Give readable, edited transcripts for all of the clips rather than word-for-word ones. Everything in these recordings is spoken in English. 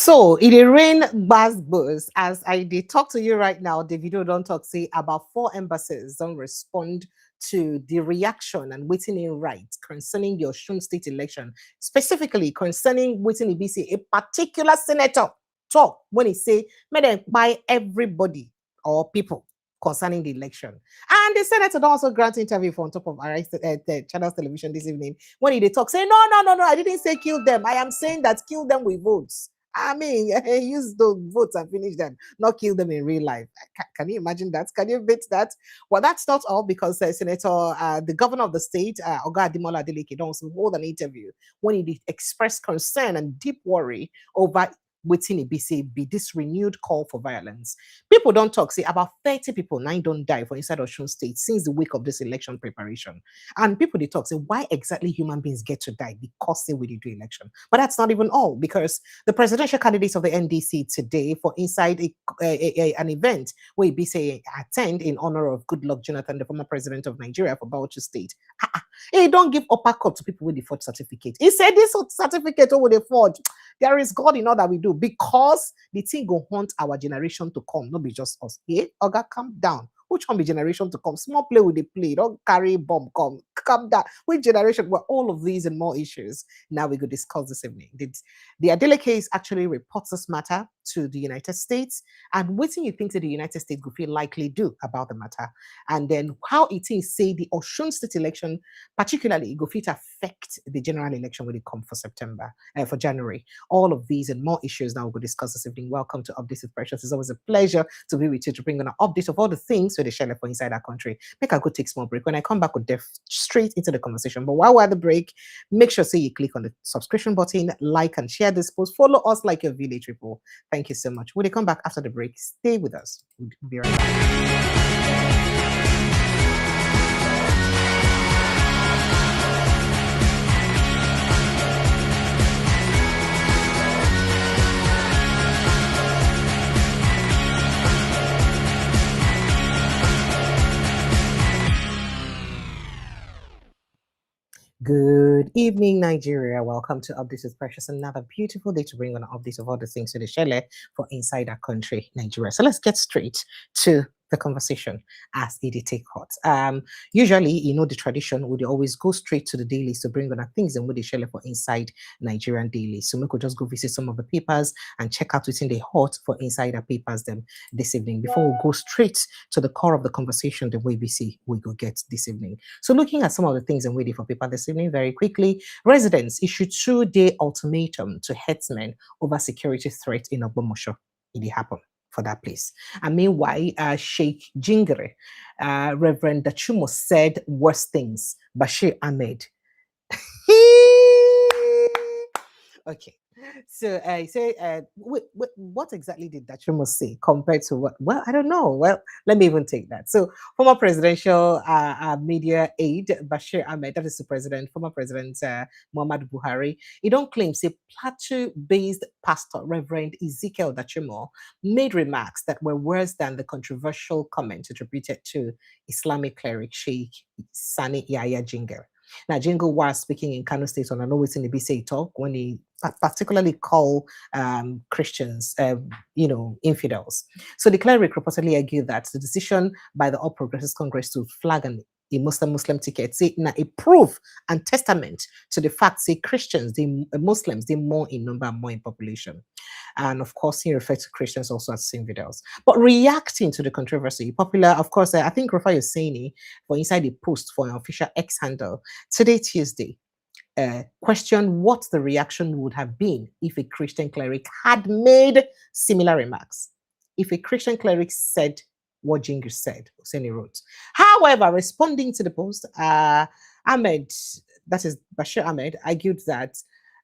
So it dey rain buzz as I dey talk to you right now. Davido don't talk say about 4 embassies don't respond to the reaction and waiting in right concerning the Osun state election, specifically concerning waiting in BC, a particular senator talk when he say, may they buy everybody or people concerning the election. And the senator also grant interview for on top of Arise Channels Television this evening when he dey talk, say, no, I didn't say kill them. I am saying that kill them with votes. I mean, use the votes and finish them, not kill them in real life. Can you imagine that? Can you beat that? Well, that's not all because the governor of the state, Oga Adeleke, don't also hold an interview when he did express concern and deep worry over waiting be this renewed call for violence. People don't talk, say about 30 people, 9 don't die for inside Osun State since the week of this election preparation. And people they talk, say why exactly human beings get to die because they will do election. But that's not even all, because the presidential candidates of the NDC today for inside an event where be say attend in honor of Goodluck Jonathan, the former president of Nigeria for Bauchi State. He don't give uppercut to people with the forged certificate. He said this certificate over the forged. There is God in all that we do because the thing go haunt our generation to come, not be just us. Hey, Oga, calm down. Which one be generation to come? Small play with the play. Don't carry bomb. Calm down. Which generation? Well, all of these and more issues. Now we could discuss this evening. The Adelekes actually reports this matter to the United States, and what do you think that the United States would feel likely do about the matter? And then how it is say the Osun State election, particularly, go fit affect the general election when it comes for for January. All of these and more issues now we'll discuss this evening. Welcome to Updates with Precious. It's always a pleasure to be with you to bring on an update of all the things where they share for inside our country. Make a good take small break. When I come back, we'll dive straight into the conversation. But while we're at the break, make sure you click on the subscription button, like and share this post. Follow us like your village people. Thank you so much. When they come back after the break, stay with us. We'll be right back. Good evening, Nigeria. Welcome to Updates with Precious. Another beautiful day to bring on an update of all the things to the share for inside our country, Nigeria. So let's get straight to the conversation as it take hot. Usually, you know, the tradition would always go straight to the dailies to bring on our things and what they share for inside Nigerian dailies. So we could just go visit some of the papers and check out what's in the hot for inside our papers them this evening before we go straight to the core of the conversation the way we go get this evening. So looking at some of the things I'm waiting for paper this evening very quickly, residents issued 2-day ultimatum to headsmen over security threat in Ogbomosho. It happened for that place. And meanwhile, Sheikh Jingere, Reverend Dachumo said worse things. Bashir Ahmed. Okay. So I say, what exactly did Dachumo say compared to what? Well, I don't know. Well, let me even take that. So former presidential media aide Bashir Ahmed, that is the president, former president Muhammad Buhari, he don't claim, say, Plateau-based pastor Reverend Ezekiel Dachumo made remarks that were worse than the controversial comment attributed to Islamic cleric Sheikh Sani Yahya Jingere. Now, Jingle was speaking in Kano State on an always in the BC talk when he particularly called Christians, infidels. So the cleric reportedly argued that the decision by the All Progressives Congress to flag a Muslim ticket, say, now a proof and testament to the fact, say, Christians, Muslims, they more in number, more in population. And of course, he referred to Christians also as infidels. But reacting to the controversy, popular, of course, I think Rufai Hussaini, for inside the post for an official X handle, today, Tuesday, question what the reaction would have been if a Christian cleric had made similar remarks. If a Christian cleric said what Jinger said, Hussaini wrote. However, responding to the post, Ahmed, that is Bashir Ahmed, argued that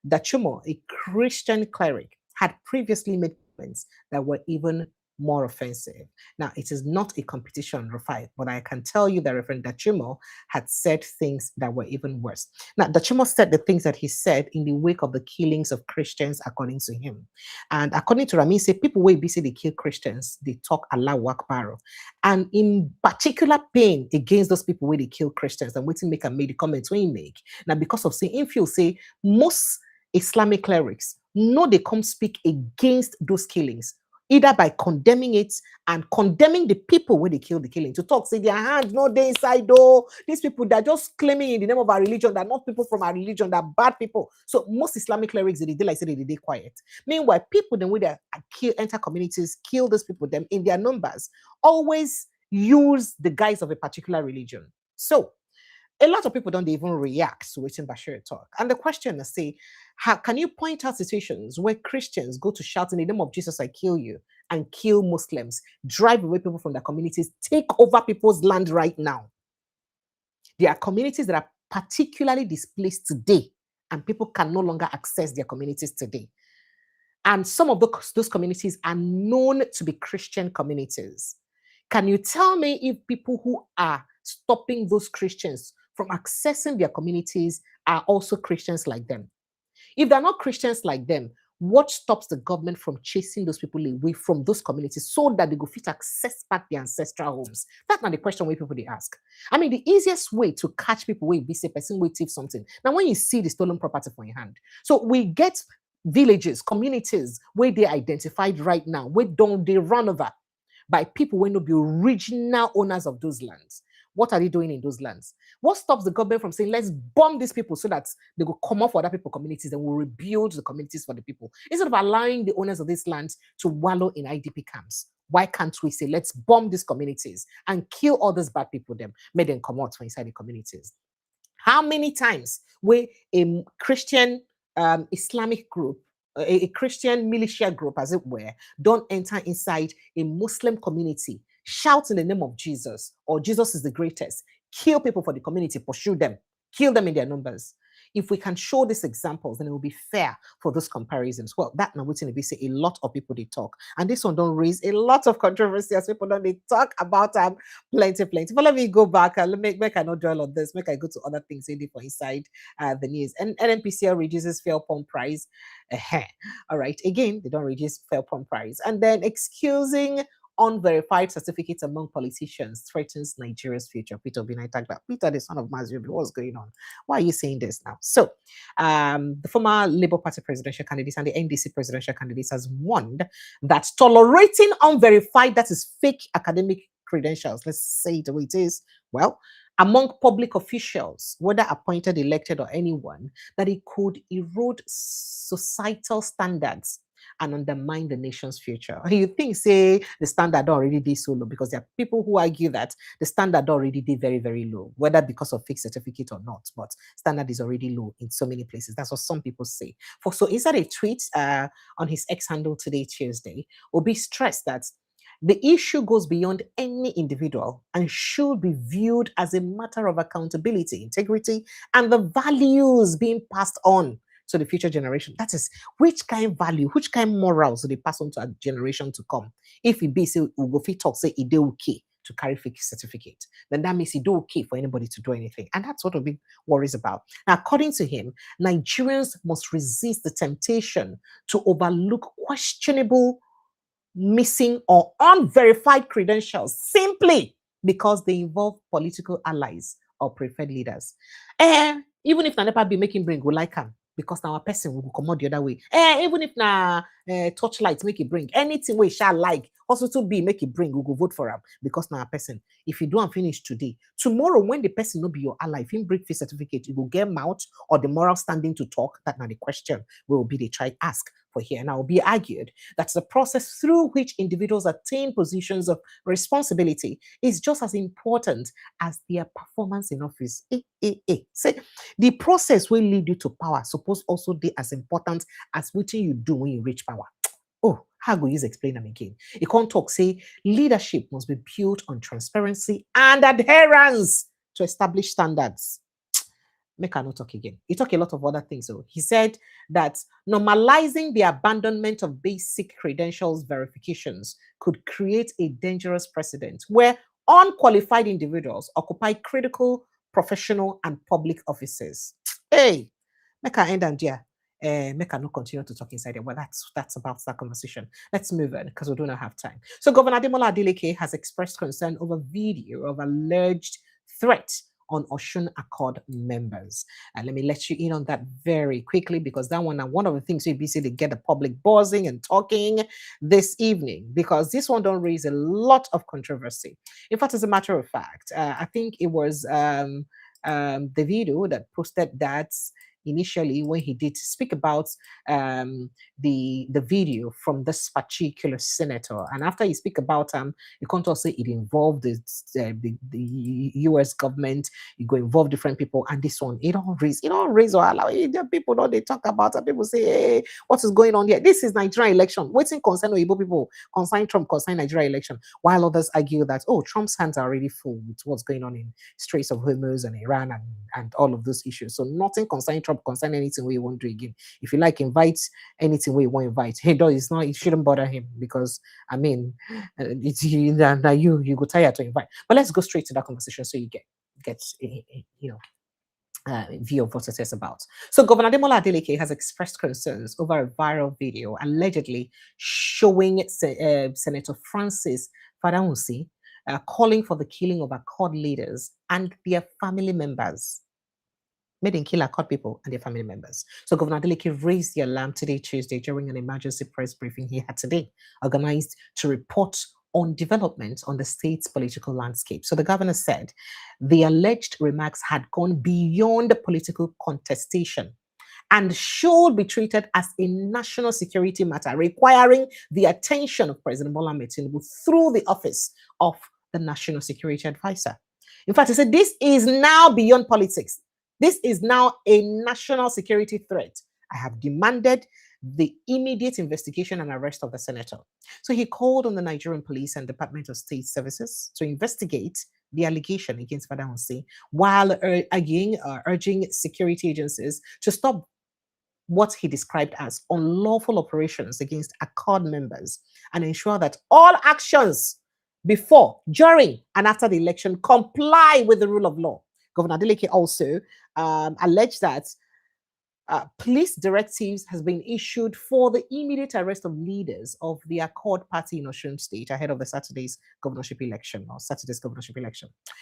Dachumo, a Christian cleric, had previously made comments that were even more offensive. Now, it is not a competition, Rufai, but I can tell you that Reverend Dachumo had said things that were even worse. Now, Dachumo said the things that he said in the wake of the killings of Christians, according to him. And according to Rami, say people way busy they kill Christians, they talk Allahu Akbar. And in particular pain against those people where they kill Christians, and waiting make a made the comments when he make. Now, because of saying, if you say most Islamic clerics no, they come speak against those killings, either by condemning it and condemning the people when they kill the killing. To talk, say their hand, no, they inside though. These people, they're just claiming in the name of our religion, they're not people from our religion, they're bad people. So most Islamic clerics, they like say they quiet. Meanwhile, people then when they enter communities, kill those people, them in their numbers, always use the guise of a particular religion. So a lot of people don't even react to what Bashir talk. And the question is, say, how can you point out situations where Christians go to shout in the name of Jesus, I kill you, and kill Muslims, drive away people from their communities, take over people's land right now? There are communities that are particularly displaced today, and people can no longer access their communities today. And some of those communities are known to be Christian communities. Can you tell me if people who are stopping those Christians from accessing their communities are also Christians like them? If they're not Christians like them, what stops the government from chasing those people away from those communities so that they go fit access back their ancestral homes? That's not the question where people they ask. I mean, the easiest way to catch people where be say person will thief something. Now, when you see the stolen property from your hand, so we get villages, communities where they identified right now, where don't they run over by people who will not be original owners of those lands. What are they doing in those lands? What stops the government from saying, let's bomb these people so that they will come off for other people communities and we'll rebuild the communities for the people? Instead of allowing the owners of these lands to wallow in IDP camps, why can't we say, let's bomb these communities and kill all those bad people, them, make them come out from inside the communities? How many times will a Christian Islamic group, a Christian militia group, as it were, don't enter inside a Muslim community, shout in the name of Jesus, or Jesus is the greatest, kill people for the community, pursue them, kill them in their numbers? If we can show these examples, then it will be fair for those comparisons. Well, that now waiting to say a lot of people they talk, and this one don't raise a lot of controversy as people don't they talk about plenty. But let me go back and make I not dwell on this. Make I go to other things in for inside the news. And NNPCL reduces fuel pump price. All right, again they don't reduce fuel pump price, and then excusing unverified certificates among politicians threatens Nigeria's future. Peter Obi talked about Peter, the son of Maziobi. What's going on? Why are you saying this now? So, the former Labour Party presidential candidate and the NDC presidential candidates has warned that tolerating unverified, that is fake academic credentials, let's say it the way it is, well, among public officials, whether appointed, elected, or anyone, that it could erode societal standards and undermine the nation's future. You think, say, the standard already did so low, because there are people who argue that the standard already did very, very low, whether because of fake certificate or not, but standard is already low in so many places. That's what some people say. So inside a tweet on his X handle today, Tuesday, Obi stressed that the issue goes beyond any individual and should be viewed as a matter of accountability, integrity, and the values being passed on to the future generation. That is, which kind of value, which kind of morals do they pass on to a generation to come? If it be, say, we go fit talk, say, it okay to carry fake certificate, then that means it okay for anybody to do anything. And that's what Obi worries about. Now, according to him, Nigerians must resist the temptation to overlook questionable, missing, or unverified credentials simply because they involve political allies or preferred leaders. Even if Nanepa be making bring, we like him, because now a person will come out the other way. Even if na torchlight make it bring, anything we shall like, also to be make it bring, we go vote for him, because now a person, if you don't finish today, tomorrow when the person will be your ally, if you bring free certificate, you will get mouth or the moral standing to talk. That now the question will be they try ask for here. And I will be argued that the process through which individuals attain positions of responsibility is just as important as their performance in office. Say the process will lead you to power, suppose also be as important as what you do when you reach power. Oh, how go you explain them again? You can't talk, say leadership must be built on transparency and adherence to established standards. Make I not talk again. He talked a lot of other things. So he said that normalizing the abandonment of basic credentials verifications could create a dangerous precedent where unqualified individuals occupy critical professional and public offices. Hey, make I end and there. Make I not continue to talk inside it. Well, that's about that conversation. Let's move on because we do not have time. So Governor Ademola Adeleke has expressed concern over video of alleged threat on Osun Accord members. And let me let you in on that very quickly, because that one of the things we basically get the public buzzing and talking this evening, because this one don't raise a lot of controversy. In fact, as a matter of fact, I think it was Davido that posted that initially when he did speak about the video from this particular senator, and after he speak about you can't also say it involved the U.S. government, it go involve different people, and this one it don't raise or allow people know they talk about it. People say, hey, what is going on here? This is Nigerian election. Waiting concern Igbo people consign Trump, consign Nigeria election, while others argue that Trump's hands are already full with what's going on in Straits of Hormuz and Iran and all of those issues. So nothing concerning Trump, concern anything we won't do again. If you like, invite anything we won't invite. Hey, no, it's not. It shouldn't bother him, because I mean, it's you go tired to invite. But let's go straight to that conversation so you get view of what it is about. So Governor Adeleke has expressed concerns over a viral video allegedly showing Senator Francis Fadahunsi calling for the killing of Accord leaders and their family members. Made in kill Accord people and their family members. So Governor Adeleke raised the alarm today, Tuesday, during an emergency press briefing he had today, organized to report on developments on the state's political landscape. So the governor said the alleged remarks had gone beyond political contestation and should be treated as a national security matter, requiring the attention of President Bola Ahmed Tinubu through the office of the National Security Advisor. In fact, he said this is now beyond politics. This is now a national security threat. I have demanded the immediate investigation and arrest of the senator. So he called on the Nigerian Police and Department of State Services to investigate the allegation against Fadahunsi, while urging security agencies to stop what he described as unlawful operations against Accord members and ensure that all actions before, during, and after the election comply with the rule of law. Governor Adeleke also alleged that police directives has been issued for the immediate arrest of leaders of the Accord party in Osun State ahead of the Saturday's governorship election.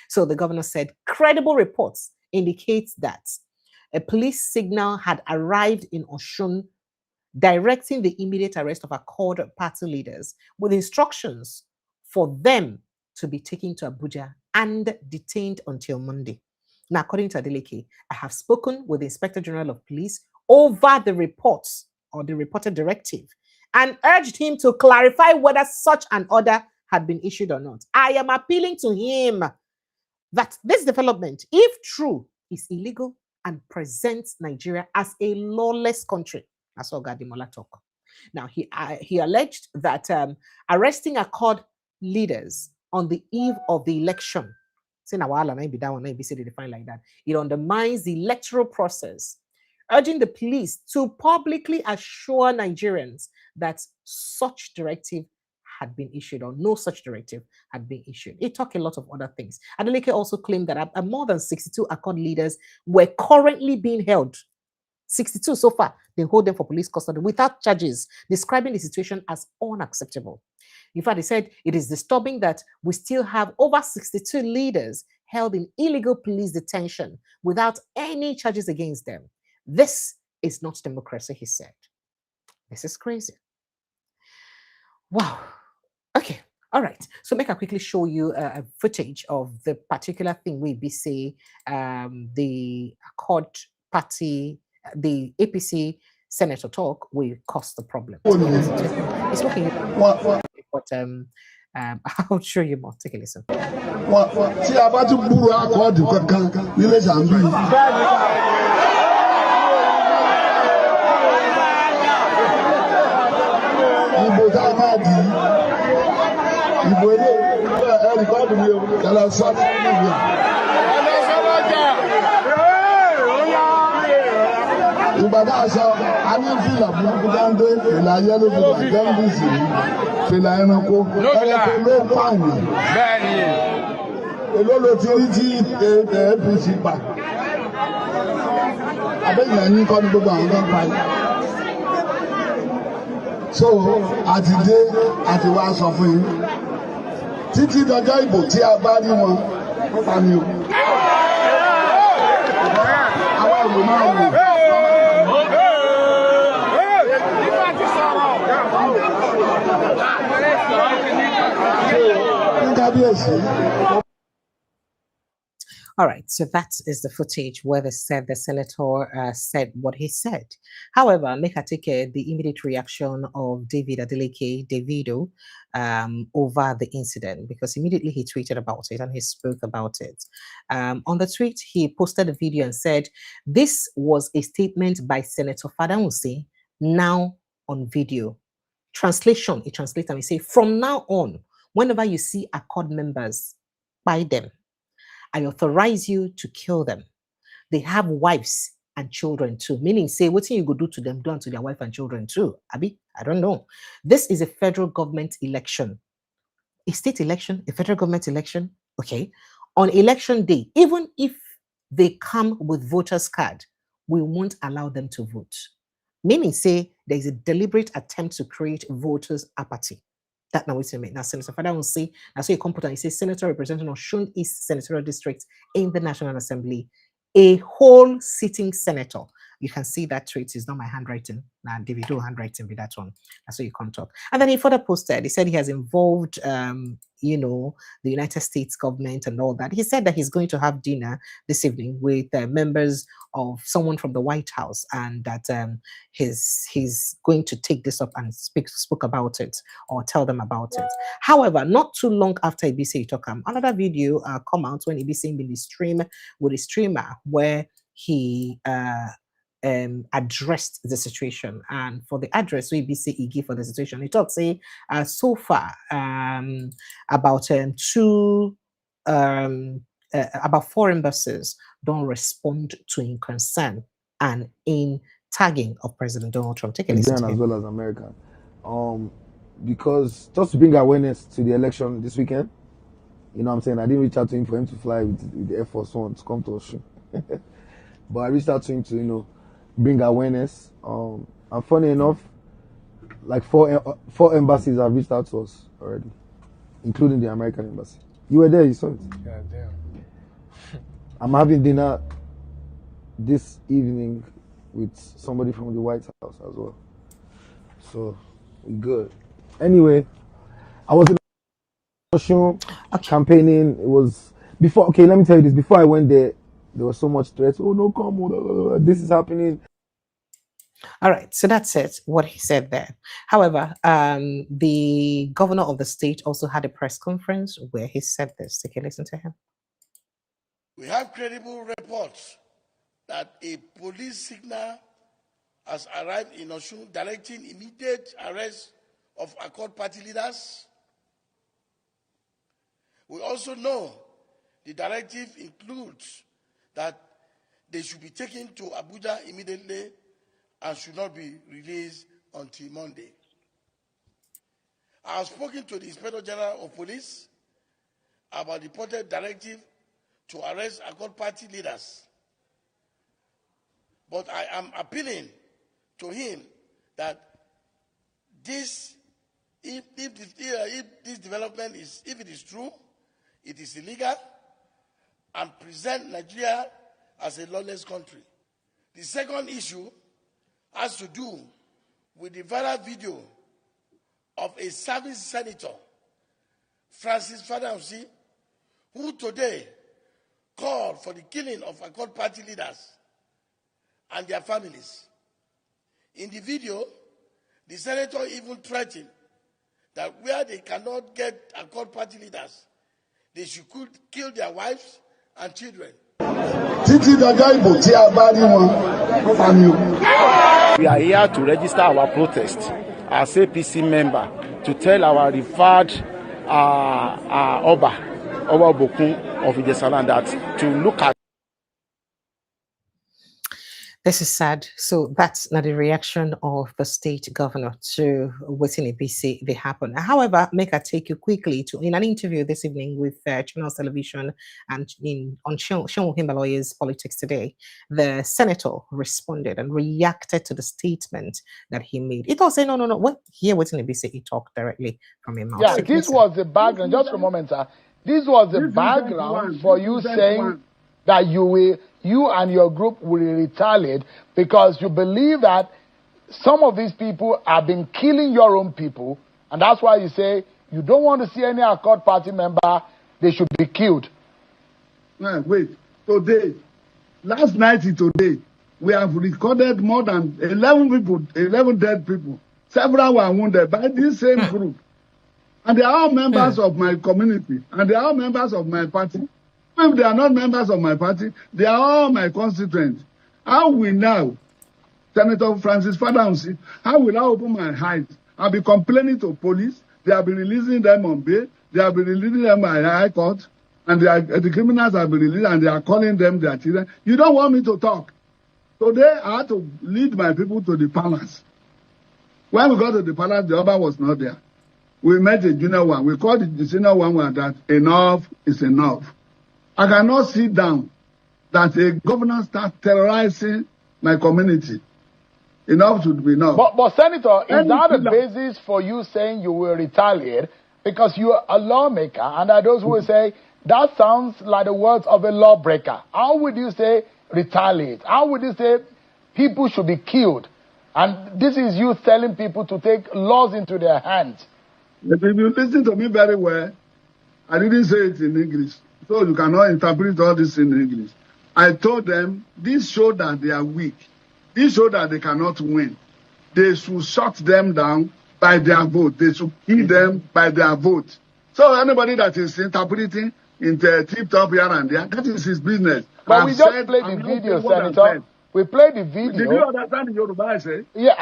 So the governor said credible reports indicate that a police signal had arrived in Osun directing the immediate arrest of Accord party leaders with instructions for them to be taken to Abuja and detained until Monday. Now, according to Adeleke, I have spoken with the Inspector General of Police over the reports or the reported directive and urged him to clarify whether such an order had been issued or not. I am appealing to him that this development, if true, is illegal and presents Nigeria as a lawless country. That's all Gadimola talk. Now, he alleged that arresting Accord leaders on the eve of the election, it undermines the electoral process, urging the police to publicly assure Nigerians that such directive had been issued or no such directive had been issued. It talked a lot of other things. Adeleke also claimed that more than 62 Accord leaders were currently being held. 62 so far. They hold them for police custody without charges, describing the situation as unacceptable. In fact, he said it is disturbing that we still have over 62 leaders held in illegal police detention without any charges against them. This is not democracy, he said. This is crazy. Wow. Okay. All right. So make I quickly show you a footage of the particular thing we be say the Accord party, the APC senator talk will cause the problem. It's working. But I'll show you more. Take a listen. So àti wá sọ fún yín títí dọjọ́ ìbò tí a bá rí wọn ó ta ni o. All right, so that is the footage where they said the senator said what he said. However, make I take the immediate reaction of David Adeleke, Davido, over the incident, because immediately he tweeted about it and he spoke about it. On the tweet, he posted a video and said, "This was a statement by Senator Fadahunsi, now on video." Translation, he translates and he say, "From now on, whenever you see Accord members, buy them. I authorize you to kill them. They have wives and children too." Meaning, say, what thing you go do to them, do unto their wife and children too. Abi, I don't know. This is a federal government election. A state election, a federal government election. Okay. On election day, even if they come with voters' card, we won't allow them to vote. Meaning, say, there is a deliberate attempt to create voters' apathy. That now wait a minute. Now, Senator Fadahunsi, now so you come put and you say Senator representing Osun East Senatorial District in the National Assembly, a whole sitting senator. You can see that tweet is not my handwriting. Now, Davido handwriting be that one. That's so you come talk. And then he further posted, he said he has involved, you know, the United States government and all that. He said that he's going to have dinner this evening with members of someone from the White House, and that he's going to take this up and spoke about it or tell them about it. However, not too long after Ibisi Itokam, another video come out when Ibisi in the stream with a streamer where he addressed the situation. And for the address we BC he gave for the situation, he talked say so far about about 4 embassies don't respond to in concern and in tagging of President Donald Trump. Take a listen to him. As well as American, because just to bring awareness to the election this weekend, you know what I'm saying, I didn't reach out to him for him to fly with the Air Force One to come to Osun. But I reached out to him to, you know, bring awareness. And funny enough, like four embassies have reached out to us already, including the American embassy. You were there, you saw it. Yeah, damn. I'm having dinner this evening with somebody from the White House as well. So, we good. Anyway, I was in Osun campaigning. It was before, okay, let me tell you this. Before I went there was so much threats. Oh, no, come, this is happening. All right, so that's it, what he said there. However, the governor of the state also had a press conference where he said this. Take a listen to him. We have credible reports that a police signal has arrived in Osun directing immediate arrest of Accord party leaders. We also know the directive includes that they should be taken to Abuja immediately and should not be released until Monday. I have spoken to the Inspector General of Police about the reported directive to arrest Accord party leaders. But I am appealing to him that this, if this development is, if it is true, it is illegal and present Nigeria as a lawless country. The second issue has to do with the viral video of a service senator, Francis Fadahunsi, who today called for the killing of Accord party leaders and their families. In the video, the senator even threatened that where they cannot get Accord party leaders, they should kill their wives and children. We are here to register our protest as APC member to tell our referred Oba Bokun of Ijesaland that to look at. This is sad. So that's not the reaction of the state governor to what's in ABC they happen. However, make I take you quickly to in an interview this evening with Channels Television and on Sean Himbaloy's Politics Today, the senator responded and reacted to the statement that he made. It was saying, no. What here what's in ABC? He talked directly from his mouth. Yeah, this was the background. Just a moment, sir. This was the background for you saying that you and your group will retaliate because you believe that some of these people have been killing your own people, and that's why you say you don't want to see any Accord Party member, they should be killed. Wait, today, last night and today, we have recorded more than 11 people, 11 dead people. Several were wounded by this same group. And they are all members of my community, and they are all members of my party. If they are not members of my party, they are all my constituents. How will now, Senator Francis Fadahunsi, how will I open my eyes? I'll be complaining to police. They have been releasing them on bail. They have been releasing them by high court. And the criminals have been released, and they are calling them their children. You don't want me to talk. Today, I had to lead my people to the palace. When we got to the palace, the Oba was not there. We met the junior one. We called the senior one that enough is enough. I cannot sit down that a governor starts terrorizing my community. Enough should be enough. But Senator, is that a basis for you saying you will retaliate? Because you are a lawmaker, and there are those who will say, that sounds like the words of a lawbreaker. How would you say retaliate? How would you say people should be killed? And this is you telling people to take laws into their hands. If you listen to me very well, I didn't say it in English. So you cannot interpret all this in English. I told them, this shows that they are weak. This shows that they cannot win. They should shut them down by their vote. They should kill them by their vote. So anybody that is interpreting in the tip-top here and there, that is his business. But we just played the video, Senator. We played the video. Did you understand the Yoruba I say? Yeah,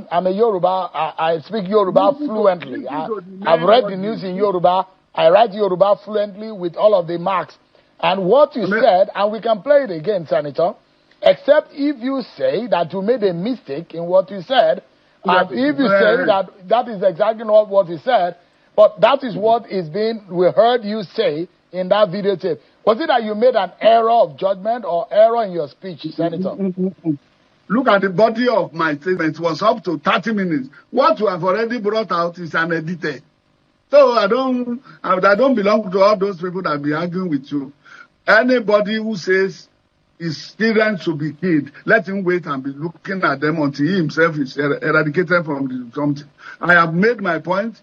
I'm a Yoruba. I speak Yoruba fluently. I've read the news in Yoruba. I write Yoruba fluently with all of the marks. And what you said, and we can play it again, Senator, except if you say that you made a mistake in what you said, and if you say that that is exactly not what you said, but that is what is being, we heard you say in that videotape. Was it that you made an error of judgment or error in your speech, Senator? Look at the body of my statement. It was up to 30 minutes. What you have already brought out is an edited. So I don't belong to all those people that be arguing with you. Anybody who says his children should be killed, let him wait and be looking at them until he himself is eradicated from the something. I have made my point.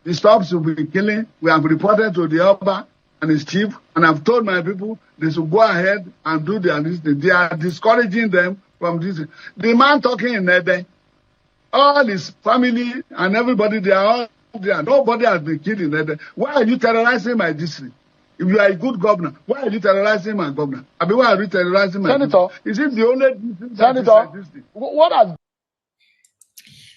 The stops should be killing. We have reported to the Oba and his chief, and I've told my people they should go ahead and do their listening. They are discouraging them from this. The man talking in Ede, all his family and everybody, they are all there. Nobody has been killed in Ede. Why are you terrorizing my district? If you are a good governor, why are you terrorizing my governor? I mean, why are you terrorizing my Senator? district? Is it the only district Senator, what has...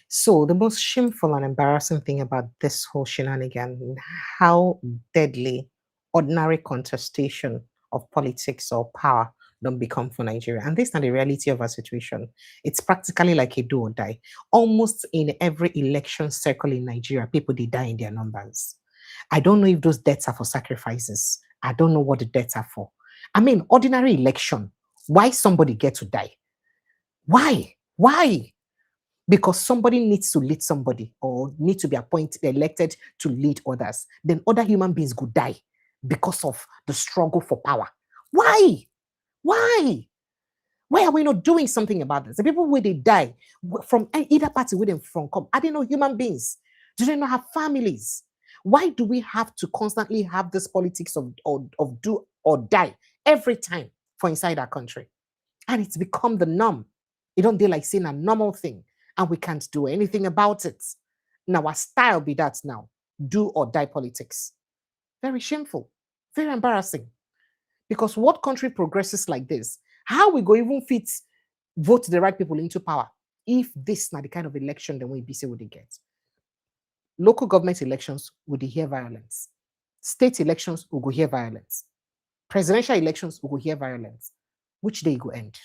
So the most shameful and embarrassing thing about this whole shenanigan, how deadly ordinary contestation of politics or power don't become for Nigeria. And this is not the reality of our situation. It's practically like a do or die. Almost in every election circle in Nigeria, people, they die in their numbers. I don't know if those deaths are for sacrifices. I don't know what the deaths are for. I mean, ordinary election, why somebody get to die? Why? Why? Because somebody needs to lead somebody or need to be appointed, elected to lead others. Then other human beings could die because of the struggle for power. Why? Why? Why are we not doing something about this? The people where they die from either party where they from come, are they not human beings? Do they not have families? Why do we have to constantly have this politics of do or die every time for inside our country? And it's become the norm. It don't be like saying a normal thing and we can't do anything about it. Now our style be that now, do or die politics. Very shameful, very embarrassing. Because what country progresses like this? How we go even fit vote the right people into power if this is not the kind of election that we be say would get? Local government elections would hear violence. State elections will go hear violence. Presidential elections will go hear violence. Which day go end?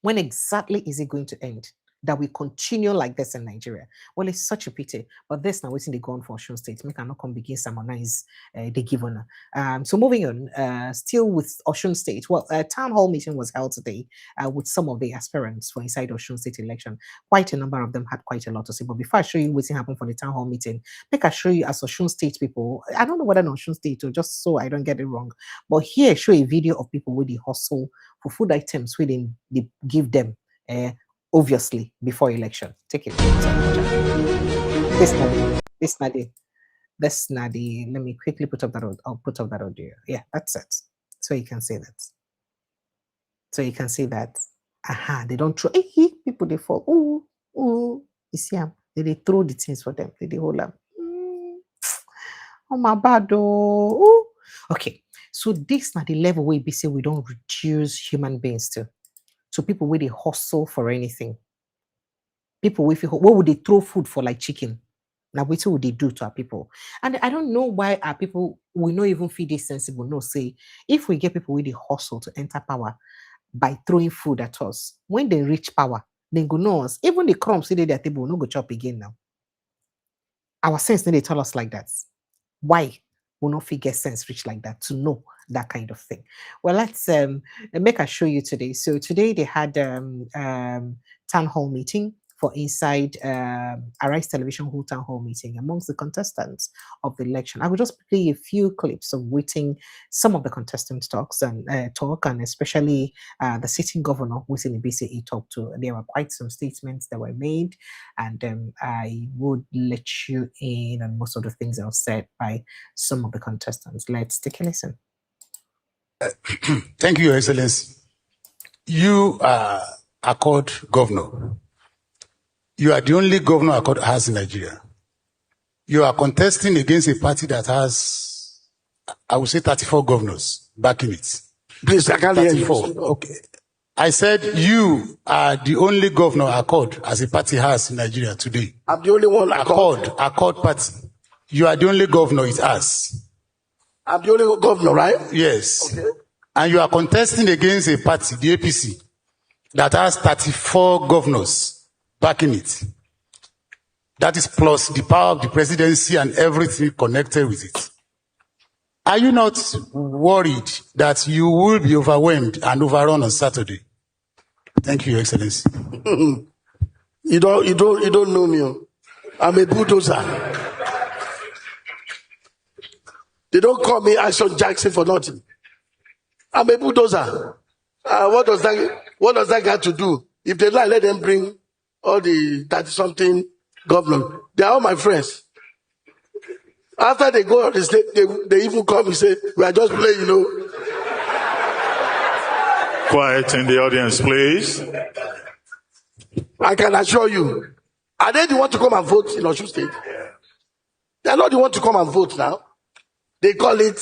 When exactly is it going to end? that we continue like this in Nigeria. Well, it's such a pity, but this now waiting they go on for Osun State. Make cannot come begin sermonize the given. So moving on, still with Osun State. Well, a town hall meeting was held today with some of the aspirants for inside Osun State election. Quite a number of them had quite a lot to say. But before I show you what's happened for the town hall meeting, make I show you as Osun State people. I don't know whether in Osun State or just so I don't get it wrong. But here, show a video of people with the hustle for food items within they give them. Obviously before election. Take it. This not the. Let me quickly put up that. I'll put up that audio. Yeah, that's it. So you can see that. So you can see that. Aha, they don't throw. Hey, people they fall. Oh, you see them. They throw the things for them. They hold them. Oh my bad. Oh. Okay. So this not the level where we say we don't reduce human beings to. So people where they hustle for anything. People with what would they throw food for like chicken? Now what would they do to our people? And I don't know why our people will not even feel this sensible. No, say if we get people with the hustle to enter power by throwing food at us, when they reach power, then go know us. Even the crumbs sitting at their table will not go chop again now. Our sense they tell us like that. Why will not figure sense reach like that to know that kind of thing? Well, let's make us show you today. So today they had town hall meeting for inside Arise Television Hall town hall meeting amongst the contestants of the election. I will just play a few clips of waiting some of the contestants talks and and especially the sitting governor who's in BCE talked to. There were quite some statements that were made, and I would let you in on most of the things that were said by some of the contestants. Let's take a listen. Thank you, Your Excellency. You are Accord Governor. You are the only governor Accord has in Nigeria. You are contesting against a party that has, I would say, 34 governors backing it. Please, I can't hear you. Okay. I said you are the only governor Accord as a party has in Nigeria today. I'm the only one Accord party. You are the only governor it has. I'm the only governor, right? Yes. Okay. And you are contesting against a party, the APC, that has 34 governors backing it. That is plus the power of the presidency and everything connected with it. Are you not worried that you will be overwhelmed and overrun on Saturday? Thank you, Your Excellency. You don't know me. I'm a bulldozer. They don't call me Action Jackson for nothing. I'm a bulldozer. What does that got to do? If they lie, let them bring all the 30-something governors. They are all my friends. After they go on the stage, they even come and say, we are just playing, you know. Quiet in the audience, please. I can assure you. Are they the one to come and vote in Osun State? They are not the one to come and vote now. They call it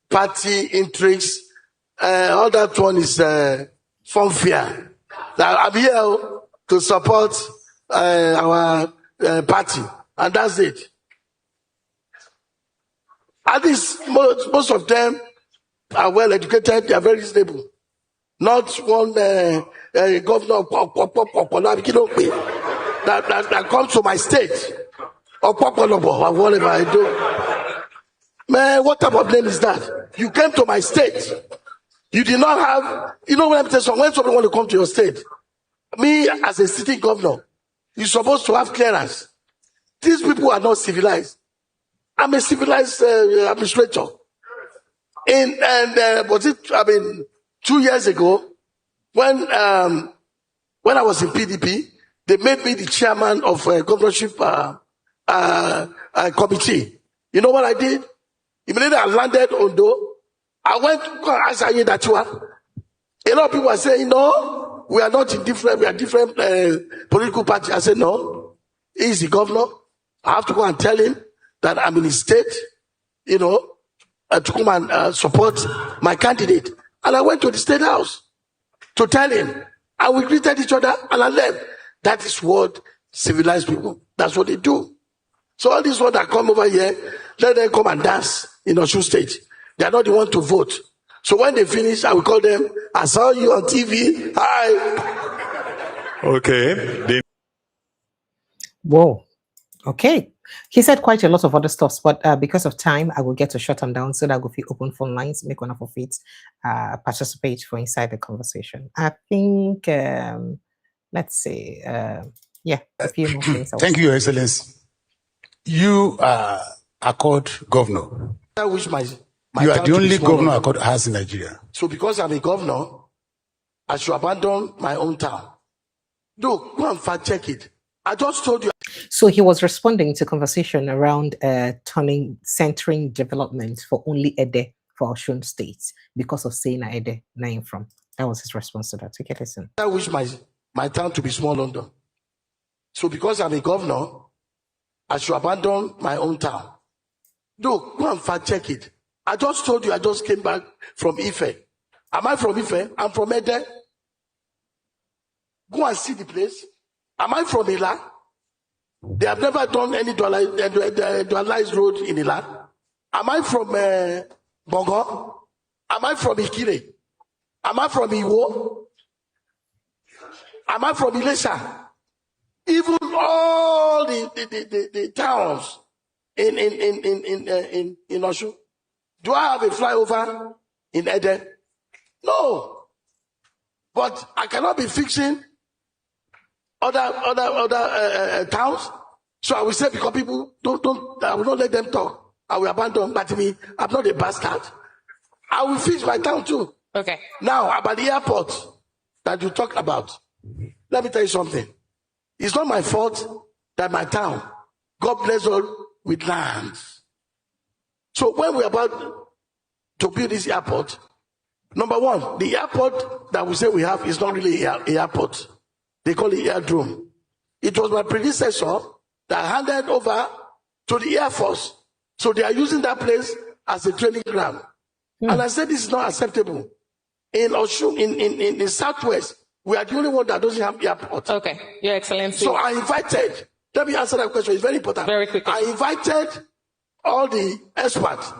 party intrigues. All that one is funfair. I'm here to support our party, and that's it. At least most of them are well educated, they are very stable. Not one governor that comes to my state or whatever I do. Man, what type of name is that? You came to my state. You did not have, you know what I'm saying? When somebody want to come to your state, me as a sitting governor, you're supposed to have clearance. These people are not civilized. I'm a civilized administrator. Was it, 2 years ago, when I was in PDP, they made me the chairman of a governorship committee. You know what I did? Immediately I landed Ondo, I went to ask Aye Datua. A lot of people are saying, no, we are not in different, we are different political parties. I said, no, he's the governor. I have to go and tell him that I'm in his state, you know, to come and support my candidate. And I went to the state house to tell him. And we greeted each other and I left. That is what civilized people, that's what they do. So all these ones that come over here, let them come and dance in Osun State. They are not the one to vote. So when they finish, I will call them, I saw you on TV. Hi. Okay. Whoa. Okay. He said quite a lot of other stuff, but because of time, I will get to shut them down so that we'll be open phone lines, make one of it participate for inside the conversation. I think, let's say, yeah, a few more things. Thank you, Your Excellency. You are Accord governor. I wish my You are town the to be only smaller. governor Accord has in Nigeria. So because I'm a governor, I should abandon my own town. No, go and fact check it. I just told you. So he was responding to conversation around centering development for only Ede for Osun State because of saying Ede name from. That was his response to that. Take a listen. I wish my town to be small London. So because I'm a governor, I should abandon my own town. No, go and fact check it. I just told you I just came back from Ife. Am I from Ife? I'm from Ede. Go and see the place. Am I from Ila? They have never done any dualized road in Ila. Am I from Bongo? Am I from Ikire? Am I from Iwo? Am I from Ilesha? Even all the towns in Osun. Do I have a flyover in Ede? No. But I cannot be fixing other towns. So I will say, because people I will not let them talk. I will abandon. But me, I'm not a bastard. I will fix my town too. Okay. Now, about the airport that you talked about, let me tell you something. It's not my fault that my town, God bless all with lands. So when we're about to build this airport, number one, the airport that we say we have is not really an airport. They call it airdrome. It was my predecessor that handed over to the Air Force. So they are using that place as a training ground. And I said this is not acceptable. In Osun, in the Southwest, we are the only one that doesn't have airport. Okay, Your Excellency. So I invited, let me answer that question, it's very important. Very quickly. I invited all the experts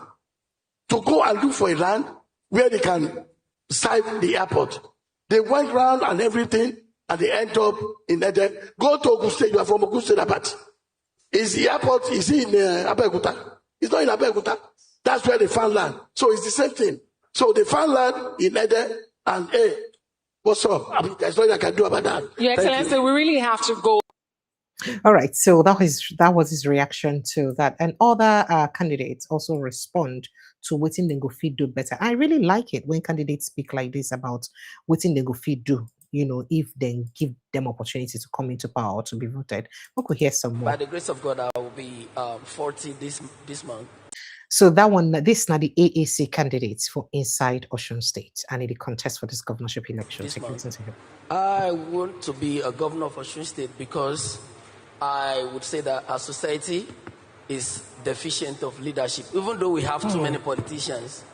to go and look for a land where they can site the airport. They went around and everything, and they end up in Ede. Go to Ogun State, you are from Ogun State, Abat. Is the airport, is it in Abeokuta? It's not in Abeokuta. That's where they found land. So it's the same thing. So they found land in Ede, and hey, what's up? I mean, there's nothing I can do about that. Your Excellency, we really have to go. All right, so that was his reaction to that, and other candidates also respond to what they go fit do better. I really like it when candidates speak like this about what they go fit do. You know, if they give them opportunity to come into power or to be voted. We could hear some more. By the grace of God, I will be 40 this month. So that one, this is not the AAC candidates for inside Osun State and in the contest for this governorship election. I want to be a governor of Osun State because I would say that our society is deficient of leadership. Even though we have too many politicians,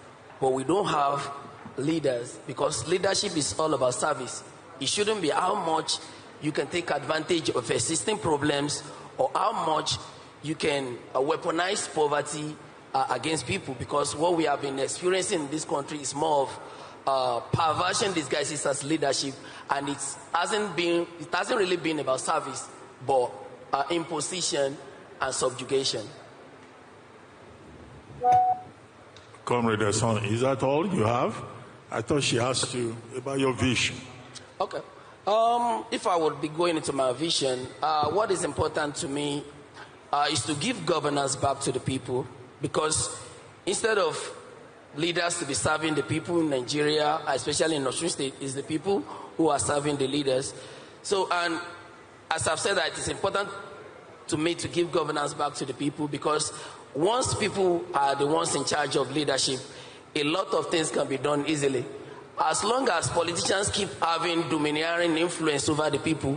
but we don't have leaders, because leadership is all about service. It shouldn't be how much you can take advantage of existing problems or how much you can weaponize poverty against people, because what we have been experiencing in this country is more of perversion disguises as leadership, and it hasn't really been about service, but imposition and subjugation. Comrade Osun, is that all you have? I thought she asked you about your vision. Okay. If I would be going into my vision, what is important to me is to give governance back to the people, because instead of leaders to be serving the people in Nigeria, especially in Osun State, is the people who are serving the leaders. So, and as I've said, that it's important to me to give governance back to the people, because once people are the ones in charge of leadership, a lot of things can be done easily. As long as politicians keep having domineering influence over the people,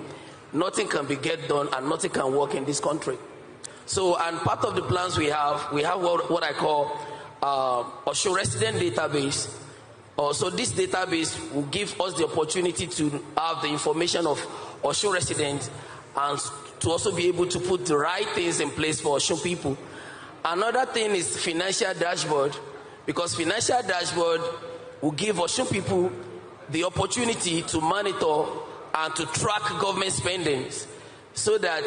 nothing can be get done and nothing can work in this country. So, and part of the plans we have what I call Osun resident database. So this database will give us the opportunity to have the information of Osun residents and to also be able to put the right things in place for Osun people. Another thing is financial dashboard, because financial dashboard will give Osun people the opportunity to monitor and to track government spendings, so that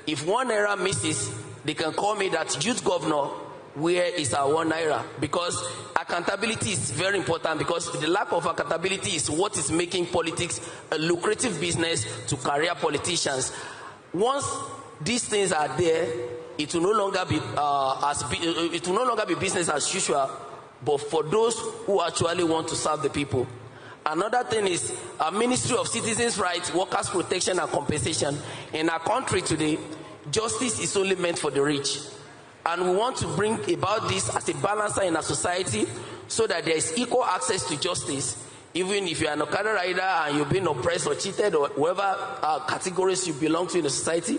if 1 naira misses, they can call me that youth governor, where is our 1 naira? Because accountability is very important, because the lack of accountability is what is making politics a lucrative business to career politicians. Once these things are there, it will no longer be it will no longer be business as usual, but for those who actually want to serve the people. Another thing is a Ministry of Citizens' Rights, Workers' Protection and Compensation. In our country today, justice is only meant for the rich. And we want to bring about this as a balancer in our society so that there is equal access to justice. Even if you are an Okada rider and you've been oppressed or cheated or whatever categories you belong to in the society,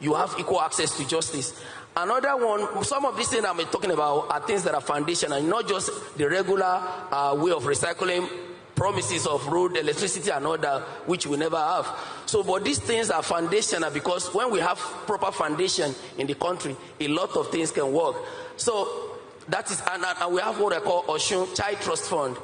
you have equal access to justice. Another one, some of these things I'm talking about are things that are foundational, not just the regular way of recycling, promises of road, electricity, and all that, which we never have. So, but these things are foundational, because when we have proper foundation in the country, a lot of things can work. So, that is, and we have what I call Osun Child Trust Fund.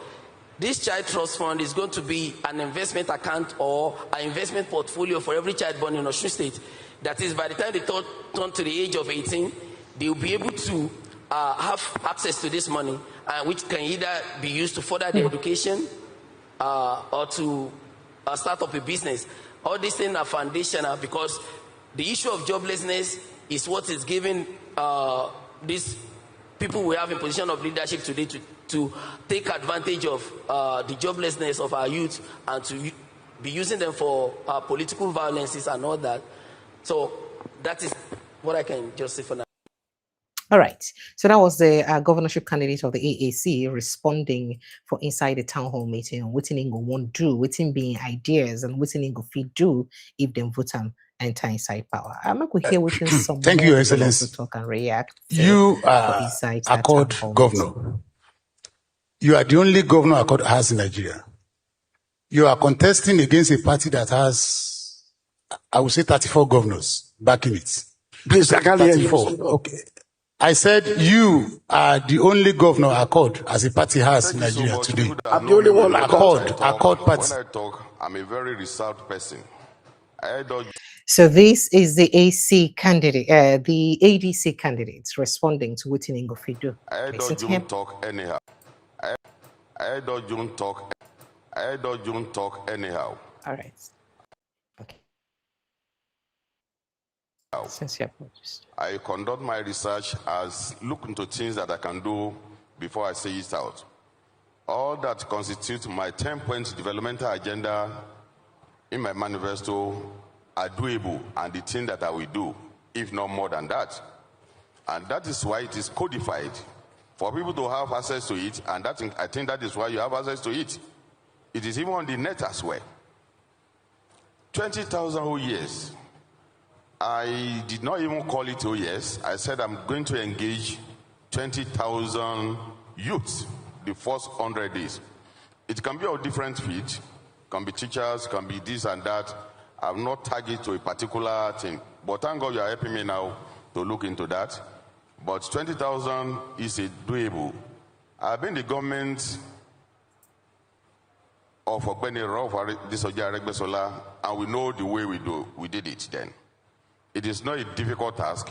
This Child Trust Fund is going to be an investment account or an investment portfolio for every child born in Osun State. That is, by the time they turn to the age of 18, they will be able to have access to this money, which can either be used to further their education, or to start up a business. All these things are foundational, because the issue of joblessness is what is giving these people we have in position of leadership today to take advantage of the joblessness of our youth and to be using them for political violences and all that. So that is what I can just say for now. All right. So that was the governorship candidate of the AAC responding for inside the town hall meeting on what Ingo won't do, what being ideas, and what Ingo feed do if them vote and enter inside power. I'm not going to hear what some. Thank you, Your Excellency. To talk and react. You are Accord governor. You are the only governor Accord has in Nigeria. You are contesting against a party that has, I would say, 34 governors backing it. Please, I can't hear you. Okay. I said you are the only governor Accord as a party has in Nigeria today. I'm the only one Accord party. When I talk, I'm a very reserved person. So this is the AC candidate, the ADC candidates responding to what Ingo feed do. I don't talk anyhow. I don't talk anyhow. All right. Okay. Sincere apologies. I conduct my research as look into things that I can do before I say it out. All that constitutes my 10-point developmental agenda in my manifesto are doable, and the thing that I will do, if not more than that. And that is why it is codified for people to have access to it, and that I think that is why you have access to it. It is even on the net as well. 20,000 whole years. I did not even call it years. I said I'm going to engage 20,000 youths the first 100 days. It can be of different fields. Can be teachers, can be this and that. I'm not targeted to a particular thing. But thank God you are helping me now to look into that. But 20,000 is a doable. I've been the government of Ogbeni Rauf Aregbesola, and we know the way we did it then. It is not a difficult task,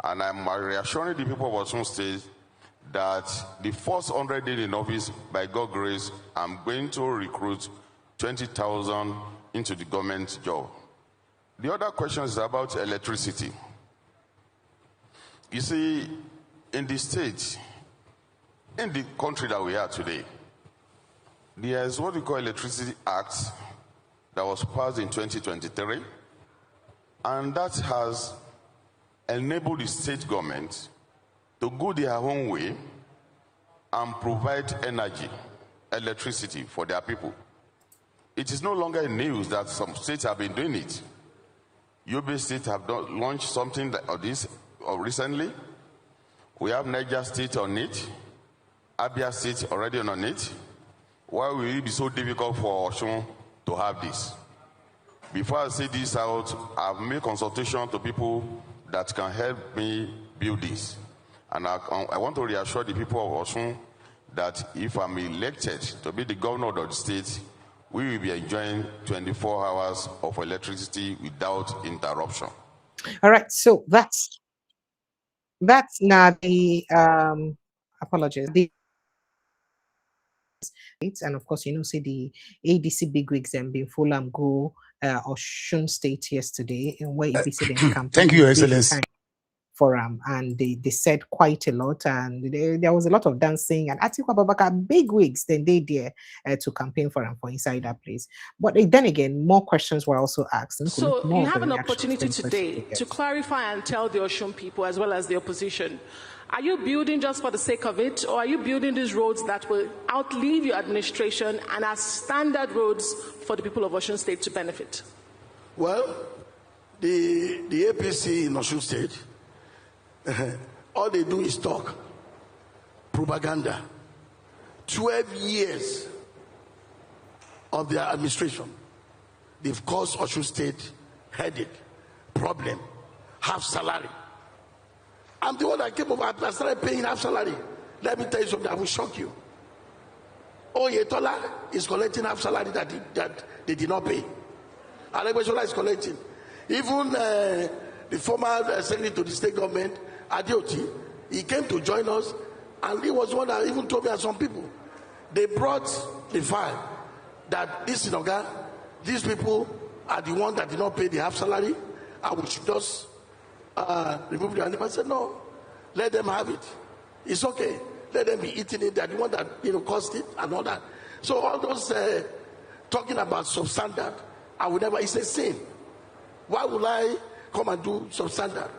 and I'm reassuring the people of Osun State that the first 100 days in office, by God's grace, I'm going to recruit 20,000 into the government job. The other question is about electricity. You see, in the state, in the country that we are today, there is what we call Electricity Act that was passed in 2023, and that has enabled the state government to go their own way and provide energy, electricity for their people. It is no longer news that some states have been doing it. Yobe State have launched something like this recently. We have Niger State on it. Abia State already on it. Why will it be so difficult for Osun to have this? Before I say this out, I've made consultation to people that can help me build this. And I want to reassure the people of Osun that if I'm elected to be the governor of the state, we will be enjoying 24 hours of electricity without interruption. All right, so that's now the apologies. And of course, see the ADC bigwigs and been full and go Osun State yesterday, and where ABC then campaign. Thank you, Your Excellency. Forum, and they said quite a lot, and there was a lot of dancing, and Atiku Abubakar big wigs then they there to campaign for him for inside that place. But then again, more questions were also asked. So you have an opportunity today to clarify and tell the Osun people as well as the opposition. Are you building just for the sake of it, or are you building these roads that will outlive your administration and as standard roads for the people of Osun State to benefit? Well, the APC in Osun State, all they do is talk, propaganda. 12 years of their administration, they've caused Osun State headache, problem, half salary. I'm the one that came over, I started paying half salary. Let me tell you something that will shock you. Oyetola is collecting half salary that they did not pay. Adelekes is collecting. Even the former secretary to the state government, Adeoti, he came to join us, and he was one that even told me and some people, they brought the file that this Sinoga, these people are the ones that did not pay the half salary, and we should just remove the name. I said, no, let them have it. It's okay. Let them be eating it. They're the one that caused it and all that. So all those talking about substandard, I would never. It's a sin. Why would I come and do substandard?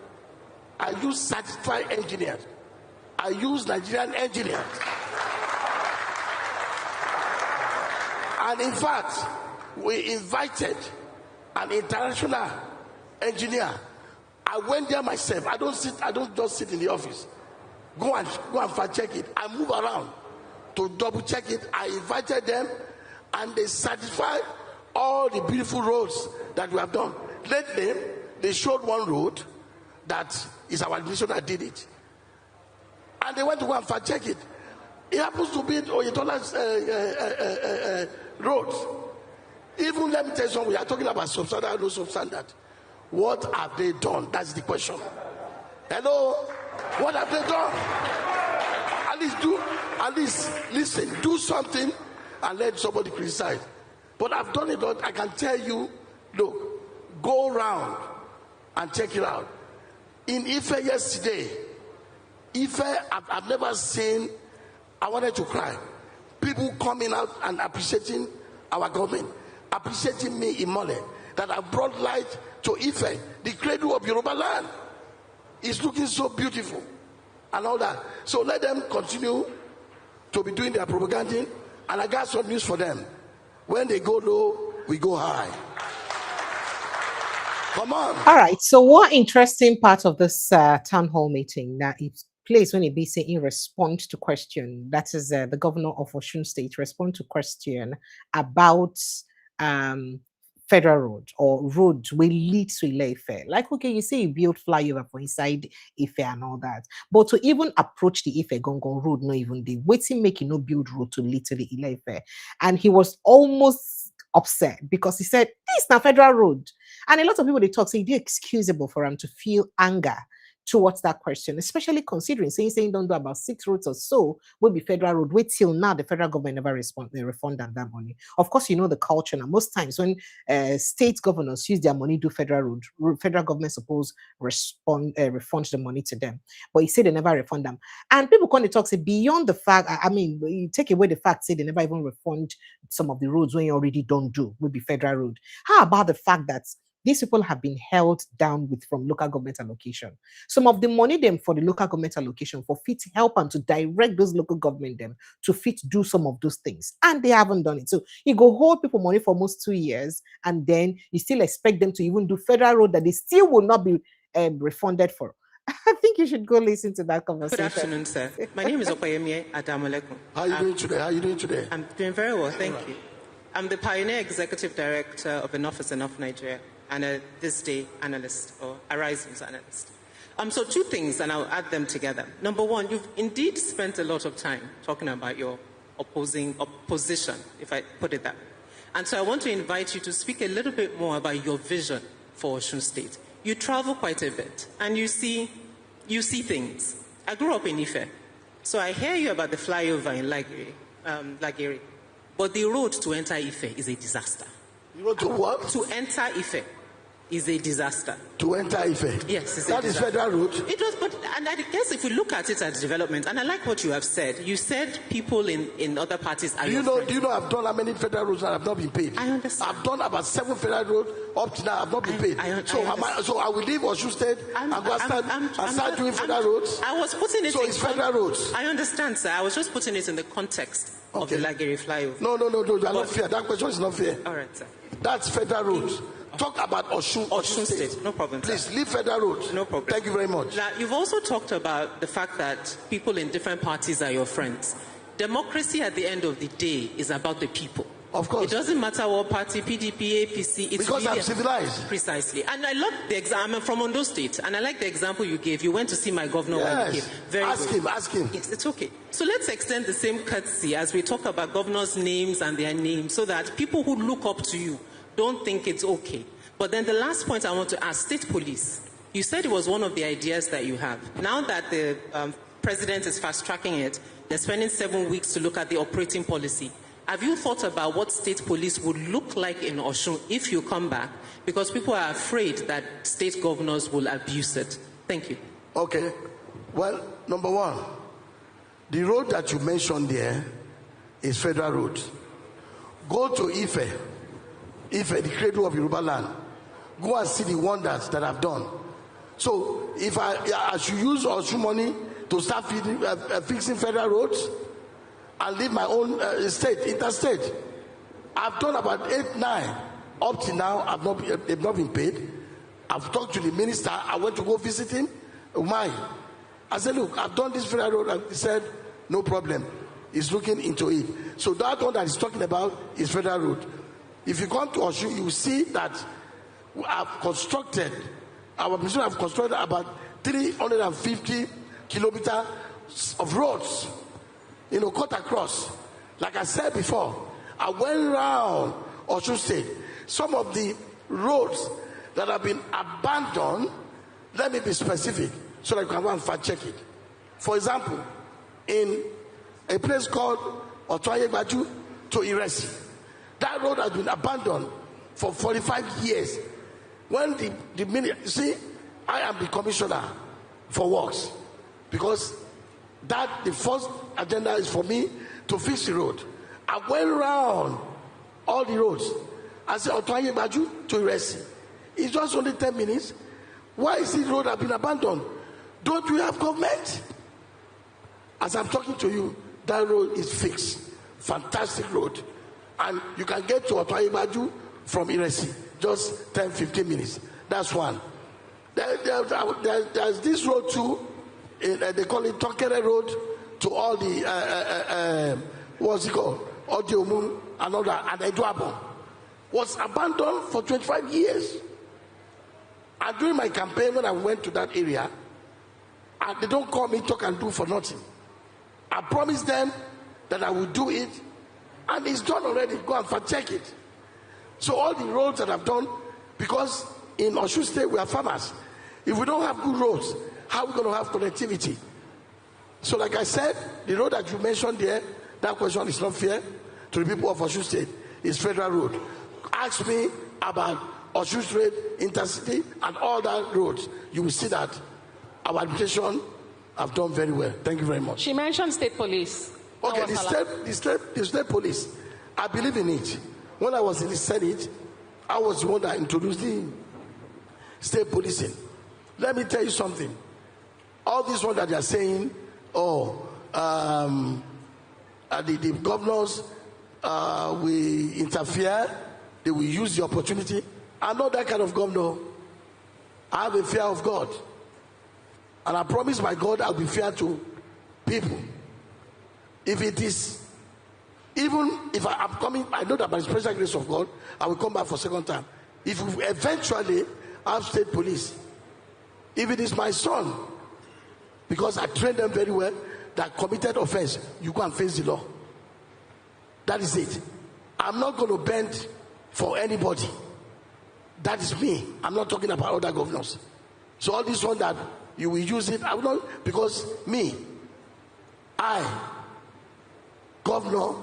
I use certified engineers. I use Nigerian engineers. And in fact, we invited an international engineer. I went there myself. I don't just sit in the office. Go and fact check it. I move around to double check it. I invited them, and they certified all the beautiful roads that we have done. Lately, they showed one road that is our administration that did it. And they went to go and fact check it. It happens to be Oyetola's road. Even let me tell you something, we are talking about substandard, no substandard. What have they done? That's the question. Hello? What have they done? At least listen, do something and let somebody criticize. But I've done it all. I can tell you, look, go around and check it out. In Ife yesterday, I've never seen, I wanted to cry. People coming out and appreciating our government, appreciating me in Mole, that I brought light to Ife, the cradle of Yoruba land. It's looking so beautiful and all that. So let them continue to be doing their propaganda, and I got some news for them. When they go low, we go high. Come on. All right. So one interesting part of this town hall meeting that it plays when it be saying in response to question, that is the governor of Osun State respond to question about federal road or road will lead to Ile-Ife. Like, okay, you say you build flyover for inside Ife and all that, but to even approach the Ife Gongon road, not even the waiting making no build road to lead to the Ile-Ife. And he was almost upset because he said, this is not federal road. And a lot of people, they talk, say it's excusable for him to feel anger towards that question, especially considering saying don't do about 6 roads or so will be federal road. Wait till now, the federal government never refund them that money. Of course, you know the culture now. Most times when state governors use their money to federal road, federal government suppose refund the money to them. But he said they never refund them. And people come to talk, say beyond the fact, I mean, you take away the fact, say they never even refund some of the roads when you already don't do, will be federal road. How about the fact that these people have been held down from local government allocation? Some of the money them for the local government allocation for fit help them to direct those local government them to fit do some of those things, and they haven't done it. So you go hold people money for almost 2 years, and then you still expect them to even do federal road that they still will not be refunded for. I think you should go listen to that conversation. Good afternoon, sir. My name is Adelekes. How are you doing today? How are you doing today? I'm doing very well, thank you. I'm the Pioneer Executive Director of Enough is Enough Nigeria, and a This Day analyst, or Arise News analyst. So 2 things, and I'll add them together. Number 1, you've indeed spent a lot of time talking about your opposition, if I put it that way. And so I want to invite you to speak a little bit more about your vision for Osun State. you travel quite a bit and you see things. I grew up in Ife, so I hear you about the flyover in Lagere, but the road to enter Ife is a disaster. You road to what? To enter Ife is a disaster. To enter Ife? Yes, it's that a disaster. Is federal road? It was, but and I guess if you look at it as development, and I like what you have said. You said people in other parties are. Do you know I've done how many federal roads and I've not been paid? I understand. I've done about 7 federal roads up to now. I've not been paid. So I will leave Osun State and go start doing federal roads. I was putting it. So it's federal roads. I understand, sir. I was just putting it in the context of the Lagere flyover. No, you are not fair. That question is not fair. All right, sir. That's federal roads. Talk about Osun State. No problem. Please sir. leave federal roads. No problem. Thank you very much. Now, you've also talked about the fact that people in different parties are your friends. Democracy at the end of the day is about the people. Of course. It doesn't matter what party, PDP, APC. It's because really I'm civilized. Precisely. And I love the example. I'm from Ondo State, and I like the example you gave. You went to see my governor when he came. Very good. Ask him. Yes, it's okay. So let's extend the same courtesy as we talk about governors' names and their names, so that people who look up to you don't think it's okay. But then the last point I want to ask, state police. You said it was one of the ideas that you have. Now that the president is fast-tracking it, they're spending 7 weeks to look at the operating policy. Have you thought about what state police would look like in Osun if you come back? Because people are afraid that state governors will abuse it. Thank you. Okay. Well, number one, the road that you mentioned there is federal road. Go to Ife, the cradle of Yoruba land. Go and see the wonders that I've done. So if I should use Osun money to start fixing federal roads and leave my own interstate, I've done about 8, 9. Up to now, they've not been paid. I've talked to the minister. I went to go visit him. I said, look, I've done this federal road. And he said, no problem. He's looking into it. So that one that he's talking about is federal road. If you come to Osun, you will see that our administration have constructed about 350 kilometers of roads, cut across. Like I said before, I went around Osun State. Some of the roads that have been abandoned, let me be specific, so that you can go and fact check it. For example, in a place called Otoyegbaju to Iresi, that road has been abandoned for 45 years. When I am the commissioner for works, because the first agenda is for me to fix the road. I went around all the roads. I said, Otoyegbaju to Iresi. It's just only 10 minutes. Why is this road have been abandoned? Don't we have government? As I'm talking to you, that road is fixed. Fantastic road. And you can get to Otoyegbaju from Iresi. Just 10-15 minutes. That's one. There's this road too. They call it Tokere Road to all the what's it called? Odiomu and all that, and Eduabo. Was abandoned for 25 years. And during my campaign, when I went to that area, and they don't call me talk and do for nothing. I promised them that I will do it, and it's done already. Go and fact check it. So all the roads that I've done, because in Osun State we are farmers. If we don't have good roads, how are we going to have connectivity? So like I said, the road that you mentioned there, that question is not fair to the people of Osun State. It's federal road. Ask me about Osun State, Intercity, and all that roads. You will see that our administration have done very well. Thank you very much. She mentioned state police. Okay, the state police, I believe in it. When I was in the Senate, I was the one that introduced the state policing. Let me tell you something. All this one that they are saying, the governors will interfere, they will use the opportunity. I'm not that kind of governor. I have a fear of God. And I promise my God I'll be fair to people. If it is, even if I'm coming, I know that by the special grace of God, I will come back for second time. If we eventually have state police, if it is my son, because I trained them very well, that committed offense, you go and face the law. That is it. I'm not going to bend for anybody. That is me. I'm not talking about other governors. So all this one that you will use it, I will not, because me, Governor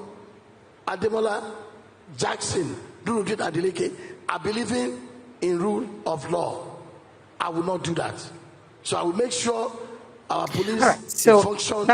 Ademola Jackson, David Adeleke, I believe in rule of law. I will not do that. So I will make sure our police function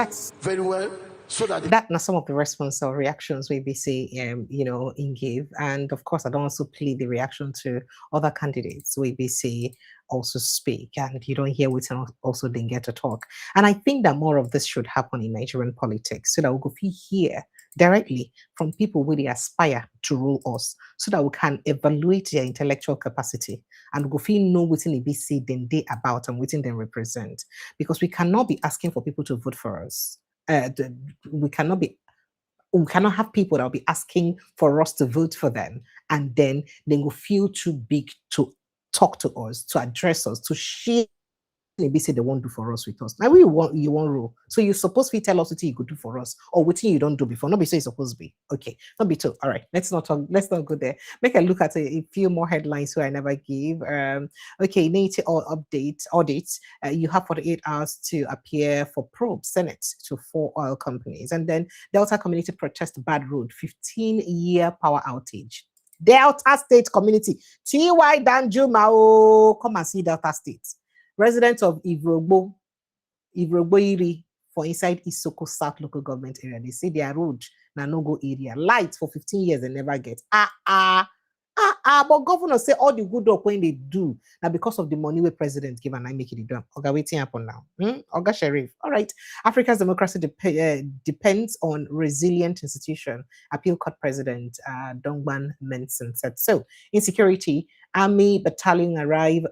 very well, so that not some of the response or reactions we be see in give. And of course I don't also play the reaction to other candidates we be see also speak, and you don't hear which also didn't get to talk. And I think that more of this should happen in Nigerian politics, so that we go hear directly from people who they aspire to rule us, so that we can evaluate their intellectual capacity and go know within the BC then they about and within them represent. Because we cannot be asking for people to vote for us. We cannot have people that will be asking for us to vote for them, and then they will feel too big to talk to us, to address us, to share. Maybe say they won't do for us with us. Now you want rule. So you're supposed to tell us what you could do for us, or what you don't do before. Not be say it's supposed to be. Okay, not be too. All right, let's not go there. Make a look at a few more headlines who I never give. Okay, native or audits. You have 48 hours to appear for probe Senate to 4 oil companies. And then Delta community protest bad road, 15-year power outage. Delta State community. T.Y. Danjuma, come and see Delta State. Residents of Ivrogbo Iri for inside Isoko South local government area. They say their road na no-go area. Light for 15 years they never get. But governors say all the good work when they do now because of the money we president give and I make it done. Oga, waiting happen now. Oga Sheriff. All right. Africa's democracy depends on resilient institution. Appeal Court President Dongban Menson said so. Insecurity, army battalion arrive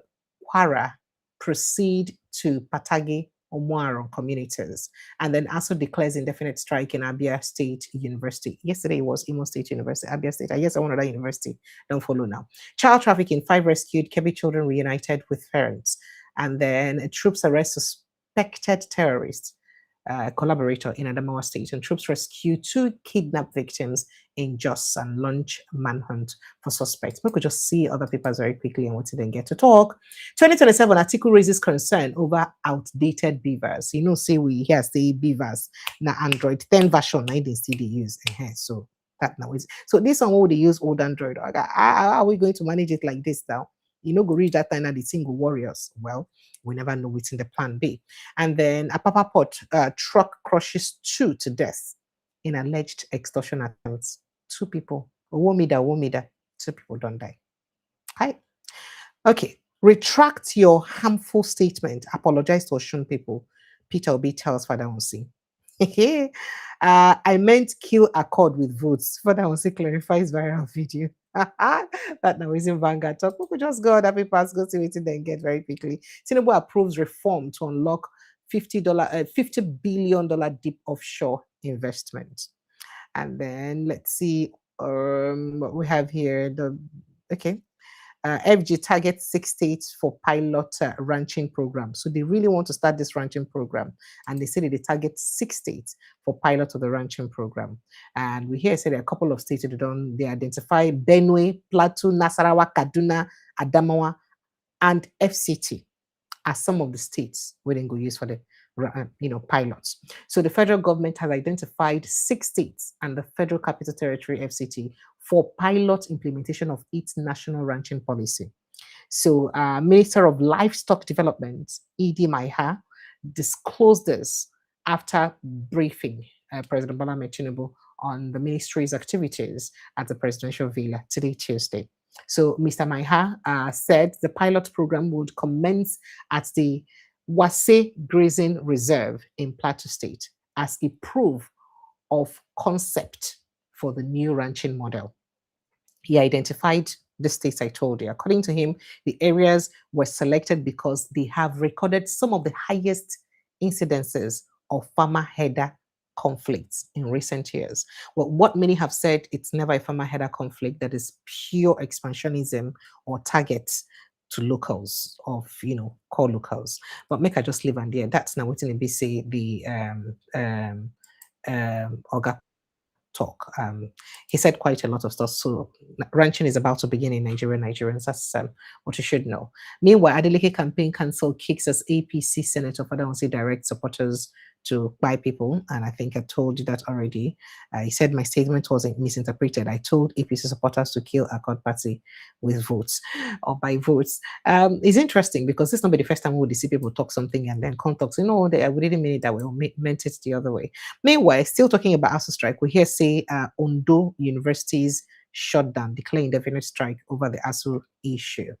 Kwara, proceed to Patagi Omwaro communities, and then also declares indefinite strike in Abia State University. Yesterday it was Imo State University, Abia State. I guess I wanted that university. Don't follow now. Child trafficking, 5 rescued, Kebbi children reunited with parents, and then troops arrest suspected terrorists. Collaborator in Adamawa State, and troops rescue 2 kidnapped victims in Jos and launch manhunt for suspects. We could just see other papers very quickly and what didn't get to talk. 2027 article raises concern over outdated beavers. Say we here say beavers now Android 10 version 9 still they use. So that now is so this one will they use old Android. How are we going to manage it like this now? Go reach that time at the single warriors. Well, we never know what's in the plan B. And then a Papa Pot truck crushes 2 to death in alleged extortion attempts. 2 people. Womida. 2 people don't die. Hi. Okay. Retract your harmful statement. Apologize to Osun people. Peter Obi tells Fadahunsi. I meant kill accord with votes. Fadahunsi clarifies viral video. That now is in Vanguard talk. We could just go other papers, go see it, then get very quickly. Tinubu approves reform to unlock $50 billion deep offshore investment. And then let's see what we have here. FG targets 6 states for pilot ranching program. So they really want to start this ranching program, and they say that they target 6 states for pilot of the ranching program. And we hear say there are a couple of states that they identify Benue, Plateau, Nasarawa, Kaduna, Adamawa, and FCT as some of the states we then go use for the pilots. So the federal government has identified 6 states and the Federal Capital Territory FCT for pilot implementation of its national ranching policy. So Minister of Livestock Development, Idi Maiha, disclosed this after briefing President Bola Ahmed Tinubu on the ministry's activities at the presidential villa today, Tuesday. So Mr. Maiha said the pilot program would commence at the Wase Grazing Reserve in Plateau State as a proof of concept for the new ranching model. He identified the states I told you. According to him, the areas were selected because they have recorded some of the highest incidences of farmer-herder conflicts in recent years. Well, what many have said, it's never a farmer-herder conflict that is pure expansionism or targets to locals of core locals. But make I just leave on there. That's now what in say the Oga talk. He said quite a lot of stuff. So ranching is about to begin in Nigeria. Nigerians, that's what you should know. Meanwhile, Adeleke campaign cancel kicks as APC Senator Fadahunsi direct supporters to buy people, and I think I told you that already. He said my statement wasn't misinterpreted. I told APC supporters to kill Accord Party with votes or by votes. It's interesting because this is not the first time we would see people talk something and then context. We didn't mean it that way. We meant it the other way. Meanwhile, still talking about ASU strike, we hear say Ondo universities shut down, declare indefinite strike over the ASU issue.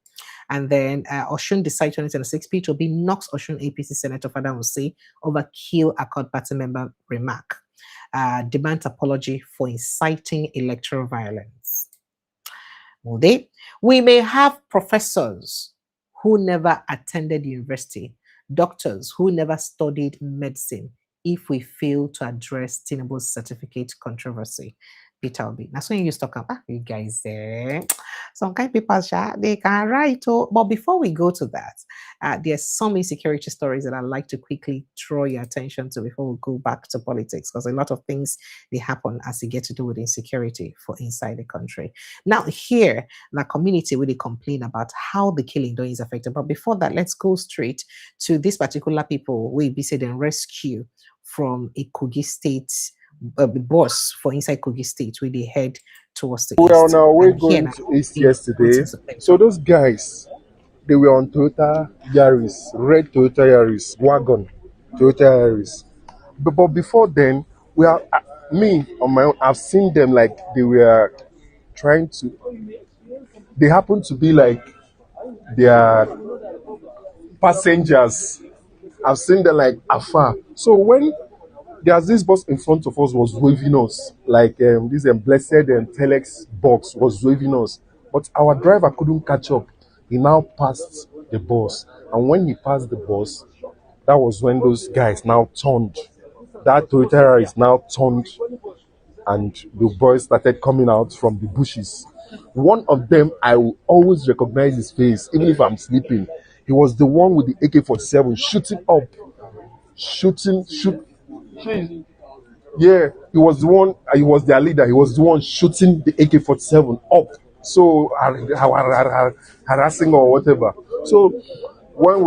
And then Osun decides 2026 speech will be knocks Osun APC Senator Fadahunsi over kill Accord Party member remark. Demands apology for inciting electoral violence. We may have professors who never attended university, doctors who never studied medicine, if we fail to address Tinubu's certificate controversy. Peter Obi. That's when you talk about you guys there. Some kind of people they can write. But before we go to that, there's some insecurity stories that I'd like to quickly draw your attention to before we go back to politics, because a lot of things they happen as they get to do with insecurity for inside the country. Now here, the community really complain about how the killing is affected. But before that, let's go straight to these particular people we be said in rescue from a Kogi state. Boss for inside Kogi State, where they head towards the east. We are on our way going to East yesterday. So those guys, they were on Toyota Yaris, red Toyota Yaris, wagon, Toyota Yaris. But before then, we are me on my own. I've seen them like they were trying to. They happen to be like their passengers. I've seen them like afar. So when there's this bus in front of us was waving us, like this blessed Telex box was waving us. But our driver couldn't catch up. He now passed the bus. And when he passed the bus, that was when those guys now turned. That Toyota is now turned and the boys started coming out from the bushes. One of them, I will always recognize his face, even if I'm sleeping. He was the one with the AK-47 shooting up. Yeah, he was the one, he was their leader. He was the one shooting the AK-47 up. So, harassing or whatever. So, when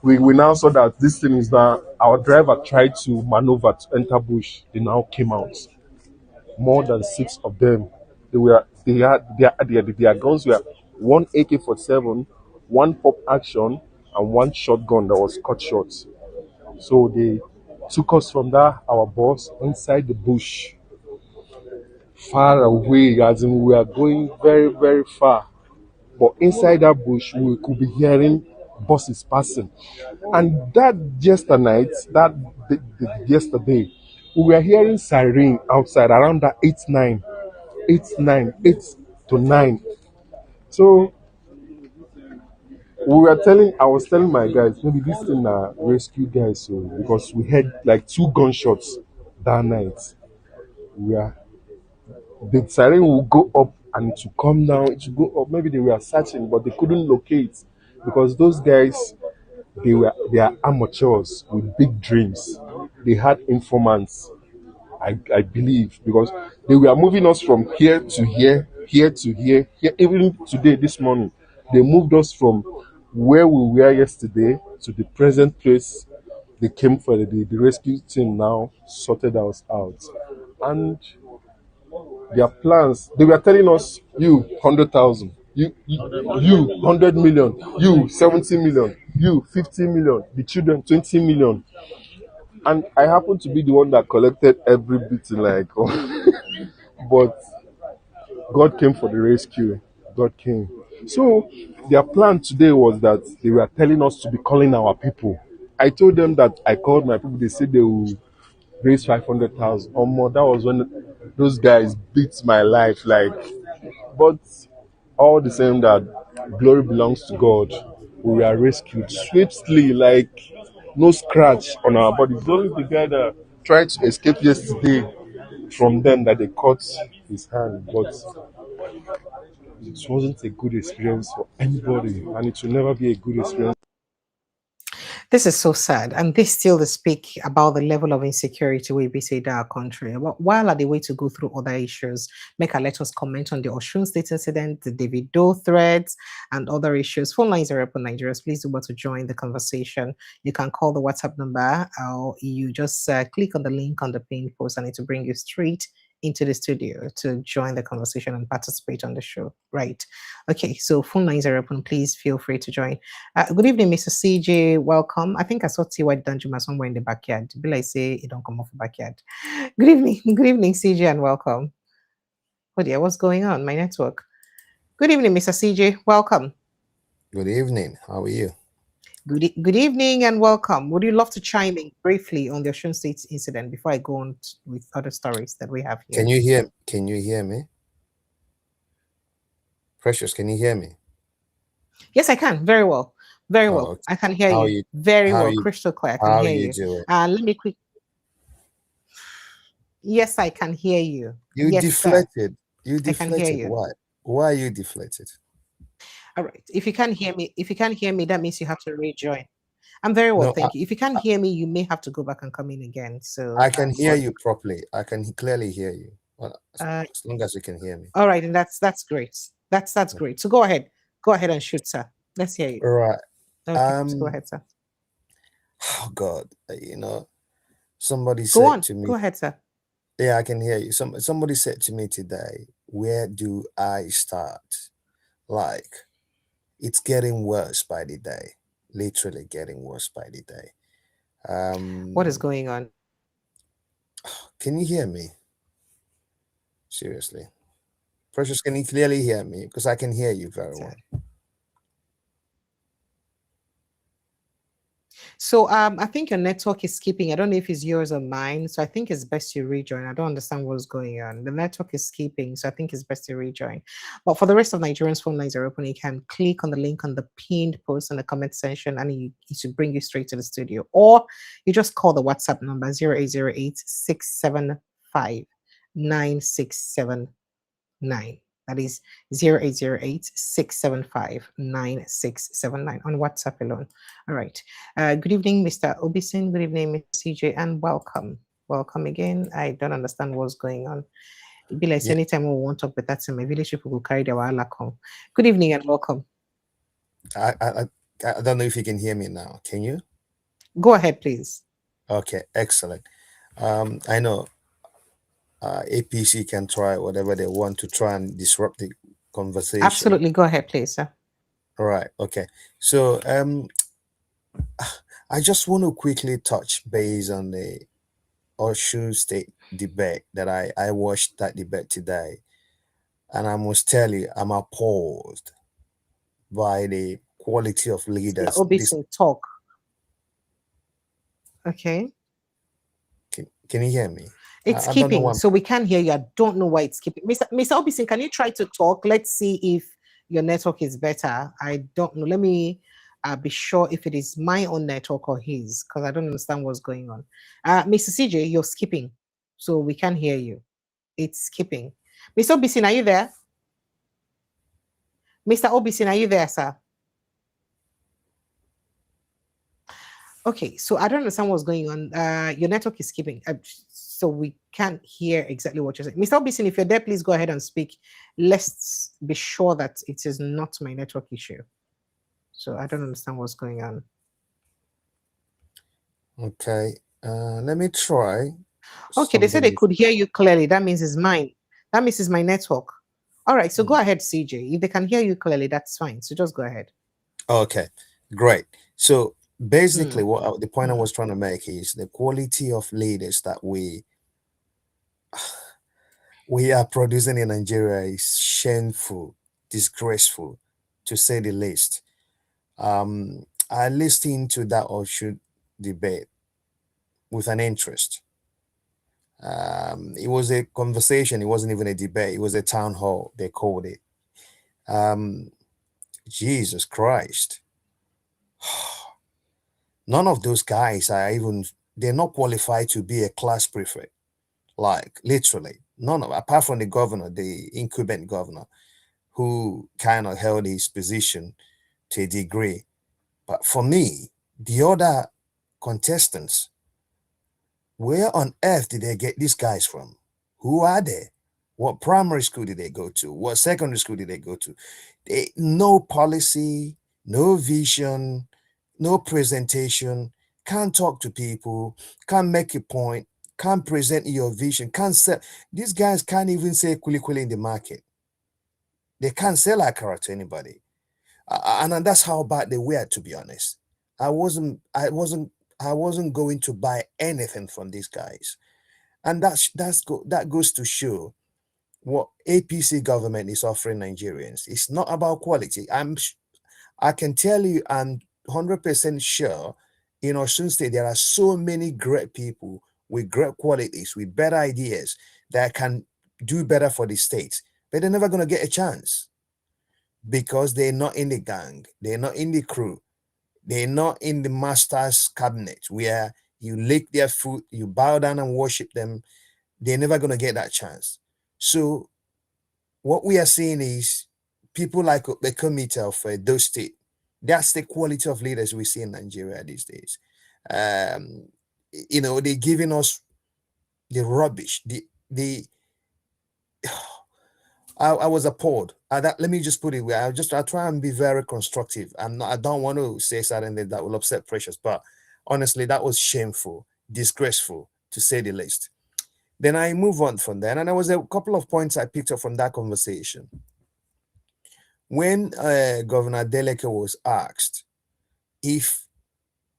we now saw that this thing is that our driver tried to maneuver to enter bush, they now came out. More than 6 of them. Their guns were 1 AK-47, 1 pop action, and 1 shotgun that was cut short. So they took us from our bus inside the bush, far away, as in we are going very, very far. But inside that bush, we could be hearing buses passing. And that yesterday, we were hearing siren outside around that 8 to 9. So I was telling my guys, maybe this thing rescue guys, so because we had like 2 gunshots that night. The siren will go up and it will come down, it will go up. Maybe they were searching, but they couldn't locate because those guys, they are amateurs with big dreams. They had informants, I believe, because they were moving us from here to here to here. Even today, this morning, they moved us from where we were yesterday to the present place. They came for the rescue team now, sorted us out. And their plans, they were telling us, you 100,000, you 100 million, you 70 million, you 50 million, the children 20 million. And I happen to be the one that collected every bit, but God came for the rescue. God came. So their plan today was that they were telling us to be calling our people. I told them that I called my people. They said they will raise 500,000 or more. That was when those guys beat my life. But all the same, that glory belongs to God. We were rescued swiftly, no scratch on our body. It's only the guy that tried to escape yesterday from them that they cut his hand. But it wasn't a good experience for anybody, and it will never be a good experience. This is so sad. And this still speak about the level of insecurity we be in our country. But while are the way to go through other issues, make a let us comment on the Osun State incident, the Davido threats, and other issues. Phone lines are open, Nigerians. Please do want to join the conversation. You can call the WhatsApp number, or you just click on the link on the pinned post, and it will bring you straight into the studio to join the conversation and participate on the show. Right. Okay. So phone lines are open. Please feel free to join. Good evening, Mr. CJ. Welcome. I think I saw T.Y. Danjuma somewhere in the backyard. Be like say it don't come off the backyard. Good evening. Good evening, CJ, and welcome. Oh dear, what's going on? My network. Good evening, Mr. CJ. Welcome. Good evening. How are you? Good evening and welcome. Would you love to chime in briefly on the Osun State incident before I go on with other stories that we have here? Can you hear me? Precious, can you hear me? Yes, I can. Very well. Very well. Okay. I can hear you. Very well. Crystal clear. I can hear you. Doing? Let me quick. Yes, I can hear you. You deflected. Sir. You deflected. I can hear you. Why? Why are you deflected? All right. If you can't hear me, that means you have to rejoin. I'm very well, thank you. If you can't hear me, you may have to go back and come in again. So I can hear you properly. I can clearly hear you. Well, as long as you can hear me. All right, and that's great. That's great. So go ahead and shoot, sir. Let's hear you. All right. Okay, so go ahead, sir. Oh God, somebody said to me. Go ahead, sir. Yeah, I can hear you. Somebody said to me today, where do I start? Like, it's getting worse by the day. Literally getting worse by the day. What is going on? Can you hear me? Seriously. Precious, can you clearly hear me? Because I can hear you very well. So I think your network is skipping. I don't know if it's yours or mine. So I think it's best you rejoin. I don't understand what's going on. The network is skipping. So I think it's best to rejoin. But for the rest of Nigerians, phone lines are open. You can click on the link on the pinned post in the comment section and it should bring you straight to the studio. Or you just call the WhatsApp number 0808-675-9679. That is 0808-675-9679 on WhatsApp alone. All right. Good evening, Mr. Obisin. Good evening, Mr. CJ, and welcome. Welcome again. I don't understand what's going on. It'd be like anytime we want to talk with that, my village people will carry their wala home. Good evening and welcome. I don't know if you can hear me now. Can you? Go ahead, please. Okay, excellent. I know APC can try whatever they want to try and disrupt the conversation. Absolutely. Go ahead, please, sir. All right. Okay. So I just want to quickly touch base on the Osun State debate that I watched that debate today. And I must tell you, I'm appalled by the quality of leaders. Obisin, talk. Okay. Can you hear me? It's skipping, so we can't hear you. I don't know why it's skipping. Mr. Obisin, can you try to talk? Let's see if your network is better. I don't know. Let me be sure if it is my own network or his, because I don't understand what's going on. Mr. CJ, you're skipping, so we can't hear you. It's skipping. Mr. Obisin, are you there? Mr. Obisin, are you there, sir? Okay, so I don't understand what's going on. Your network is skipping. So we can't hear exactly what you're saying. Mr. Obisin, if you're there, please go ahead and speak. Let's be sure that it is not my network issue. So I don't understand what's going on. Okay, let me try. Okay, they said they could hear you clearly. That means it's mine. That means it's my network. All right, so go ahead, CJ. If they can hear you clearly, that's fine. So just go ahead. Okay, great. So basically, the point I was trying to make is the quality of leaders that we are producing in Nigeria is shameful, disgraceful, to say the least. I listened to that Osun debate with an interest. It was a conversation. It wasn't even a debate. It was a town hall, they called it. Jesus Christ. None of those guys they're not qualified to be a class prefect. Like, literally. None of, apart from the governor, the incumbent governor, who kind of held his position to a degree. But for me, the other contestants, where on earth did they get these guys from? Who are they? What primary school did they go to? What secondary school did they go to? No policy, no vision, no presentation, can't talk to people, can't make a point, can't present your vision, can't sell. These guys can't even say kuli kuli in the market. They can't sell akara to anybody. And that's how bad they were, to be honest. I wasn't going to buy anything from these guys. And that goes to show what APC government is offering Nigerians. It's not about quality. I can tell you, I'm 100% sure in Osun State there are so many great people with great qualities, with better ideas that can do better for the state, but they're never going to get a chance because they're not in the gang, they're not in the crew, they're not in the master's cabinet where you lick their foot, you bow down and worship them. They're never going to get that chance. So what we are seeing is people like the committee of those state. That's the quality of leaders we see in Nigeria these days. They're giving us the rubbish. I was appalled. Let me just put it where I try and be very constructive. I don't want to say something that will upset Precious, but honestly, that was shameful, disgraceful, to say the least. Then I move on from there, and there was a couple of points I picked up from that conversation. When Governor Adeleke was asked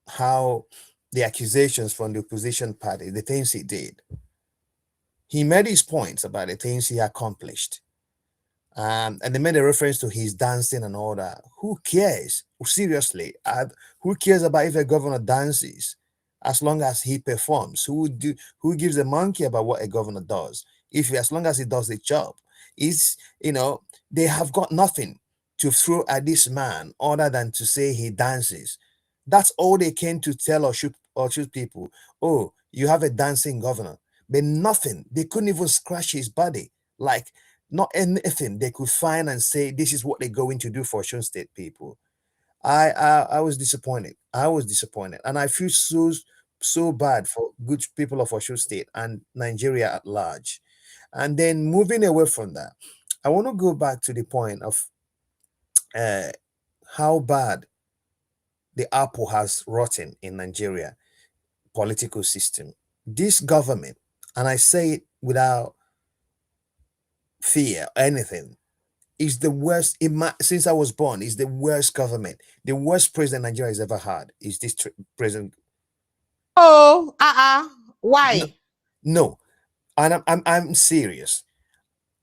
how the accusations from the opposition party, the things he did, he made his points about the things he accomplished. And they made a reference to his dancing and all that. Who cares? Seriously, who cares about if a governor dances as long as he performs? Who gives a monkey about what a governor does? As long as he does the job, they have got nothing to throw at this man other than to say he dances. That's all they came to tell or shoot people. Oh, you have a dancing governor, but nothing. They couldn't even scratch his body. Like, not anything they could find and say this is what they're going to do for Osun State people. I was disappointed. And I feel so bad for good people of Osun State and Nigeria at large. And then moving away from that, I want to go back to the point of how bad the apple has rotten in Nigeria political system. This government, and I say it without fear or anything, is the worst since I was born. Is the worst government, the worst president Nigeria has ever had. Is this president? Oh, why? No, and I'm serious.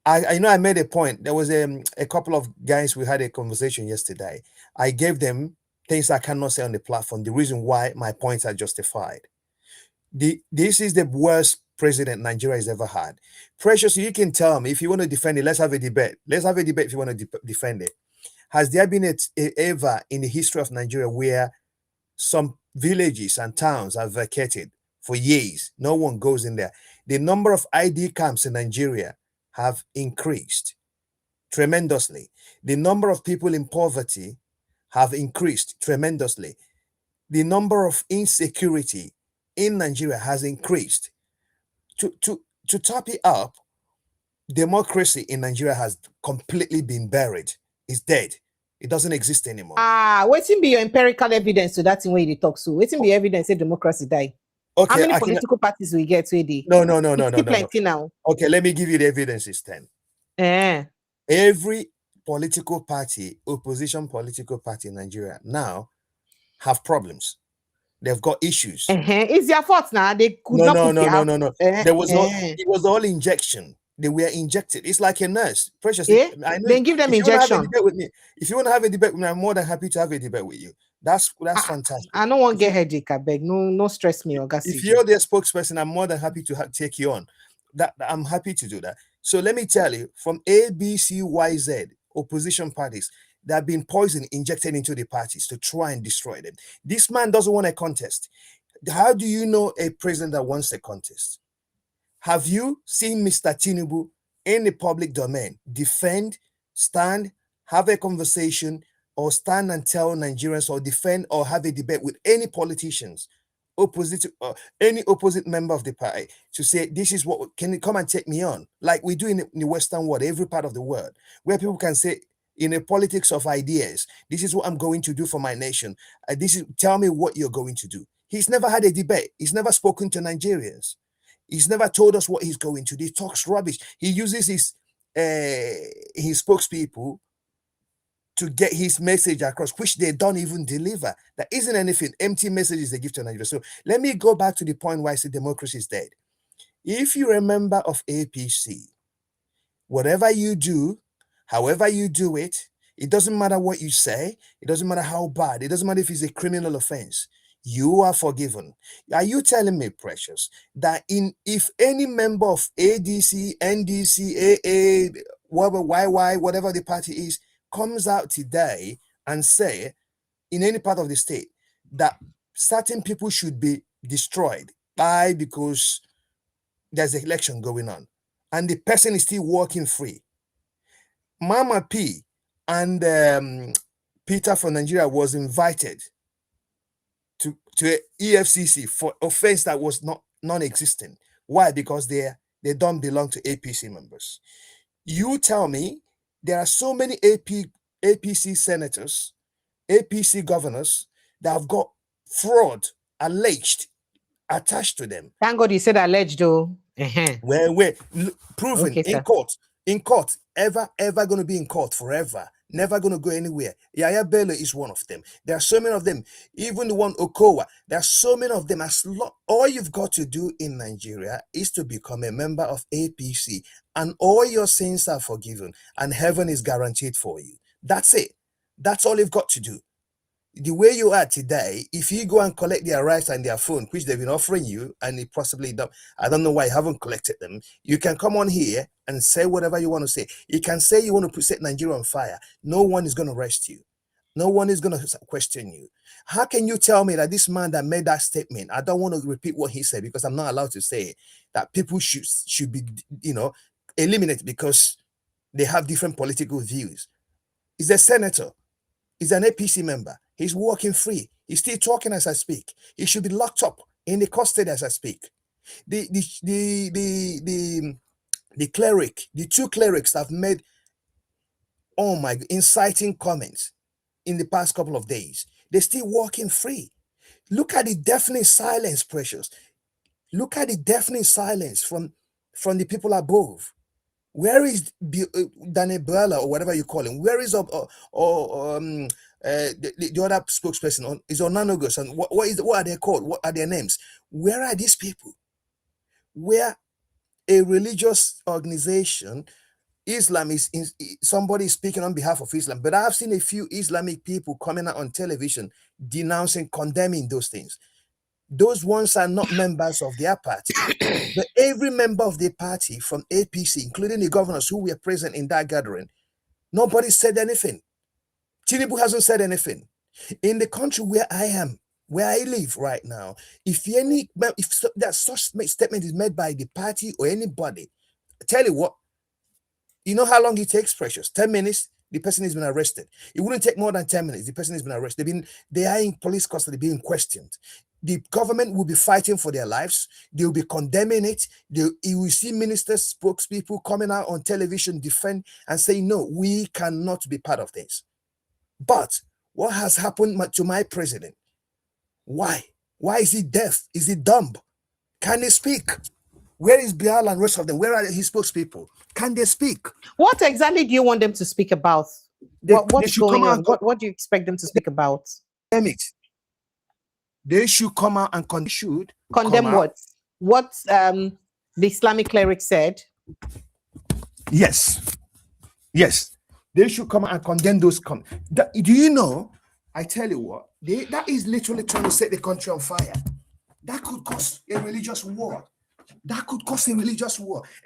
I made a point. There was a couple of guys we had a conversation yesterday. I gave them things I cannot say on the platform. The reason why my points are justified. This is the worst president Nigeria has ever had. Precious, you can tell me if you want to defend it. Let's have a debate. Let's have a debate if you want to defend it. Has there been ever in the history of Nigeria where some villages and towns are vacated for years? No one goes in there. The number of ID camps in Nigeria have increased tremendously. The number of people in poverty have increased tremendously. The number of insecurity in Nigeria has increased. To top it up, democracy in Nigeria has completely been buried. It's dead. It doesn't exist anymore. Waiting be your empirical evidence to that in way they talk so. Waiting be evidence that democracy die. Okay, how many political parties we get today? No. Plenty now. Okay, let me give you the evidences then. Every political party, opposition political party in Nigeria now have problems. They've got issues. It's their fault now. They could no. There was it was all injection. They were injected. It's like a nurse. Precious. I know. Then give them injection. If you want to have a debate with me, I'm more than happy to have a debate with you. That's fantastic. I don't want to get headache. I beg. No stress me or if you're their spokesperson, I'm more than happy to take you on. I'm happy to do that. So let me tell you, from A, B, C, Y, Z, opposition parties, that have been poison injected into the parties to try and destroy them. This man doesn't want a contest. How do you know a president that wants a contest? Have you seen Mr. Tinubu in the public domain defend, stand, have a conversation, or stand and tell Nigerians or defend or have a debate with any politicians, opposite any opposite member of the party, to say this is what, can you come and take me on, like we do in the Western world, every part of the world, where people can say, in a politics of ideas, this is what I'm going to do for my nation. Tell me what you're going to do. He's never had a debate. He's never spoken to Nigerians. He's never told us what he's going to do. He talks rubbish. He uses his spokespeople to get his message across, which they don't even deliver. There isn't anything, empty messages they give to Nigeria. So let me go back to the point why I say democracy is dead. If you're a member of APC, whatever you do, however you do it, it doesn't matter what you say, it doesn't matter how bad, it doesn't matter if it's a criminal offense, you are forgiven. Are you telling me, Precious, that if any member of ADC, NDC, AA, whatever, YY, whatever the party is, comes out today and say, in any part of the state, that certain people should be destroyed because there's an election going on, and the person is still walking free? Mama P and Peter from Nigeria was invited to EFCC for offense that was non-existent. Why? Because they don't belong to APC members. You tell me, there are so many APC senators, APC governors that have got fraud alleged attached to them. Thank God you said alleged, though. Where proven Okay, in court, ever going to be in court forever, never going to go anywhere. Yaya Bello is one of them. There are so many of them. Even the one Okowa, there are so many of them. All you've got to do in Nigeria is to become a member of APC, and all your sins are forgiven, and heaven is guaranteed for you. That's it. That's all you've got to do. The way you are today, if you go and collect their rights and their phone, which they've been offering you, and it possibly don't, I don't know why you haven't collected them, you can come on here and say whatever you want to say. You can say you want to set Nigeria on fire. No one is going to arrest you. No one is going to question you. How can you tell me that this man that made that statement, I don't want to repeat what he said because I'm not allowed to say it, that people should be, eliminated because they have different political views? He's a senator. He's an APC member. He's walking free. He's still talking as I speak. He should be locked up in the custody as I speak. The cleric, the two clerics have made, inciting comments in the past couple of days. They're still walking free. Look at the deafening silence, Precious. Look at the deafening silence from the people above. Where is Daniel Bella, or whatever you call him? Where is the other spokesperson? Is Onanogos, and what are they called? What are their names? Where are these people? Where a religious organization, Islam is somebody is speaking on behalf of Islam, but I've seen a few Islamic people coming out on television denouncing, condemning those things. Those ones are not members of their party. But every member of the party from APC, including the governors who were present in that gathering, nobody said anything. Tinubu hasn't said anything. In the country where I am, where I live right now, if that such statement is made by the party or anybody, I tell you what, you know how long it takes, Precious? 10 minutes, the person has been arrested. It wouldn't take more than 10 minutes. The person has been arrested. They are in police custody, being questioned. The government will be fighting for their lives. They will be condemning it. You will see ministers, spokespeople coming out on television, defend and say, no, we cannot be part of this. But what has happened to my president? Why? Why is he deaf? Is he dumb? Can he speak? Where is Bial and rest of them? Where are his spokespeople? Can they speak? What exactly do you want them to speak about? What's going on? What do you expect them to speak about? They should come out and condemn what? What the Islamic cleric said? Yes. They should come out and condemn those comments. Do you know? I tell you what, that is literally trying to set the country on fire. That could cause a religious war.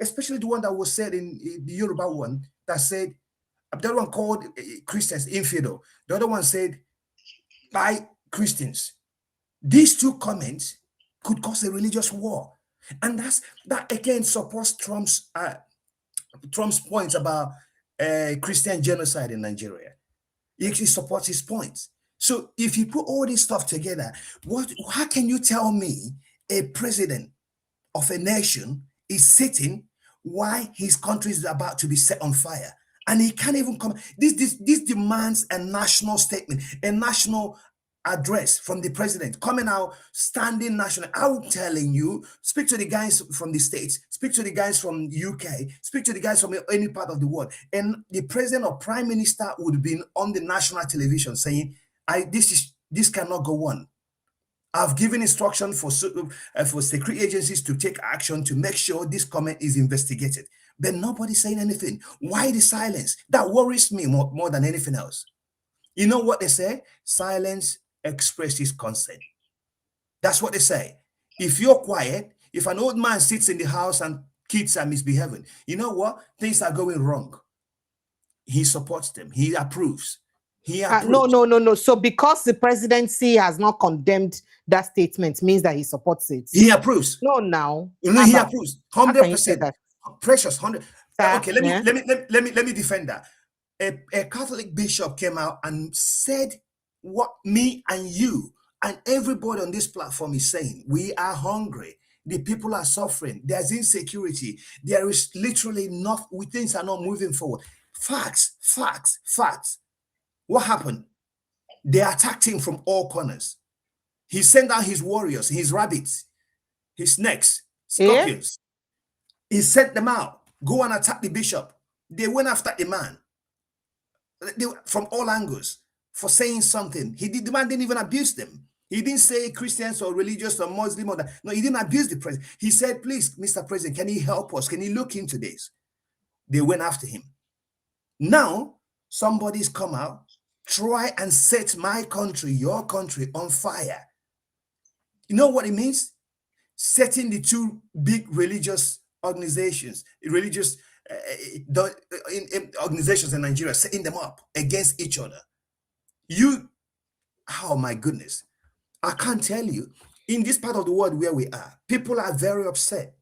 Especially the one that was said in the Yoruba one that said, the other one called Christians infidel. The other one said, by Christians. These two comments could cause a religious war. And that again supports Trump's points about Christian genocide in Nigeria. He supports his points. So if you put all this stuff together, how can you tell me a president of a nation is sitting while his country is about to be set on fire? And he can't even come. This demands a national statement, a national address from the president coming out, standing national. I'm telling you, speak to the guys from the States, speak to the guys from UK, speak to the guys from any part of the world, and the president or prime minister would be on the national television saying, this cannot go on. I've given instruction for security agencies to take action to make sure this comment is investigated. But nobody's saying anything. Why the silence? That worries me more than anything else. You know what they say? Silence expresses consent. That's what they say. If you're quiet, if an old man sits in the house and kids are misbehaving, you know what? Things are going wrong. He supports them. He approves. No. So because the presidency has not condemned that statement means that he supports it. He approves. No, now. He approves. 100%. Precious 100. Okay, let me defend that. A Catholic bishop came out and said what me and you and everybody on this platform is saying. We are hungry. The people are suffering. There's insecurity. There is literally things are not moving forward. Facts. What happened? They attacked him from all corners. He sent out his warriors, his rabbits, his snakes, scorpions. He sent them out. Go and attack the bishop. They went after the man from all angles for saying something. The man didn't even abuse them. He didn't say Christians or religious or Muslim or that. No, he didn't abuse the president. He said, please, Mr. President, can you help us? Can you look into this? They went after him. Now, somebody's come out, try and set my country, your country on fire. You know what it means? Setting the two big religious organizations, organizations in Nigeria, setting them up against each other. Oh my goodness. I can't tell you, in this part of the world where we are, people are very upset.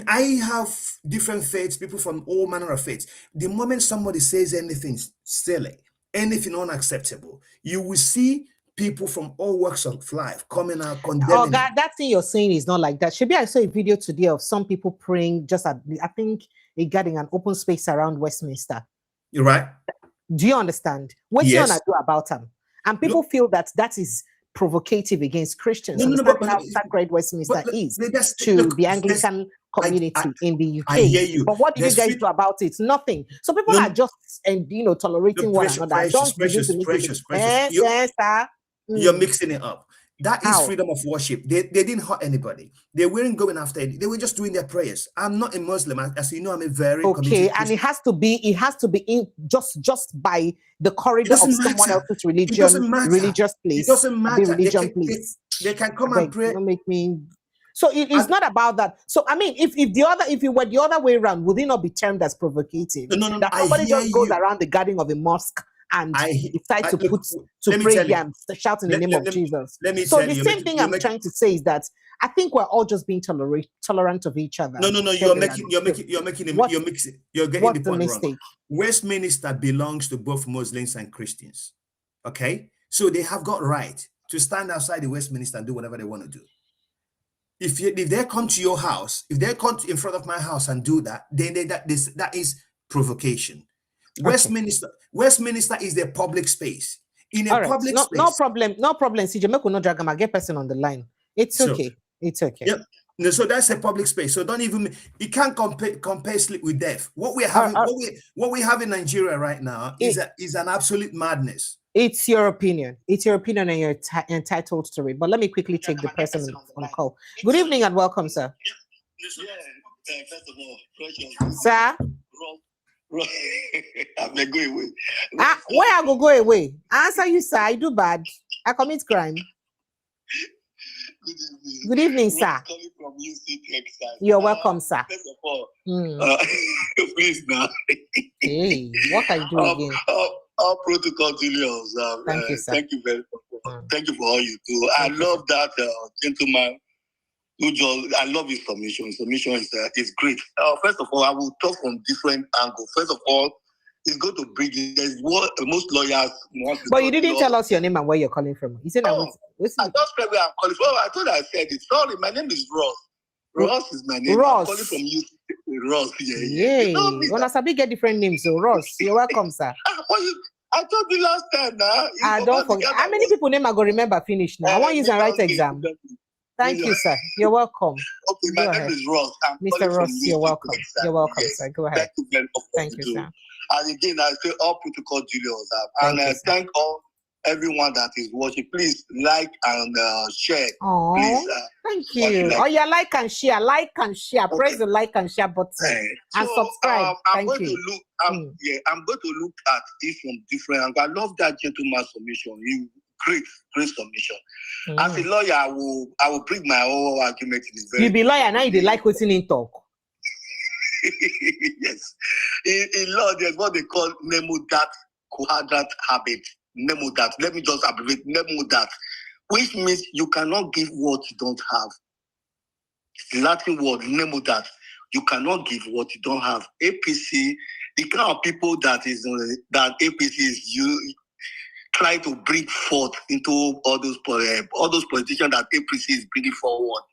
I have different faiths, people from all manner of faiths. The moment somebody says anything silly, anything unacceptable, you will see people from all walks of life coming out condemning. Oh God, that thing you're saying is not like that. Shabi, I saw a video today of some people praying just at, I think, regarding an open space around Westminster. You're right. Do you understand? What do you want to do about them? And people feel that is provocative against Christians. But how sacred Westminster is to the Anglican community in the UK. I hear you. But what do you guys do about it? Nothing. So people are just tolerating one another. Precious. You're mixing it up. That is freedom of worship. They didn't hurt anybody. They weren't going after it. They were just doing their prayers. I'm not a Muslim, as you know. I'm a very and it has to be in just by the corridor of someone else's religious place. It doesn't matter. Religion place. They can come and pray. Don't make me. So it's not about that. So I mean, if it were the other way around, would it not be termed as provocative? No. That somebody just goes around the garden of a mosque and decide to pray and shout in the name of Jesus. So the same thing I'm trying to say is that I think we're all just being tolerant of each other. No. You're getting the point wrong. Westminster belongs to both Muslims and Christians. Okay, so they have got right to stand outside the Westminster and do whatever they want to do. If they come to your house, if they come in front of my house and do that, then that is provocation. Okay. Westminster is the public space. In a public space. No problem. CJ, make no drag get person on the line. It's okay. It's okay. Yep. No, so that's a public space. So don't even you can't compare sleep with death. What we have what we have in Nigeria right now is an absolute madness. It's your opinion. It's your opinion, and you're entitled to it. But let me quickly take the person on call. Good evening and welcome, sir. First of all, sir. I'm not going away. Where I go away? Answer you, sir. I do bad. I commit crime. Good evening, sir. Calling from UC, Texas. You're welcome, sir. First of all, please now. Hey, what can you do again? All protocol duly observed. Thank you, sir. Thank you very much. Thank you for all you do. I love that gentleman. I love his submission. Submission is great. First of all, I will talk from different angles. First of all, it's going to bring there's what most lawyers want. But you didn't tell us your name and where you're calling from. You said I just said where I'm calling from. I thought I said it. Sorry, my name is Ross. Ross is my name. Ross. I'm calling from you. Ross, yeah. Yay. When I sabi get different names, so Ross, you're welcome, sir. I told you last time now. I don't forget. How many people name I go remember finish now? I want to use and write exam. Thank you, sir. You're welcome. Okay, my name is Ross. Mr. Ross, you're welcome. You're welcome, sir. Go ahead. Thank you very much. Thank you, sir. And again, I say all protocol Julius. And thank all everyone that is watching. Please like and share. Oh, please, thank you. Oh, yeah, like and share. Like and share. Okay. Press the like and share button and subscribe. I'm thank going you. To look. I'm going to look at it from different angles. I love that gentleman's submission. Great submission. As a lawyer, I will bring my own argument in the very. You be lawyer now. You like what's in talk. Yes, in law, there's what they call Nemudat quadrant habit. Nemudat. Let me just abbreviate Nemudat, which means you cannot give what you don't have. The Latin word Nemudat. You cannot give what you don't have. APC, the kind of people that APC is try to bring forth into all those politicians that APC is bringing forward.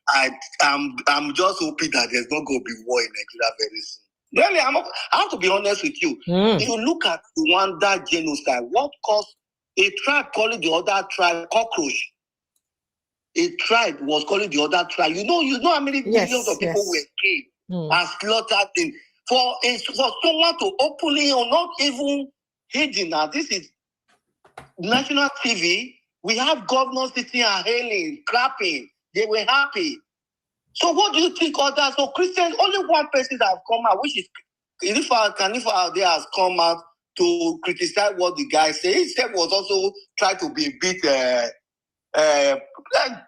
I'm just hoping that there's not going to be war in Nigeria very soon. Really, I have to be honest with you. If you look at Rwanda genocide, what caused a tribe calling the other tribe cockroach? A tribe was calling the other tribe. You know how many millions of people were killed and slaughtered for someone to openly or not even hidden. Now this is national TV. We have governors sitting and hailing, clapping. They were happy. So what do you think others? So Christians, only one person that have come out, which is Khalifa out there has come out to criticize what the guy said. He said was also trying to be a bit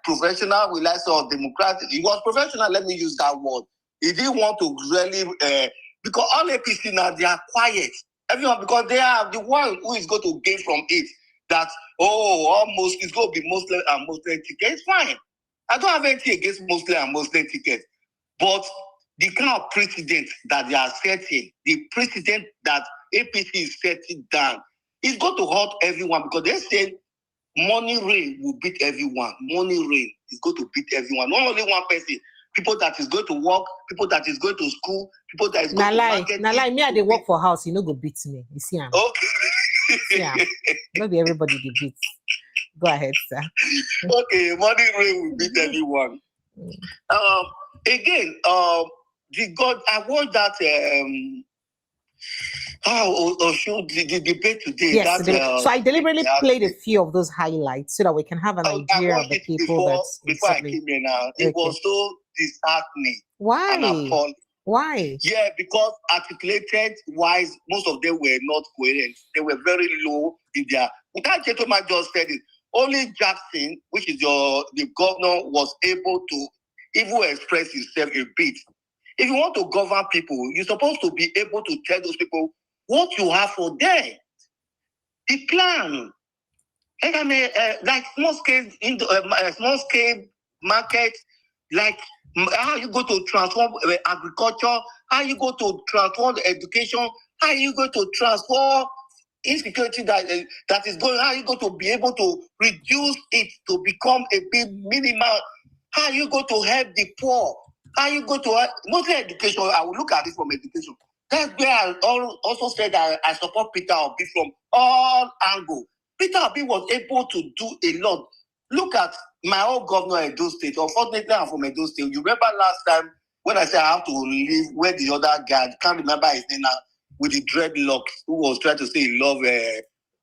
professional, we like so democratic. He was professional, let me use that word. He didn't want to really because all APC now they are quiet. Everyone, because they are the one who is going to gain from it. That almost it's going to be Muslim and Muslim ticket. It's fine. I don't have anything against Muslim and Muslim tickets, but the kind of precedent that they are setting, the precedent that APC is setting down, is going to hurt everyone because they say money rain will beat everyone. Money rain is going to beat everyone. Not only one person. People that is going to work, people that is going to school, people that is going to market. Me, I work for house. You know, go beat me. You see, okay. Maybe everybody they beat. Go ahead, sir. Okay, money rain will beat everyone. Again, I watched that. The debate today. Yes, so I deliberately played a few of those highlights so that we can have an idea of the people before I came here now. It was so disheartening. Why? And appalling. Why? Yeah, because articulated wise, most of them were not coherent. They were very low in their. That gentleman just said it. Only Jackson, which is the governor, was able to even express himself a bit. If you want to govern people, you're supposed to be able to tell those people what you have for them. The plan. Like small scale market, like how you go to transform agriculture, how you go to transform education, how you go to transform insecurity that is going, how you go to be able to reduce it to become a bit minimal, how you go to help the poor. How you go to mostly education? I will look at it from education. That's where I also said that I support Peter Obi from all angles. Peter Obi was able to do a lot. Look at my old governor Edo State. Unfortunately, I'm from Edo State. You remember last time when I said I have to leave where the other guy, I can't remember his name now, with the dreadlocks, who was trying to say he loved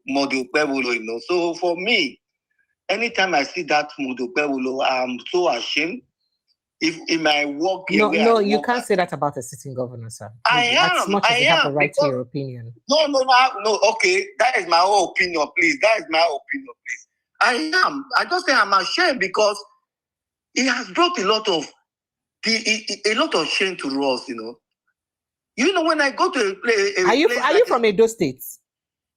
Modo Pewolo, you know. So for me, anytime I see that Modo Pewolo, I'm so ashamed. If in my work, you can't say that about a sitting governor, sir. As much as you have the right to your opinion. No. Okay, that is my own opinion, please. That is my opinion, please. I just say I'm ashamed because it has brought a lot of shame to us, you know. You know, when I go to a place, are you from Edo State?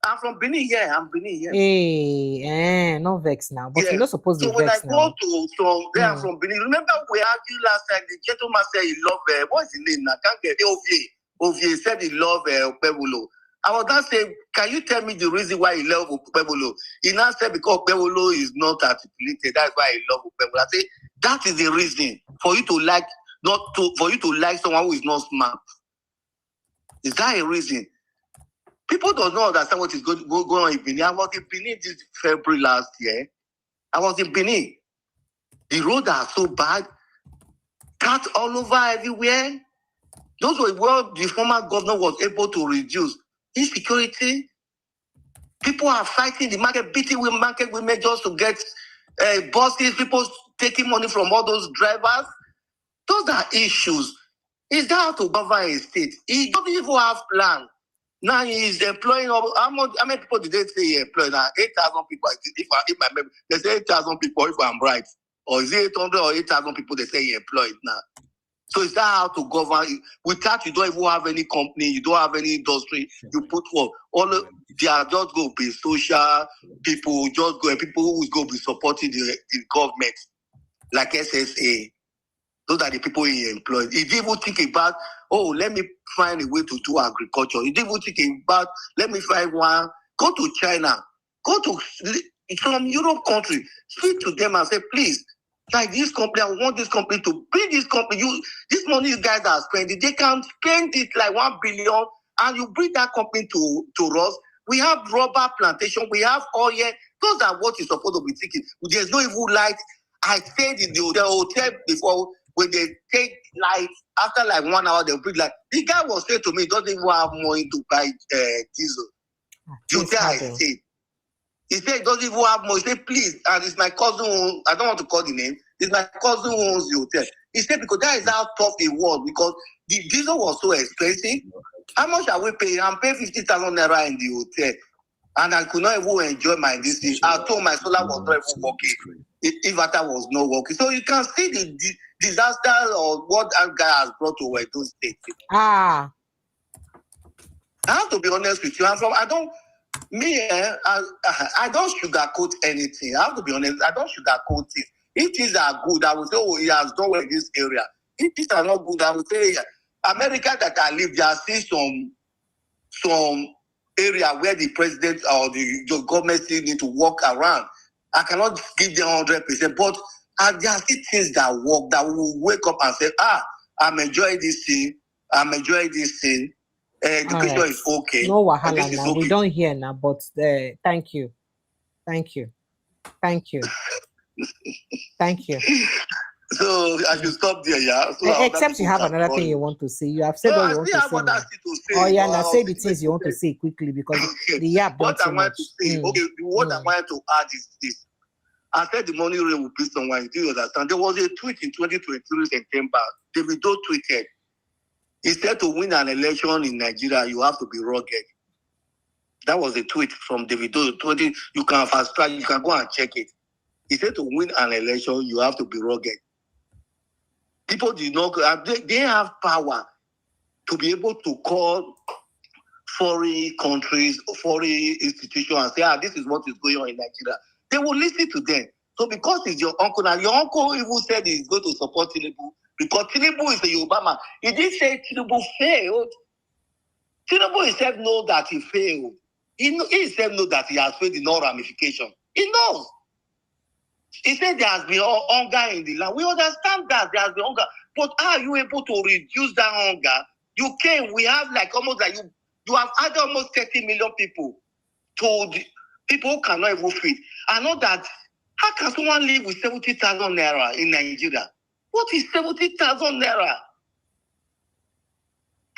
I'm from Benin, yeah. I'm Benin, yeah. Hey, no vex now. But you're not supposed to vex now. So when I go I'm from Benin. Remember we argued last time, the gentleman said he loved, what's his name now? I can't get Ovie said he loved Okpebholo. I was not saying, can you tell me the reason why he loved Okpebholo? He now said because Okpebholo is not articulated, that's why he loved Okpebholo. I say that is the reason for you to like someone who is not smart. Is that a reason? People don't know understand what is going on in Benin. I was in Benin this February last year. I was in Benin. The roads are so bad. Cats all over everywhere. Those were what the former governor was able to reduce. Insecurity. People are fighting the market, beating with market women just to get buses. People taking money from all those drivers. Those are issues. Is that how to govern a state? He doesn't even have plan. Now he's employing how many people did they say he employed? Now 8,000 people. If my memory, they say 8,000 people if I'm right. Or is it 800 or 8,000 people they say he employed now? So is that how to govern? Without you don't even have any company, you don't have any industry, you put what? They are just going to be social people, just go and people who is going to be supporting the government, like SSA. Those are the people he employed. He didn't even think about, let me find a way to do agriculture. He didn't even think about, let me find one. Go to China. Go to some Europe country. Speak to them and say, please, like this company, I want this company to bring this company. This money you guys are spending, they can spend it like 1 billion and you bring that company to us. We have rubber plantation. We have oil. Those are what you're supposed to be thinking. There's no even light. I stayed in the hotel before. When they take light, after like 1 hour, they'll bring light. The guy was saying to me, he doesn't even have money to buy diesel. You tell I stayed. He said he doesn't even have money. He said, please, and it's my cousin who, I don't want to call the name, it's my cousin who owns the hotel. He said, because that is how tough it was, because the diesel was so expensive. How much are we paying? I'm paying 50,000 naira in the hotel. And I could not even enjoy my this thing. I told my solar was not even working. Inverter was not working. So you can see the disaster or what that guy has brought to Edo State. I have to be honest with you. I don't sugarcoat anything. I have to be honest. I don't sugarcoat it. If things are good, I will say, he has done well in this area. If things are not good, I will say, America that I live, there are still some area where the president or the government still need to walk around. I cannot give them 100%, but there are still things that work, that will wake up and say, I'm enjoying this thing. I'm enjoying this thing. Education is okay. No wahala now. Okay. We don't hear now, but thank you. Thank you. Thank you. Thank you. So I should stop there, yeah. So except you have another thing you want to say. You have said what you want to say. Oh yeah, now say the things you want to say quickly because the yap don't What I want to say, what I wanted to add is this. I said the money rate will be someone. Do you understand? There was a tweet in 2023 September. Davido tweeted. He said to win an election in Nigeria, you have to be rugged. That was a tweet from Davido. You can fast track, you can go and check it. He said to win an election, you have to be rugged. People did not, they have power to be able to call foreign countries, foreign institutions and say, this is what is going on in Nigeria. They will listen to them. So because it's your uncle, and your uncle even said he's going to support Tinubu, because Tinubu is a Obama. He didn't say Tinubu failed. Tinubu himself knows that he failed. He himself knows that he has failed in all ramifications. He knows. He said there has been hunger in the land. We understand that there has been hunger. But how are you able to reduce that hunger? You can. We have like almost like you have added almost 30 million people to the people who cannot even feed. I know that. How can someone live with 70,000 naira in Nigeria? What is 70,000 naira?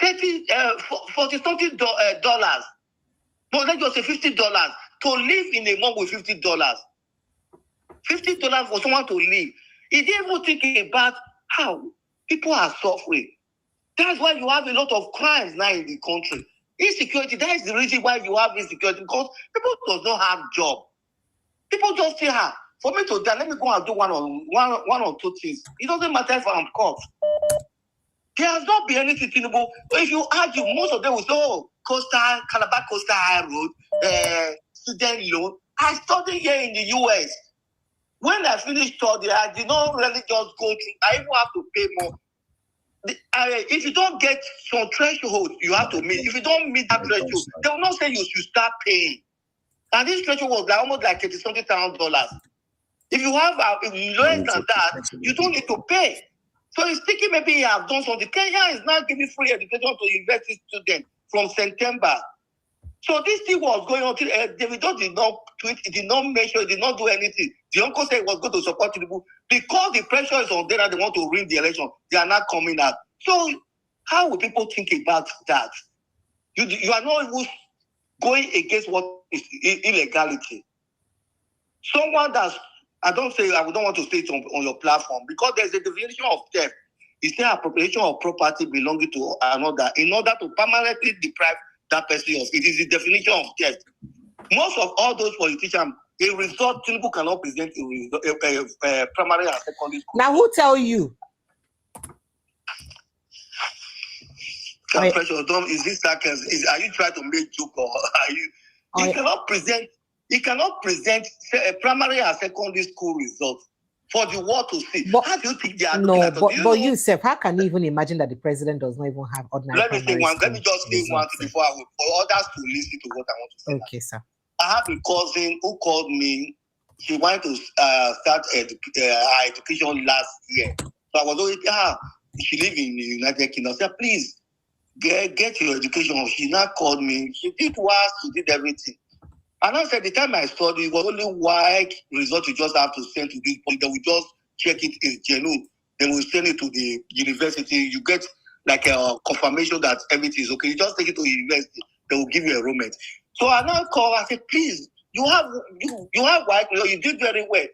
40-something dollars. No, let's just say $50 to live in a month with $50. $50 for someone to live. He didn't even think about how people are suffering. That's why you have a lot of crimes now in the country. Insecurity, that is the reason why you have insecurity, because people do not have job. People just say, for me to die, let me go and do one or two things. It doesn't matter if I'm caught. There has not been anything Tinubu. If you argue, most of them will say, Calabar Coastal High Road, student loan. I studied here in the US. When I finished studying, I did not really just go through. I even have to pay more. if you don't get some threshold, you have to meet. If you don't meet that threshold, they will not say you should start paying. And this threshold was almost like $30,000. If you have less than that, you don't need to pay. So he's thinking maybe he has done something. Kenya is now giving free education to university students from September. So this thing was going on. Davido did not tweet, he did not mention, he did not do anything. The uncle said he was going to support Tinubu. Because the pressure is on them and they want to win the election, they are not coming out. So how will people think about that? You are not even going against what is illegality. Someone that's, I don't want to say it on your platform because there's a definition of theft. It's the appropriation of property belonging to another in order to permanently deprive that person of it. Is the definition of theft. Most of all those politicians, a result, Tinubu cannot present a primary and secondary school. Now, who tell you? Pressure, is this sarcasm? Are you trying to make joke or are you? He cannot present a primary and secondary school results for the world to see. But, how do you think they are looking at it? But you, Seth, how can you even imagine that the president does not even have ordinary Let me just say one thing before for others to listen to what I want to say. Okay, sir. I have a cousin who called me. She wanted to start her education last year. So I was always, she lives in the United Kingdom. I said, please, get your education. She now called me. She did work, she did everything. And I said, the time I studied, it was only white result you just have to send to this point. They will just check it is genuine. They will send it to the university. You get like a confirmation that everything is okay. You just take it to the university. They will give you a enrollment. So I now called. I said, please, you have white result. You did very well.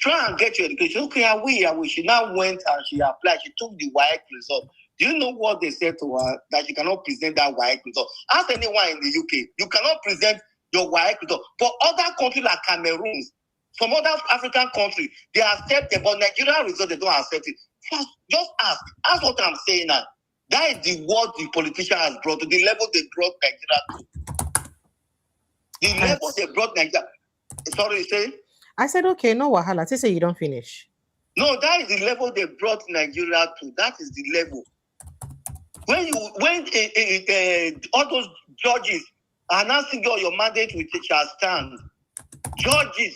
Try and get your education. Okay, I will. She now went and she applied. She took the white result. Do you know what they said to her? That she cannot present that white result. Ask anyone in the UK. You cannot present your white result. For other countries like Cameroon, some other African countries, they accept it, but Nigerian result, they don't accept it. Just ask. Ask what I'm saying now. That is what the politician has brought to the level they brought Nigeria to. The level they brought Nigeria. Sorry, you say? I said, okay, no wahala. Say you don't finish. No, that is the level they brought Nigeria to. That is the level. When all those judges are now single your mandate with shall stand. Judges,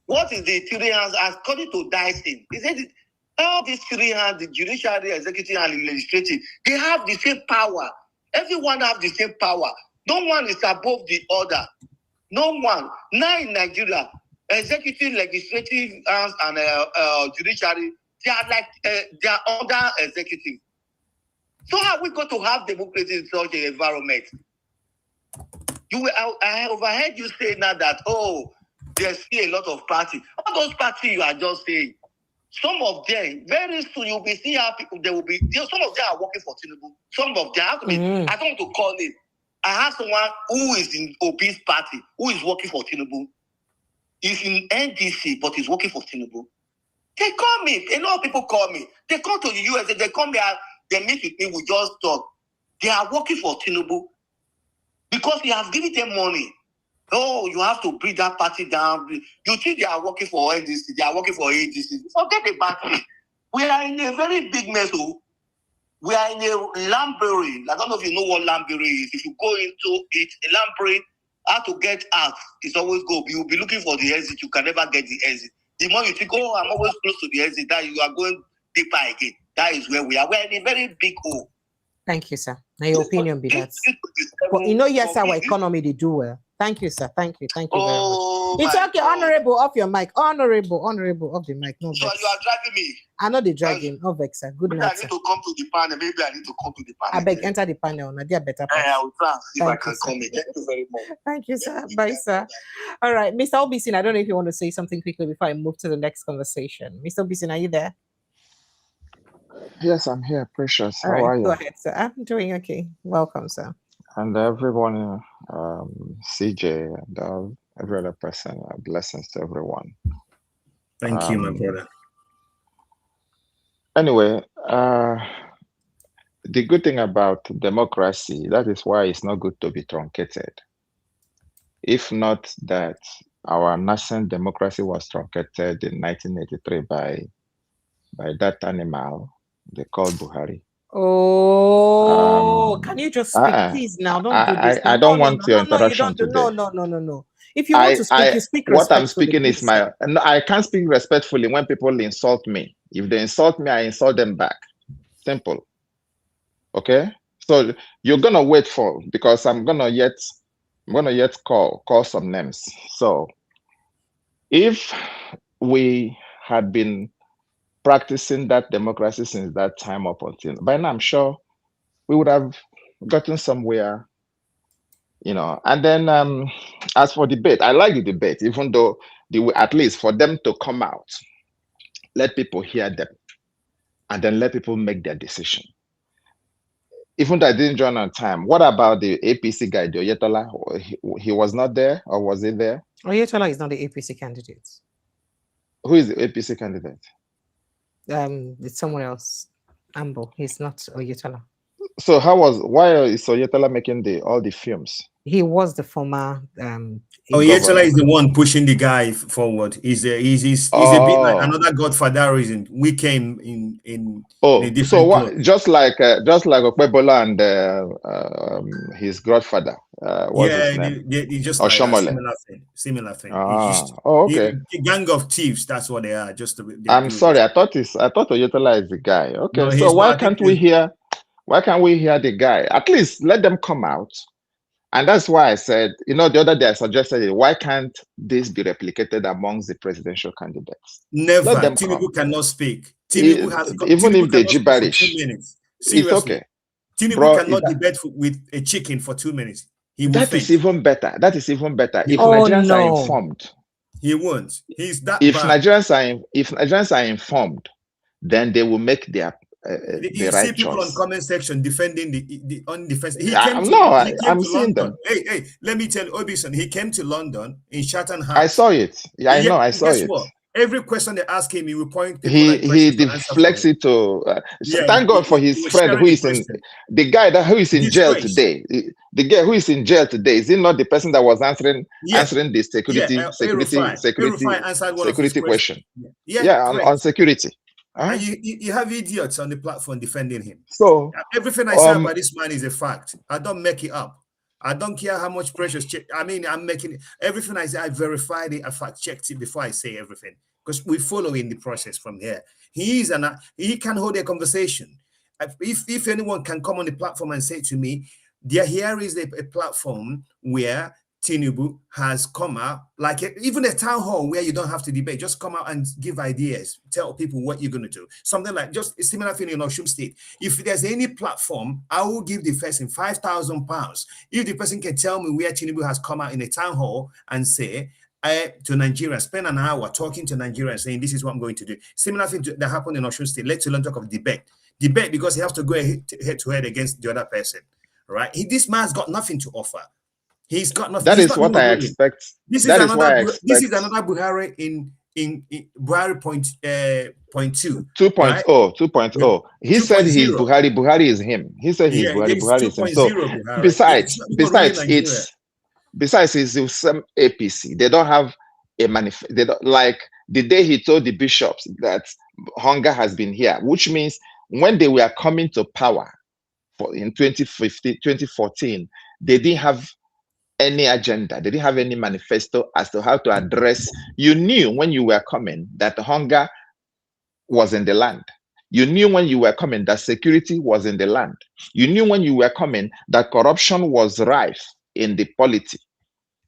what is the three hands according to Dyson? He said all these three hands, the judiciary, executive, and the legislative, they have the same power. Everyone have the same power. No one is above the other. No one. Now in Nigeria, executive, legislative, and judiciary, they are like they are under executive. So how are we going to have democracy in such an environment? I overheard you say now that, there's still a lot of parties. All those parties you are just saying, some of them, very soon you'll be seeing how people, there will be, some of them are working for Tinubu. Some of them have to be, I don't want to call it. I have someone who is in Obi's party, who is working for Tinubu. He's in NDC, but he's working for Tinubu. They call me. A lot of people call me. They come to the US, they come here, they meet with me, we just talk. They are working for Tinubu because he has given them money. Oh, you have to bring that party down. You think they are working for NDC, they are working for ADC. Forget about it. We are in a very big mess. We are in a labyrinth. I don't know if you know what labyrinth is. If you go into it, a labyrinth, how to get out, it's always go. You'll be looking for the exit. You can never get the exit. The more you think, I'm always close to the exit, that you are going deeper again. That is where we are. We're in a very big hole. Thank you, sir. Now your opinion be that. But yes, our economy they do well. Thank you, sir. Thank you. Thank you very much. It's okay, honorable, off your mic. Honorable, off the mic. No so vex. You are dragging me. I know the dragging. No vex, sir. Good night, I need to come to the panel. Maybe I need to come to the panel. I beg, enter the panel. Now, better. I will try and see if I can come in. Thank you very much. Thank you, sir. Bye, sir. All right, Mr. Obisin, I don't know if you want to say something quickly before I move to the next conversation. Mr. Obisin, are you there? Yes, I'm here, Precious. All How are you? Go ahead, sir. I'm doing okay. Welcome, sir. And everyone, CJ, and every other person, blessings to everyone. Thank you, my brother. Anyway, the good thing about democracy, that is why it's not good to be truncated. If not that our nascent democracy was truncated in 1983 by that animal, they call Buhari. Oh, can you just speak, please? Now, don't do this. I don't want your interruption today. No. If you want to speak, you speak what I'm respectfully. speaking is my. No, I can't speak respectfully when people insult me. If they insult me, I insult them back. Simple. Okay. So you're gonna wait for, because I'm gonna yet call some names. So if we had been practicing that democracy since that time up until by now, I'm sure we would have gotten somewhere, you know. And then as for debate, I like the debate, even though at least for them to come out, let people hear them, and then let people make their decision. Even though I didn't join on time, what about the APC guy, the Oyetola? He was not there, or was he there? Oyetola is not the APC candidate. Who is the APC candidate? It's someone else. Ambo. He's not Oyetola. So why is Oyetola making all the films? He was the former Oyetola is the one pushing the guy forward. He's a bit like another godfatherism. We came in a different so what, just like Okpebola and his godfather, what's his name? They just like similar thing. Okay. A gang of thieves, that's what they are. I'm sorry, I thought Oyetola is the guy. Okay, no, so why can't we hear the guy? At least let them come out. And that's why I said, the other day I suggested, why can't this be replicated amongst the presidential candidates? Never. Tinubu cannot speak. Tinubu has even if they gibberish. Seriously. It's okay. Tinubu cannot debate with a chicken for 2 minutes. That is even better. If Nigerians are informed. He won't. He's that if bad. If Nigerians are informed, then they will make their you right see people choice. on comment section defending the undefensive. I'm seeing them. Hey, let me tell Obison, he came to London in Chatham House. I saw it. Yeah, I know. I saw it. What? Every question they ask him, he will point. He deflects it to. Thank God for his friend who is in the guy who is in jail today. The guy who is in jail today, is he not the person that was answering the security question? On security. And you have idiots on the platform defending him. So everything I say about this man is a fact. I don't make it up. I don't care how much pressure. I'm making it. Everything I say, I verified it. I fact checked it before I say everything, because we follow in the process from here. He can hold a conversation. If anyone can come on the platform and say to me, here is a platform where Tinubu has come out, like even a town hall where you don't have to debate, just come out and give ideas, tell people what you're going to do. Something like just a similar thing in Osun State. If there's any platform, I will give the person £5,000 if the person can tell me where Tinubu has come out in a town hall and say to Nigeria, spend an hour talking to Nigeria saying this is what I'm going to do. Similar thing that happened in Osun State. Let's talk of debate because he has to go head to head against the other person, right? This man's got nothing to offer. He's got nothing. That is what I expect. This is another Buhari in Buhari point 2. 2.0. Right? 2.0. He said he's Buhari. Buhari is him. He said he's Buhari. Buhari is him. So besides, it's the same APC. They don't have a manifesto. They don't, like the day he told the bishops that hunger has been here, which means when they were coming to power in 2014, they didn't have any agenda. They didn't have any manifesto as to how to address. You knew when you were coming that hunger was in the land. You knew when you were coming that security was in the land. You knew when you were coming that corruption was rife in the polity.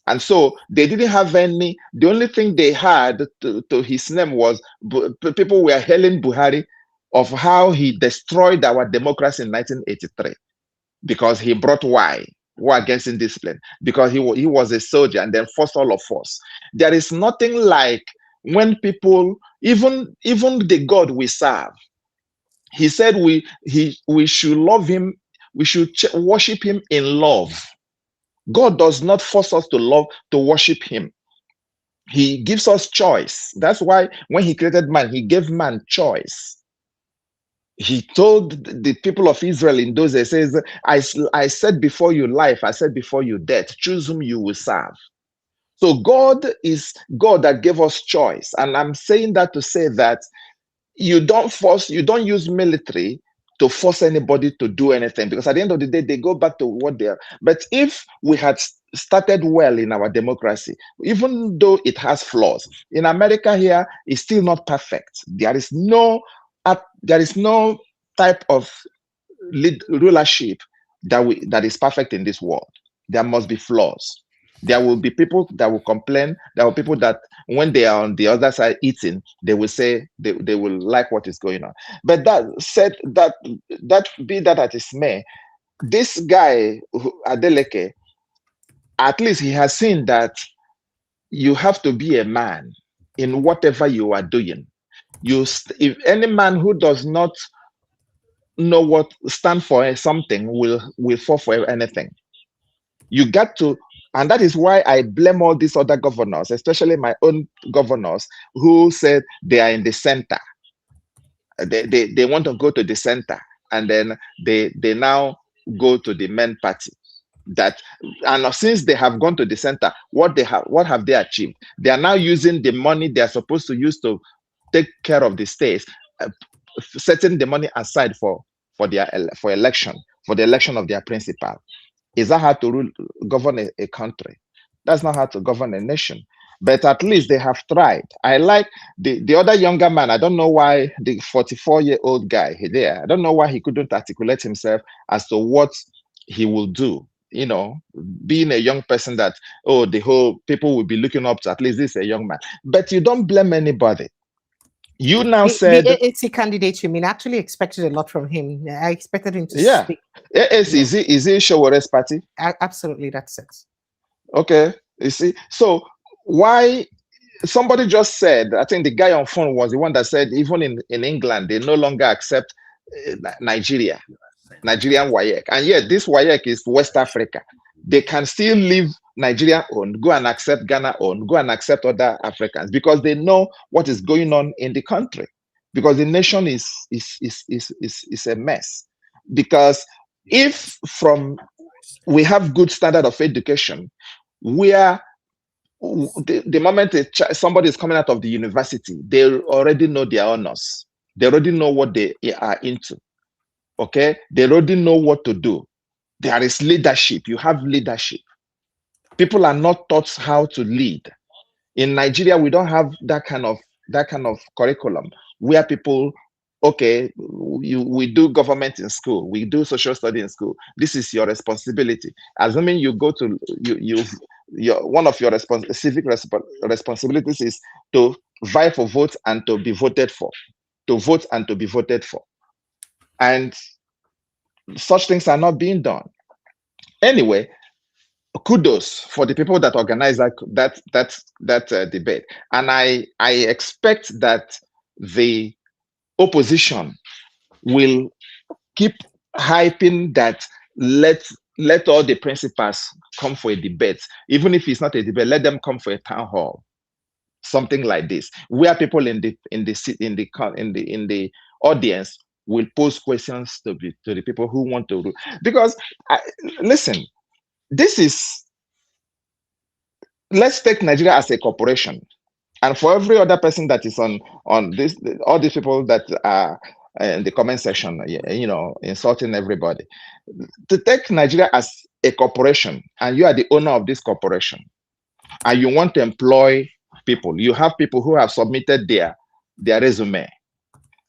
And so they didn't have any. The only thing they had to his name was people were hailing Buhari of how he destroyed our democracy in 1983 because he brought war against indiscipline, because he was a soldier and then forced all of us. There is nothing like when people, even the God we serve, he said we should love him, we should worship him in love. God does not force us to worship him. He gives us choice. That's why when he created man, he gave man choice. He told the people of Israel in those days, says, I said before you life, I said before you death, choose whom you will serve. So God is God that gave us choice. And I'm saying that to say that you don't use military to force anybody to do anything, because at the end of the day, they go back to what they are. But if we had started well in our democracy, even though it has flaws, in America here, it's still not perfect. There is no type of rulership that is perfect in this world. There must be flaws. There will be people that will complain. There are people that when they are on the other side eating, they will say they will like what is going on. But that said, that be that as it may, this guy, Adeleke, at least he has seen that you have to be a man in whatever you are doing. If any man who does not know what stand for something will fall for anything. You got to, and that is why I blame all these other governors, especially my own governors, who said they are in the center. They want to go to the center, and then they now go to the main party. And since they have gone to the center, what have they achieved? They are now using the money they are supposed to use to take care of the states, setting the money aside for the election of their principal. Is that how to govern a country? That's not how to govern a nation. But at least they have tried. I like the other younger man. I don't know why the 44-year-old guy there, I don't know why he couldn't articulate himself as to what he will do. You know, being a young person that, the whole people will be looking up to, at least this is a young man. But you don't blame anybody. You now said the AAC candidate, you mean, actually expected a lot from him. I expected him to speak. AAC, is he Showere's party? Absolutely, that's it. Okay, you see. So why somebody just said, I think the guy on phone was the one that said, even in England, they no longer accept Nigerian WAEC. And yet this WAEC is West Africa. They can still leave Nigeria owned, go and accept Ghana owned, go and accept other Africans, because they know what is going on in the country, because the nation is a mess. Because if we have good standard of education, where the moment somebody is coming out of the university, they already know their honors. They already know what they are into. Okay, they already know what to do. There is leadership. You have leadership. People are not taught how to lead. In Nigeria, we don't have that kind of curriculum where people, we do government in school, we do social study in school. This is your responsibility. Assuming you go to one of your civic responsibilities is to vie for votes and to be voted for, to vote and to be voted for, and such things are not being done. Anyway, kudos for the people that organize that debate, and I expect that the opposition will keep hyping that let all the principals come for a debate, even if it's not a debate. Let them come for a town hall, something like this, where people in the audience will pose questions to the people who want to. Because listen. Let's take Nigeria as a corporation, and for every other person that is on this, all these people that are in the comment section, insulting everybody, to take Nigeria as a corporation, and you are the owner of this corporation, and you want to employ people, you have people who have submitted their resume,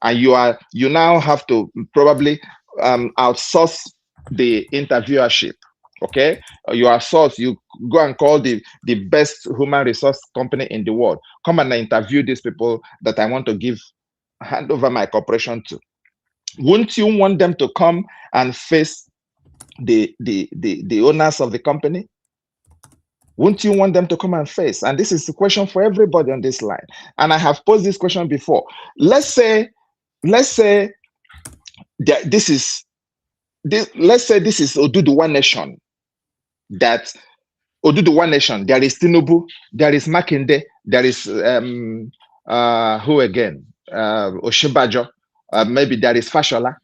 and you now have to probably outsource the interviewership. Okay, you outsource, you go and call the best human resource company in the world, come and interview these people that I want to hand over my corporation to. Wouldn't you want them to come and face the owners of the company? Wouldn't you want them to come and face? And this is the question for everybody on this line. And I have posed this question before. Let's say that this is Odudu One Nation. That Odudu One Nation, there is Tinubu, there is Makinde, there is who again? Osinbajo, maybe there is Fashola.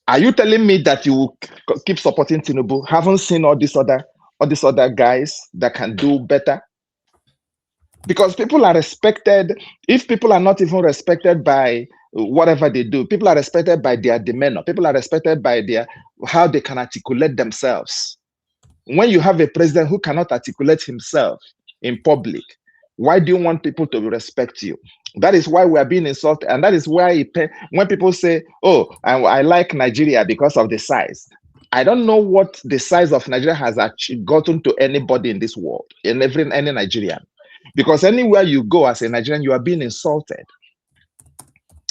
Are you telling me that you will keep supporting Tinubu? Haven't seen all these other guys that can do better? Because people are respected. If people are not even respected by whatever they do, people are respected by their demeanor. People are respected by their how they can articulate themselves. When you have a president who cannot articulate himself in public, why do you want people to respect you? That is why we are being insulted, and that is why when people say, "Oh, I like Nigeria because of the size," I don't know what the size of Nigeria has actually gotten to anybody in this world, in any Nigerian. Because anywhere you go as a Nigerian, you are being insulted.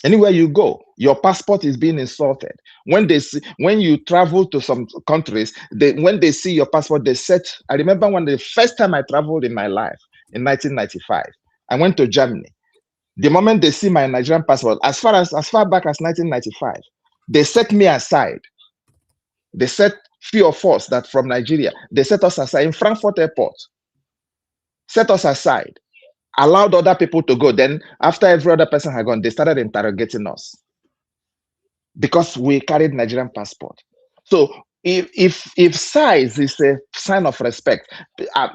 Anywhere you go, your passport is being insulted. When you travel to some countries, when they see your passport, they said, I remember when the first time I traveled in my life in 1995, I went to Germany. The moment they see my Nigerian passport, as far back as 1995, they set me aside. They set few of us that from Nigeria, they set us aside in Frankfurt Airport. Set us aside, allowed other people to go. Then after every other person had gone, they started interrogating us because we carried Nigerian passport. So if size is a sign of respect,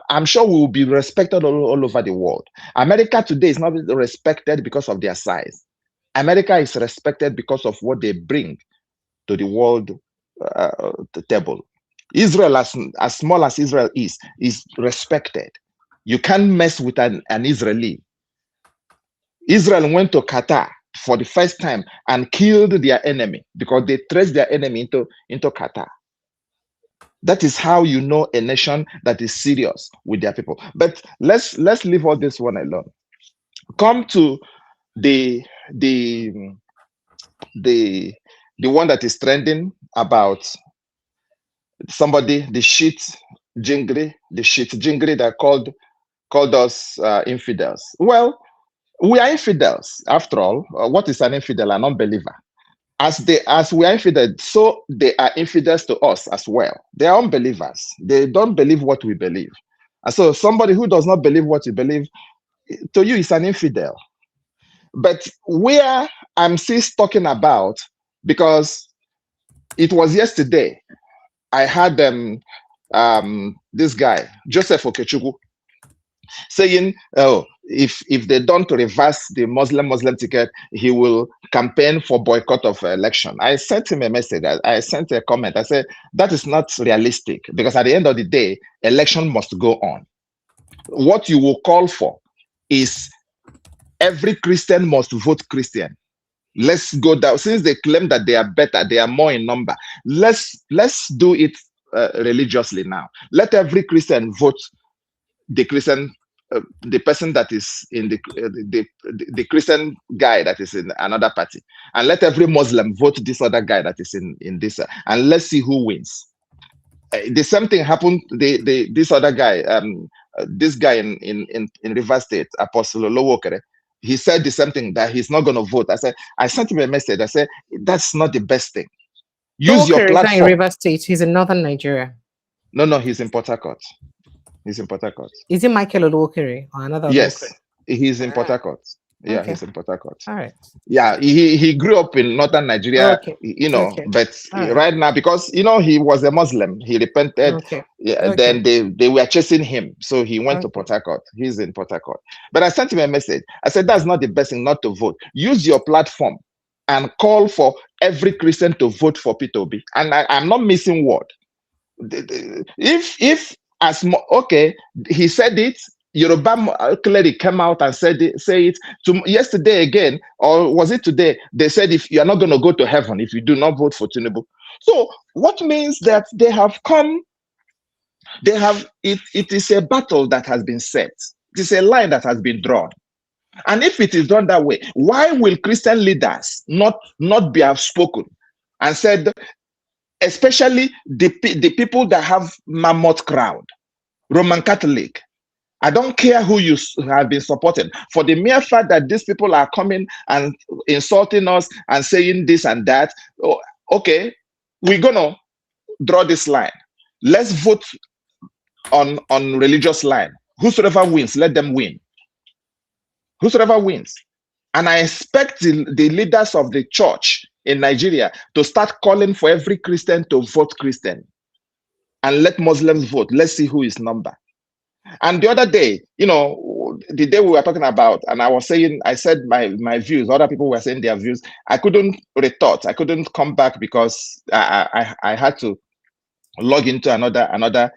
I'm sure we will be respected all over the world. America today is not respected because of their size. America is respected because of what they bring to the world table. Israel, as small as Israel is respected. You can't mess with an Israeli. Israel went to Qatar for the first time and killed their enemy because they traced their enemy into Qatar. That is how you know a nation that is serious with their people. But let's leave all this one alone. Come to the one that is trending about somebody, the shit jingri that called us infidels. Well, we are infidels after all. What is an infidel? An unbeliever. As we are infidels, so they are infidels to us as well. They are unbelievers. They don't believe what we believe. And so somebody who does not believe what you believe, to you is an infidel. But where I'm still talking about, because it was yesterday, I had this guy, Joseph Okechukwu, saying, oh, if they don't reverse the Muslim ticket, he will campaign for boycott of election. I sent him a message. I sent a comment. I said, that is not realistic, because at the end of the day, election must go on. What you will call for is every Christian must vote Christian. Let's go down. Since they claim that they are better, they are more in number. Let's do it religiously now. Let every Christian vote the Christian, the person that is in the Christian guy that is in another party, and let every Muslim vote this other guy that is in this, and let's see who wins. The same thing happened. This other guy, this guy in Rivers State, Apostle Olowokere, he said the same thing, that he's not going to vote. I sent him a message. I said, that's not the best thing. Use your platform. Is not in Rivers State. He's in northern Nigeria. No, he's in Port Harcourt. He's in Port Harcourt. Is it Michael Olowokere or another? Yes, he's in Port Harcourt. Yeah, okay. He's in Port Harcourt. All right. Yeah, he grew up in northern Nigeria, but right now, because, he was a Muslim, he repented. Then they were chasing him. So he went to Port Harcourt. He's in Port Harcourt. But I sent him a message. I said, that's not the best thing, not to vote. Use your platform and call for every Christian to vote for Peter Obi. And I'm not missing word. He said it. Yoruba clearly came out and say it yesterday again, or was it today? They said, if you are not going to go to heaven if you do not vote for Tinubu. So what means that they have come, it is a battle that has been set. It is a line that has been drawn. And if it is done that way, why will Christian leaders not be outspoken and said, especially the people that have mammoth crowd, Roman Catholic, I don't care who you have been supporting. For the mere fact that these people are coming and insulting us and saying this and that, okay, we're going to draw this line. Let's vote on religious line. Whosoever wins, let them win. Whosoever wins. And I expect the leaders of the church in Nigeria to start calling for every Christian to vote Christian. And let Muslims vote. Let's see who is number. And the other day, the day we were talking about, and I said my views, other people were saying their views. I couldn't retort. I couldn't come back because I had to log into another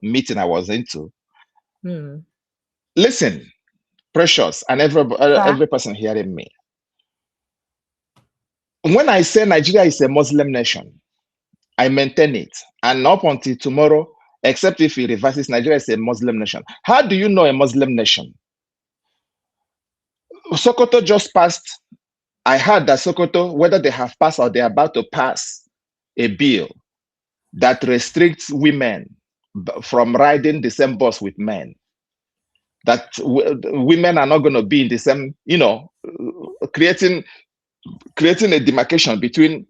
meeting I was into. Listen, Precious, and every person hearing me. When I say Nigeria is a Muslim nation, I maintain it. And up until tomorrow, except if it reverses, Nigeria is a Muslim nation. How do you know a Muslim nation? Sokoto just passed. I heard that Sokoto, whether they have passed or they're about to pass a bill that restricts women from riding the same bus with men. That women are not going to be in the same, creating a demarcation between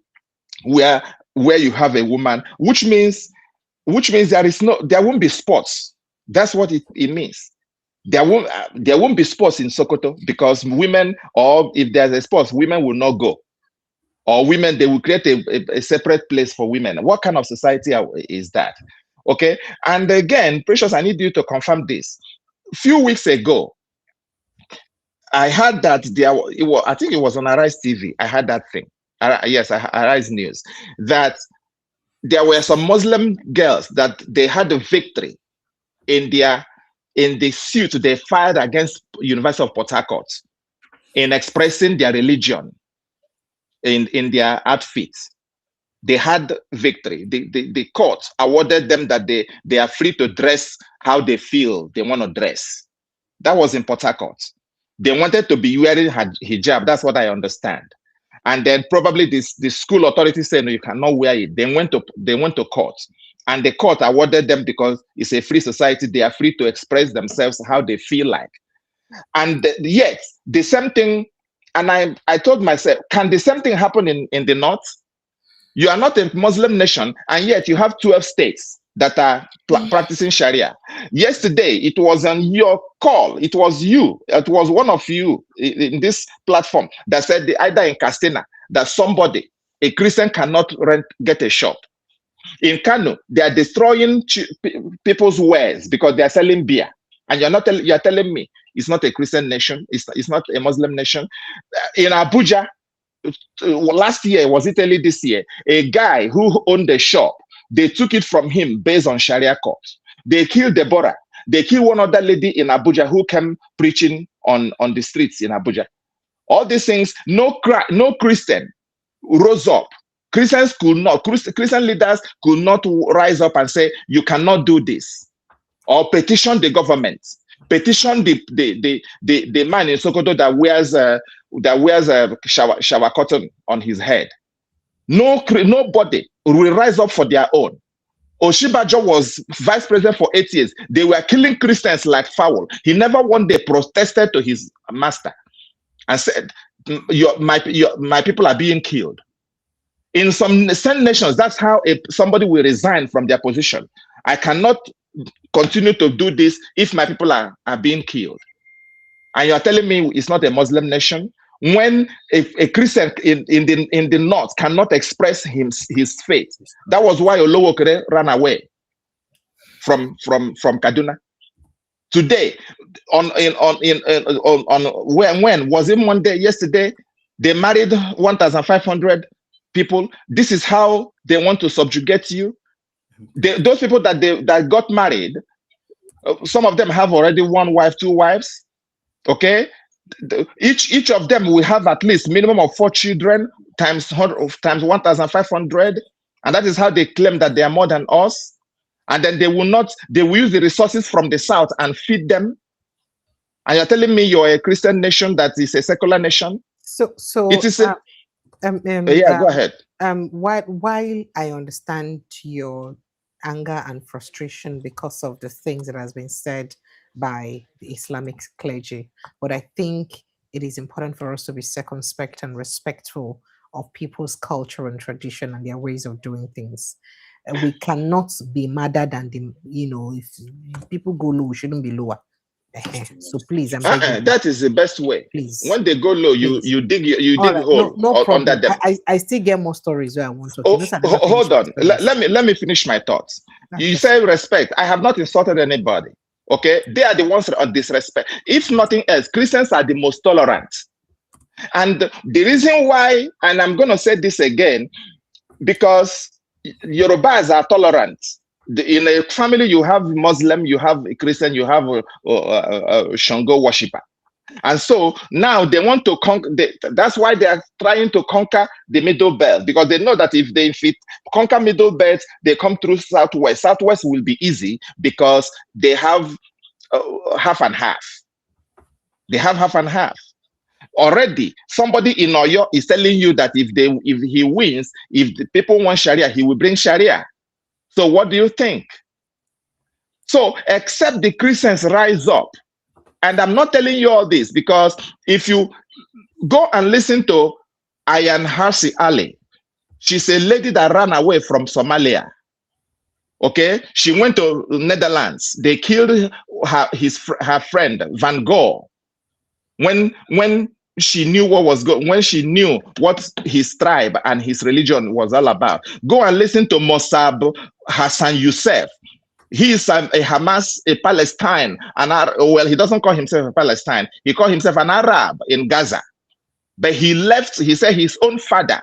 where you have a woman, which means there won't be sports. That's what it means. There won't be sports in Sokoto because women, or if there's a sports, women will not go. Or women, they will create a separate place for women. What kind of society is that? Okay. And again, Precious, I need you to confirm this. A few weeks ago, I heard that I think it was on Arise TV. I heard that thing. Yes, Arise News. That there were some Muslim girls that they had a victory in the suit they filed against University of Port Harcourt in expressing their religion in their outfits. They had victory. The court awarded them that they are free to dress how they feel they want to dress. That was in Port Harcourt. They wanted to be wearing hijab. That's what I understand. And then probably the school authority said, no, you cannot wear it. They went to court. And the court awarded them because it's a free society. They are free to express themselves how they feel like. And yet, the same thing, and I told myself, can the same thing happen in the North? You are not a Muslim nation, and yet you have 12 states that are practicing Sharia. Yesterday, it was on your call. It was you. It was one of you in this platform that said either in Castina that somebody, a Christian, cannot get a shop. In Kano, they are destroying people's wares because they are selling beer. And you're telling me it's not a Christian nation. It's not a Muslim nation. In Abuja, last year, was it early this year, a guy who owned a shop, they took it from him based on Sharia court. They killed Deborah. They killed one other lady in Abuja who came preaching on the streets in Abuja. All these things, no Christian rose up. Christian leaders could not rise up and say, you cannot do this. Or petition the government. Petition the man in Sokoto that wears a shower curtain on his head. Nobody will rise up for their own. Oshibajo was vice president for 8 years. They were killing Christians like fowl. He never one day protested to his master and said, my people are being killed. In some nations, that's how somebody will resign from their position. I cannot continue to do this if my people are being killed. And you're telling me it's not a Muslim nation? When a Christian in the North cannot express his faith. That was why Olowokere ran away from Kaduna. Today, when was it Monday? Yesterday, they married 1,500 people. This is how they want to subjugate you. Those people that got married, some of them have already one wife, two wives. Okay, each of them will have at least minimum of 4 children times 1,500, and that is how they claim that they are more than us. And then they will use the resources from the south and feed them. And you're telling me you're a Christian nation that is a secular nation? So it is. Go ahead. While I understand your anger and frustration because of the things that has been said by the Islamic clergy, but I think it is important for us to be circumspect and respectful of people's culture and tradition and their ways of doing things. We cannot be madder than them. If people go low, we shouldn't be lower. So please, I'm begging that is the best way. Please, when they go low, you dig right, hole no problem. under them. I still get more stories where I want to. Hold on. Let me finish my thoughts. Okay. You say respect. I have not insulted anybody. Okay, they are the ones that are disrespect. If nothing else, Christians are the most tolerant. And the reason why, and I'm going to say this again, because Yorubas are tolerant. In a family, you have Muslim, you have a Christian, you have a Shango worshiper. And so now they want to conquer, that's why they are trying to conquer the middle belt, because they know that if they conquer middle belt, they come through southwest. Southwest will be easy because they have half and half. They have half and half. Already, somebody in Oyo is telling you that if he wins, if the people want Sharia, he will bring Sharia. So what do you think? So except the Christians rise up, and I'm not telling you all this because if you go and listen to Ayan Harsi Ali, she's a lady that ran away from Somalia. Okay, she went to Netherlands. They killed her friend Van Gogh when she knew what was going, when she knew what his tribe and his religion was all about. Go and listen to Mossab Hassan Youssef. He is a Hamas, a Palestine, well, he doesn't call himself a Palestine. He called himself an Arab in Gaza. But he left, he said his own father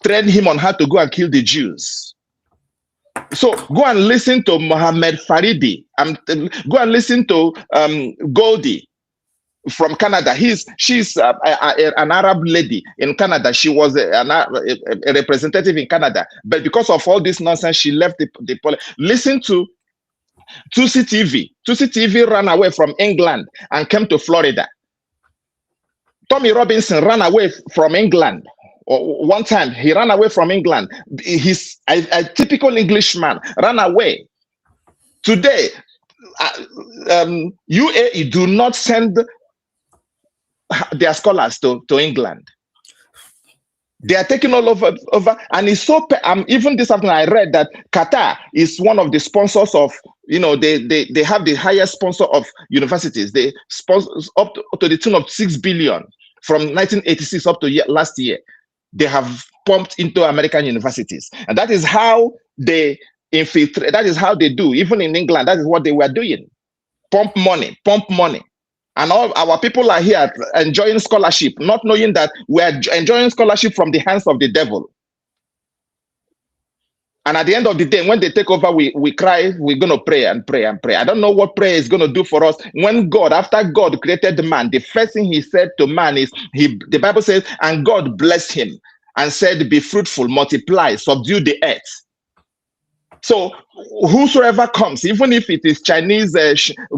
trained him on how to go and kill the Jews. So go and listen to Mohammed Faridi. Go and listen to Goldie from Canada. She's an Arab lady in Canada. She was a representative in Canada, but because of all this nonsense, she left the listen to Tusi TV. Tusi TV ran away from England and came to Florida. Tommy Robinson ran away from England. One time he ran away from England. He's a typical Englishman, ran away. Today, UAE do not send their scholars to England. They are taking all over, and it's so. Even this afternoon, I read that Qatar is one of the sponsors of. They have the highest sponsor of universities. They sponsor up to the tune of $6 billion from 1986 up to last year. They have pumped into American universities, and that is how they infiltrate. That is how they do. Even in England, that is what they were doing: pump money. And all our people are here enjoying scholarship, not knowing that we are enjoying scholarship from the hands of the devil. And at the end of the day, when they take over, we cry, we're going to pray and pray and pray. I don't know what prayer is going to do for us. When after God created man, the first thing he said to man is, the Bible says, and God blessed him and said, be fruitful, multiply, subdue the earth. So whosoever comes, even if it is Chinese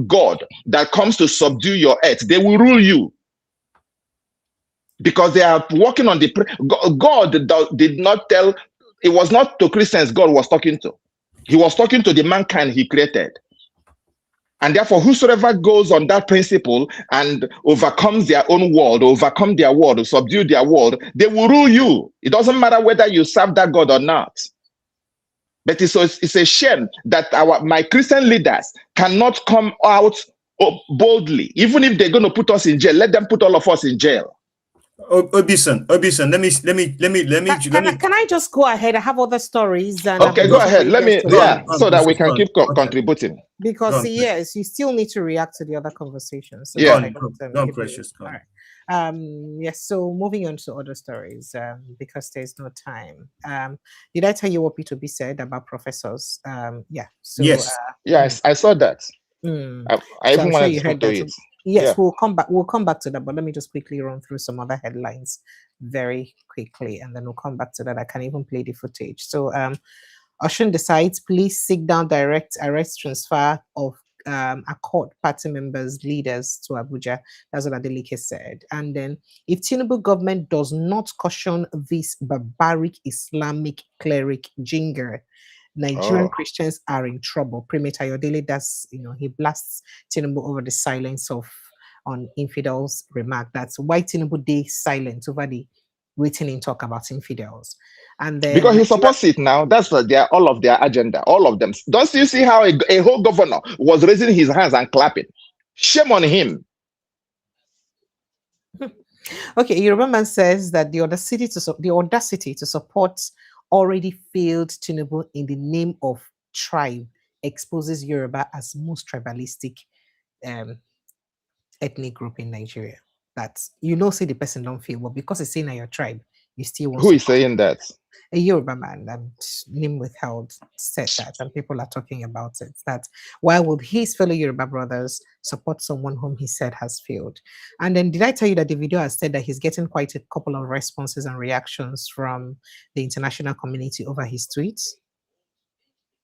God that comes to subdue your earth, they will rule you. Because they are working on the... God did not tell... It was not to Christians God was talking to. He was talking to the mankind he created. And therefore, whosoever goes on that principle and overcomes their own world, overcome their world, subdue their world, they will rule you. It doesn't matter whether you serve that God or not. But it's a shame that my Christian leaders cannot come out boldly. Even if they're going to put us in jail, let them put all of us in jail. Obison, let me. Can I just go ahead? I have other stories. And okay, go ahead. So that we can keep contributing. Because yes, you still need to react to the other conversations. So don't precious. All right. Yes. So moving on to other stories, because there's no time. Did I tell you what P2B said about professors? Yeah. So, yes. Yes, I saw that. I even wanted to talk to it. Yes, we'll come back to that, but let me just quickly run through some other headlines very quickly, and then we'll come back to that. I can even play the footage. So Osun decides police seek down direct arrest transfer of Accord party members, leaders to Abuja. That's what Adeleke said. And then if Tinubu government does not caution this barbaric Islamic cleric jingle, Nigerian Christians are in trouble. Premier Ayodele does, he blasts Tinubu over the silence on infidels remark. That's why Tinubu day silent over the waiting in talk about infidels. And then because he supports it now, that's all of their agenda, all of them. Don't you see how a whole governor was raising his hands and clapping? Shame on him. Okay, Yoruba man says that the audacity to support already failed Tinubu in the name of tribe exposes Yoruba as most tribalistic um, ethnic group in Nigeria. That see the person don't feel, but because it's in your tribe, you still want Who is support. saying that? A Yoruba man, and name withheld, said that, and people are talking about it. That why would his fellow Yoruba brothers support someone whom he said has failed? And then did I tell you that Davido has said that he's getting quite a couple of responses and reactions from the international community over his tweets?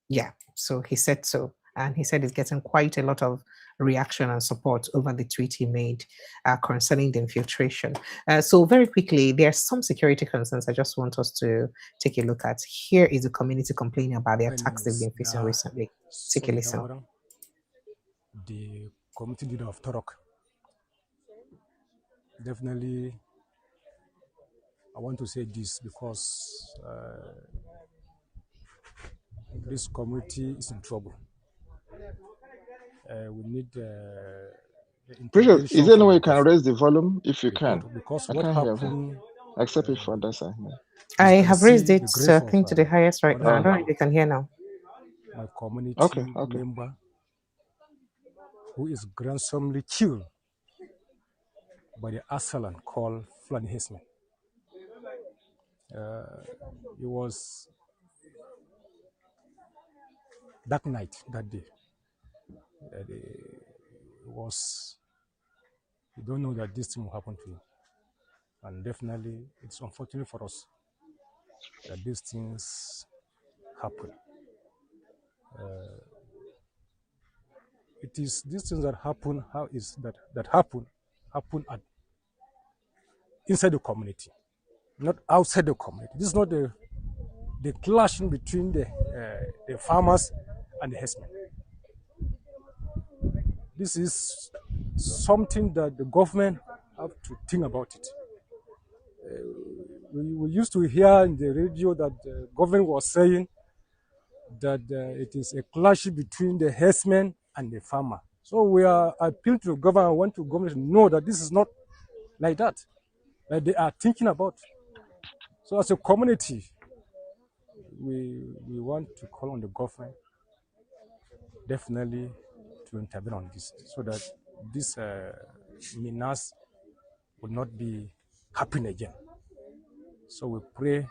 Yeah, so he said so. And he said he's getting quite a lot of reaction and support over the tweet he made concerning the infiltration. So very quickly, there are some security concerns I just want us to take a look at. Here is the community complaining about the attacks they've been facing recently. Take a listen. The community leader of Torok. Definitely, I want to say this because this community is in trouble. We need Precious, is there any way you can raise the volume if you can? Because I what can't hear happened, him. Except if for that side. I have raised it, I think, to the highest right now. I don't know if you can hear now. My community member who is grandsomely killed by the assailant called Fulani Hisman. It was that night, that day. You don't know that this thing will happen to you. And definitely, it's unfortunate for us that these things happen. It is these things that happen, happen at inside the community, not outside the community. This is not the clashing between the farmers and the herdsmen. This is something that the government have to think about it. We used to hear in the radio that the government was saying that it is a clash between the herdsmen and the farmer. So we are appealing to the government. I want the government to know that this is not like that. That they are thinking about. So as a community, we want to call on the government definitely to intervene on this, so that this menace will not be happening again. So we pray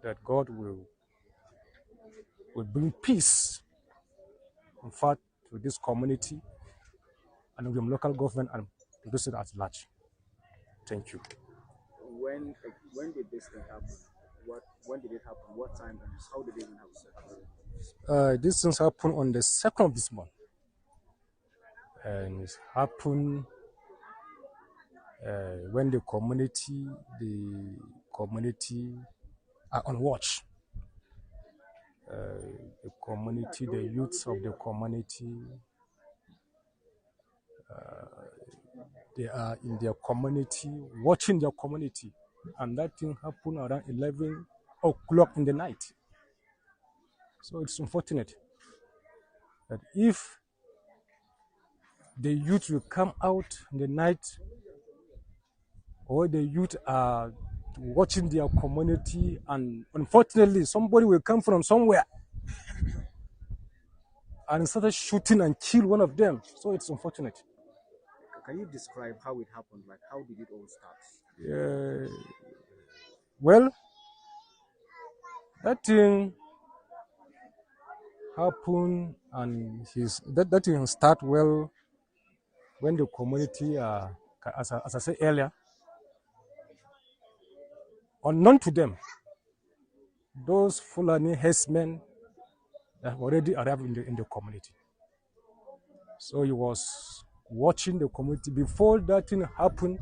that God will bring peace, in fact, to this community and the local government and to this at large. Thank you. When did this thing happen? When did it happen? What time and how did it happen? This things happened on the 2nd of this month. And it happened when the community are on watch. The community, the youths of the community, they are in their community, watching their community. And that thing happened around 11 o'clock in the night. So it's unfortunate that if the youth will come out in the night, or the youth are watching their community, and unfortunately somebody will come from somewhere and started shooting and kill one of them. So it's unfortunate. Can you describe how it happened? Like, how did it all start? Well, that thing happened, and that thing start well when the community, as I said earlier, unknown to them, those Fulani herdsmen have already arrived in the community. So he was watching the community. Before that thing happened,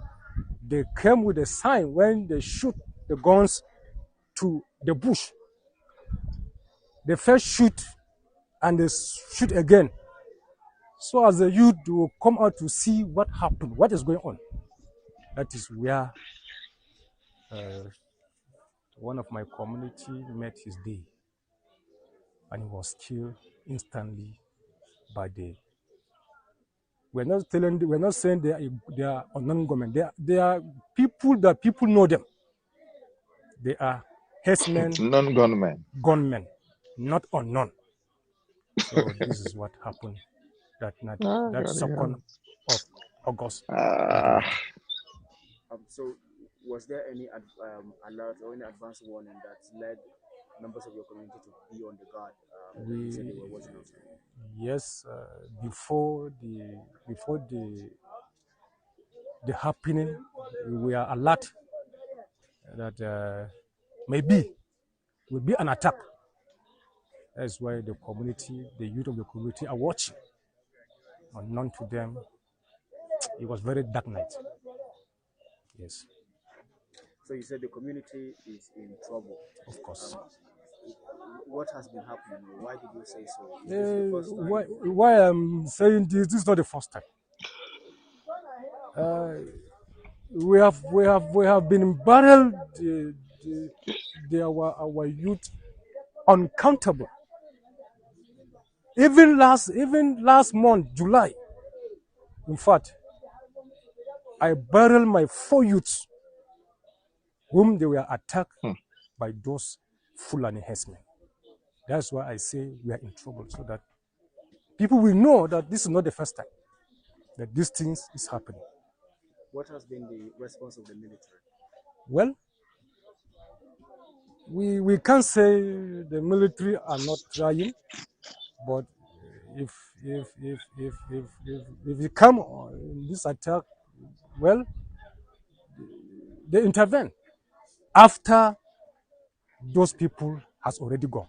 they came with a sign when they shoot the guns to the bush. They first shoot and they shoot again. So as the youth will come out to see what happened, what is going on. That is where one of my community met his day, and he was killed instantly by the. We're not saying they are unknown government. They are people that people know them. They are herdsmen, non-gunmen, gunmen, not unknown. So this is what happened that night, that 2nd of August. So, was there any alert or any advance warning that led members of your community to be on the guard? You said they were watching outside. Yes, before the happening, we are alert that maybe will be an attack. That's why the community, the youth of the community are watching. Unknown to them, it was very dark night. Yes. So you said the community is in trouble. Of course. What has been happening? Why did you say so? Is this the first time? Why I'm saying this is not the first time. We have been barreled our youth uncountable. Even last month, July, in fact, I barreled my 4 youths whom they were attacked by those Fulani herdsmen. That's why I say we are in trouble, so that people will know that this is not the first time that these things is happening. What has been the response of the military? Well, we can't say the military are not trying, but if you come on this attack, well, they intervene after those people has already gone.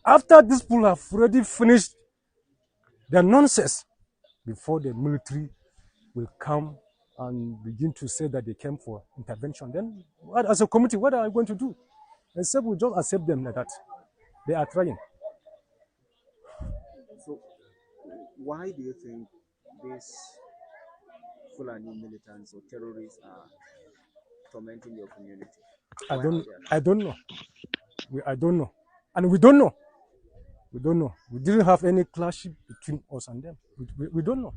After these people have already finished their nonsense, before the military will come and begin to say that they came for intervention, then as a community, what are we going to do? Except we just accept them like that. They are trying. So, why do you think these Fulani militants or terrorists are tormenting your community? I don't know. I don't know. And we don't know. We don't know. We didn't have any clash between us and them. We don't know.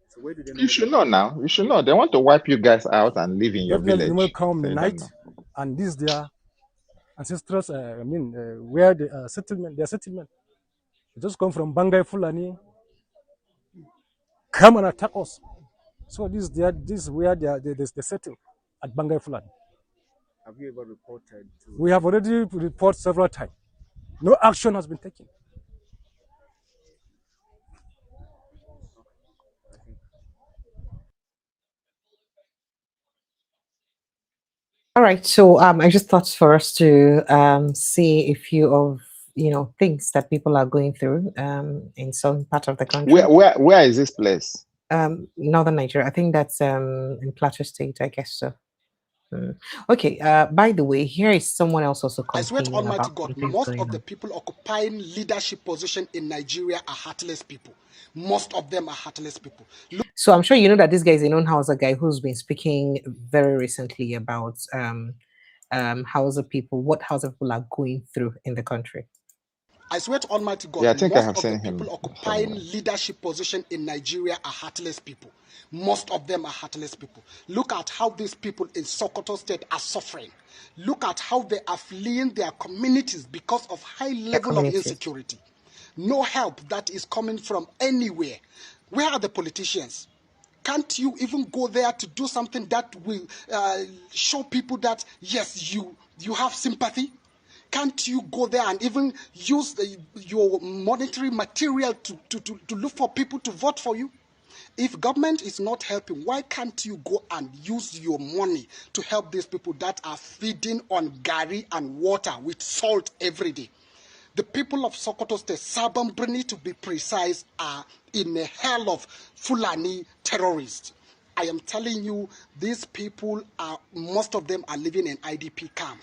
So where do they know? You should know now. You should know. They want to wipe you guys out and live in your village. They will come the night, and this their ancestors. Where the settlement, their settlement. They just come from Bangai Fulani, come and attack us. So this is where they settle at Bangai Fulani. Have you ever reported? We have already reported several times. No action has been taken. All right. So I just thought for us to see a few of things that people are going through in some part of the country. Where is this place? Northern Nigeria. I think that's in Plateau State, I guess so. Okay, by the way, here is someone else also complaining. I swear to Almighty God, most of the on. people occupying leadership position in Nigeria are heartless people. Most of them are heartless people. So I'm sure you know that this guy is a known Hausa guy who's been speaking very recently about Hausa people, what Hausa people are going through in the country. I swear to Almighty God, most of the people occupying leadership position in Nigeria are heartless people. Most of them are heartless people. Look at how these people in Sokoto State are suffering. Look at how they are fleeing their communities because of high level of insecurity. No help that is coming from anywhere. Where are the politicians? Can't you even go there to do something that will show people that, yes, you have sympathy? Can't you go there and even use your monetary material to look for people to vote for you? If government is not helping, why can't you go and use your money to help these people that are feeding on gari and water with salt every day? The people of Sokoto State, Sabambrini to be precise, are in a hell of Fulani terrorists. I am telling you, these people most of them are living in IDP camp.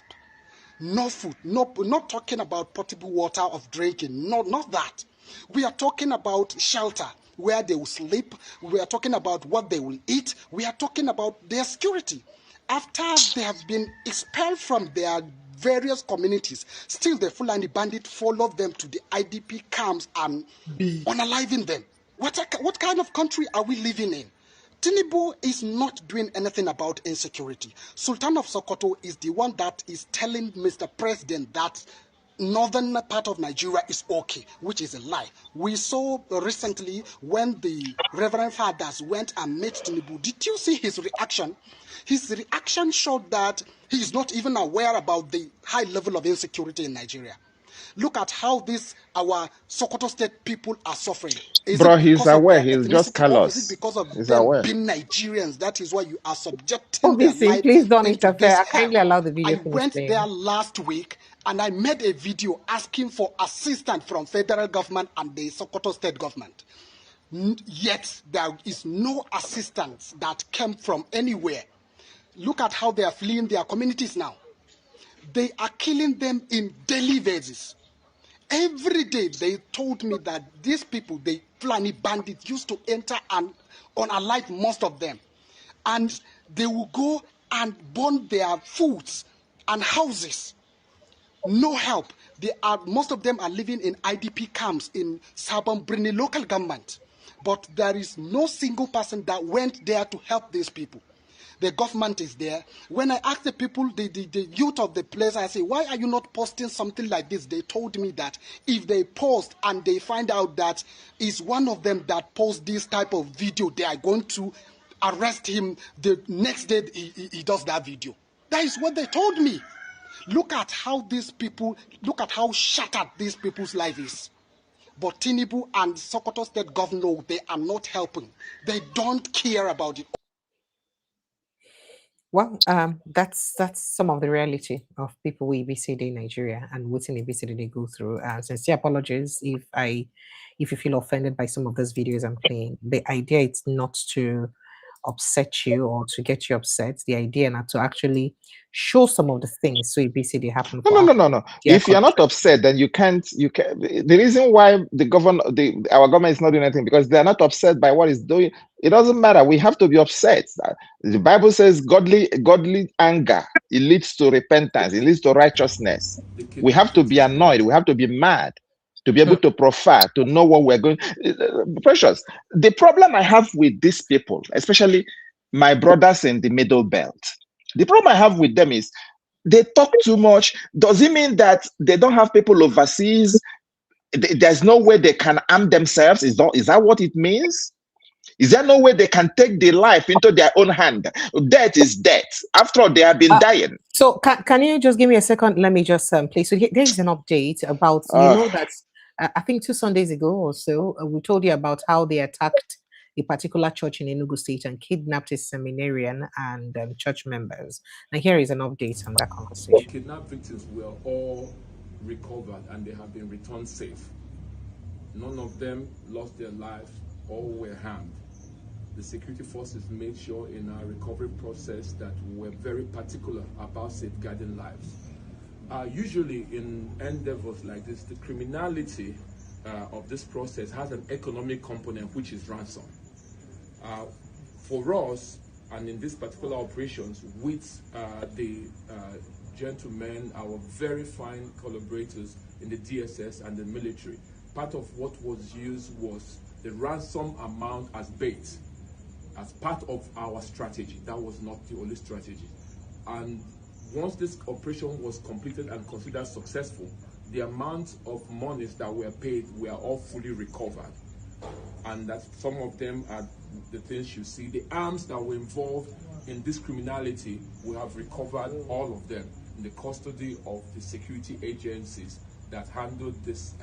No food, not talking about potable water of drinking, no, not that. We are talking about shelter, where they will sleep. We are talking about what they will eat. We are talking about their security. After they have been expelled from their various communities, still the Fulani bandit followed them to the IDP camps and unaliving them. What kind of country are we living in? Tinubu is not doing anything about insecurity. Sultan of Sokoto is the one that is telling Mr. President that northern part of Nigeria is okay, which is a lie. We saw recently when the Reverend Fathers went and met Tinubu. Did you see his reaction? His reaction showed that he is not even aware about the high level of insecurity in Nigeria. Look at how our Sokoto State people are suffering. Bro, he's aware. He's just callous. Is it because of he's them aware. being Nigerians? That is why you are subjecting their Obviously, life please don't into interfere. this I hell. kindly allow the video I finish went playing. there last week and I made a video asking for assistance from federal government and the Sokoto State government. Yet there is no assistance that came from anywhere. Look at how they are fleeing their communities now. They are killing them in daily basis. Every day they told me that these people, the Fulani bandits, used to enter and unalive most of them. And they will go and burn their foods and houses. No help. Most of them are living in IDP camps in Sabon Brini local government. But there is no single person that went there to help these people. The government is there. When I asked the people, the youth of the place, I say, why are you not posting something like this? They told me that if they post and they find out that is one of them that posts this type of video, they are going to arrest him the next day he does that video. That is what they told me. Look at how shattered these people's life is. But Tinubu and Sokoto State governor, they are not helping. They don't care about it. Well, that's some of the reality of people with EBCD in Nigeria and within EBCD they go through. Sincere apologies if you feel offended by some of those videos I'm playing. The idea is not to upset you or to get you upset. The idea not to actually show some of the things so EBCD happen. No. If you're not upset, then you can't. The reason why our government is not doing anything because they are not upset by what it's doing. It doesn't matter. We have to be upset. The Bible says godly anger, it leads to repentance. It leads to righteousness. We have to be annoyed. We have to be mad to be able to profile, to know what we're going. Precious. The problem I have with these people, especially my brothers in the middle belt, the problem I have with them is they talk too much. Does it mean that they don't have people overseas? There's no way they can arm themselves? Is that what it means? Is there no way they can take the life into their own hand? Death is death. After all, they have been dying. So can you just give me a second? Let me just play. So there's an update about, you know that I think 2 Sundays ago or so, we told you about how they attacked a particular church in Enugu State and kidnapped a seminarian and church members. Now here is an update on that conversation. The kidnapped victims were all recovered and they have been returned safe. None of them lost their lives or were harmed. The security forces made sure in our recovery process that we were very particular about safeguarding lives. Usually in endeavors like this, the criminality of this process has an economic component, which is ransom. For us, and in this particular operations, with the gentlemen, our very fine collaborators in the DSS and the military, part of what was used was the ransom amount as bait, as part of our strategy. That was not the only strategy. And once this operation was completed and considered successful, the amount of monies that were paid were all fully recovered. And that some of them are the things you see. The arms that were involved in this criminality, we have recovered all of them in the custody of the security agencies that handled this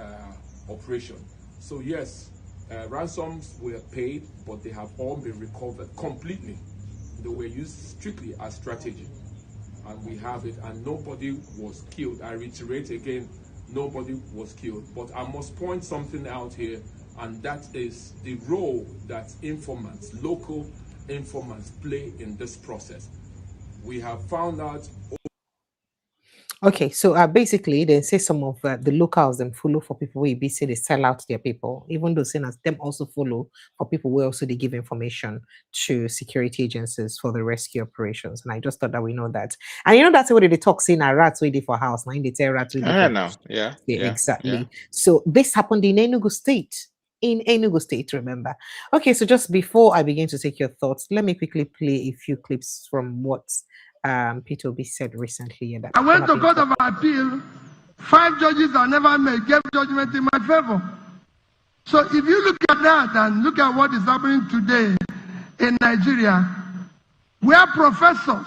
operation. So yes, ransoms were paid, but they have all been recovered completely. They were used strictly as strategy. And we have it, and nobody was killed. I reiterate again, nobody was killed. But I must point something out here, and that is the role that informants, local informants, play in this process. We have found out. Okay, so basically, they say some of the locals them follow for people where they say they sell out their people, even though sinners them also follow for people where also they give information to security agencies for the rescue operations. And I just thought that we know that. And you know that's what they talk saying a rats waiting for house. Now they tell rats waiting for house. Yeah, exactly. Yeah. So this happened in Enugu State. In Enugu State, remember. Okay, so just before I begin to take your thoughts, let me quickly play a few clips from what Peter B said recently. I went to Court of Appeal 5 judges that never met gave judgment in my favor. So if you look at that and look at what is happening today in Nigeria, where professors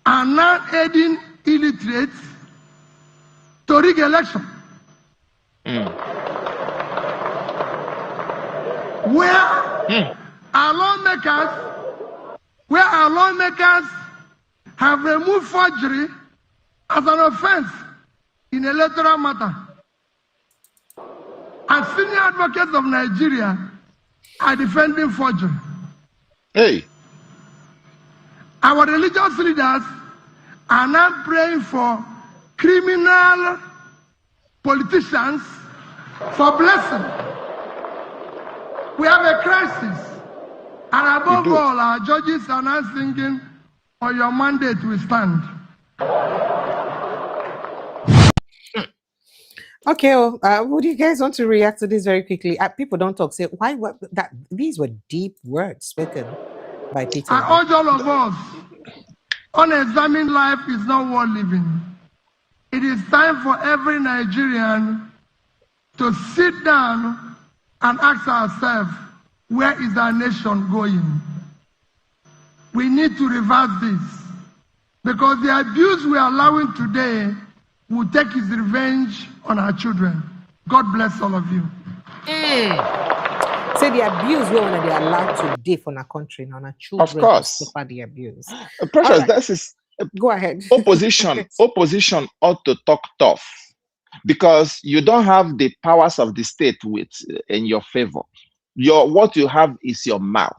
are now aiding illiterates to rig election. Where our lawmakers have removed forgery as an offense in electoral matter. And senior advocates of Nigeria are defending forgery. Hey. Our religious leaders are now praying for criminal politicians for blessing. We have a crisis. And above all, our judges are now singing, "For your mandate we stand." Okay, would you guys want to react to this very quickly? People don't talk. Say why? What that? These were deep words spoken by Peter. I urge all of us, unexamined life is not worth living. It is time for every Nigerian to sit down and ask ourselves, where is our nation going? We need to reverse this, because the abuse we are allowing today will take its revenge on our children. God bless all of you. Say the abuse we want to be allowed today for our country and our children. Of course. Suffer the abuse. Precious, that is go ahead. Opposition ought to talk tough, because you don't have the powers of the state in your favor. What you have is your mouth.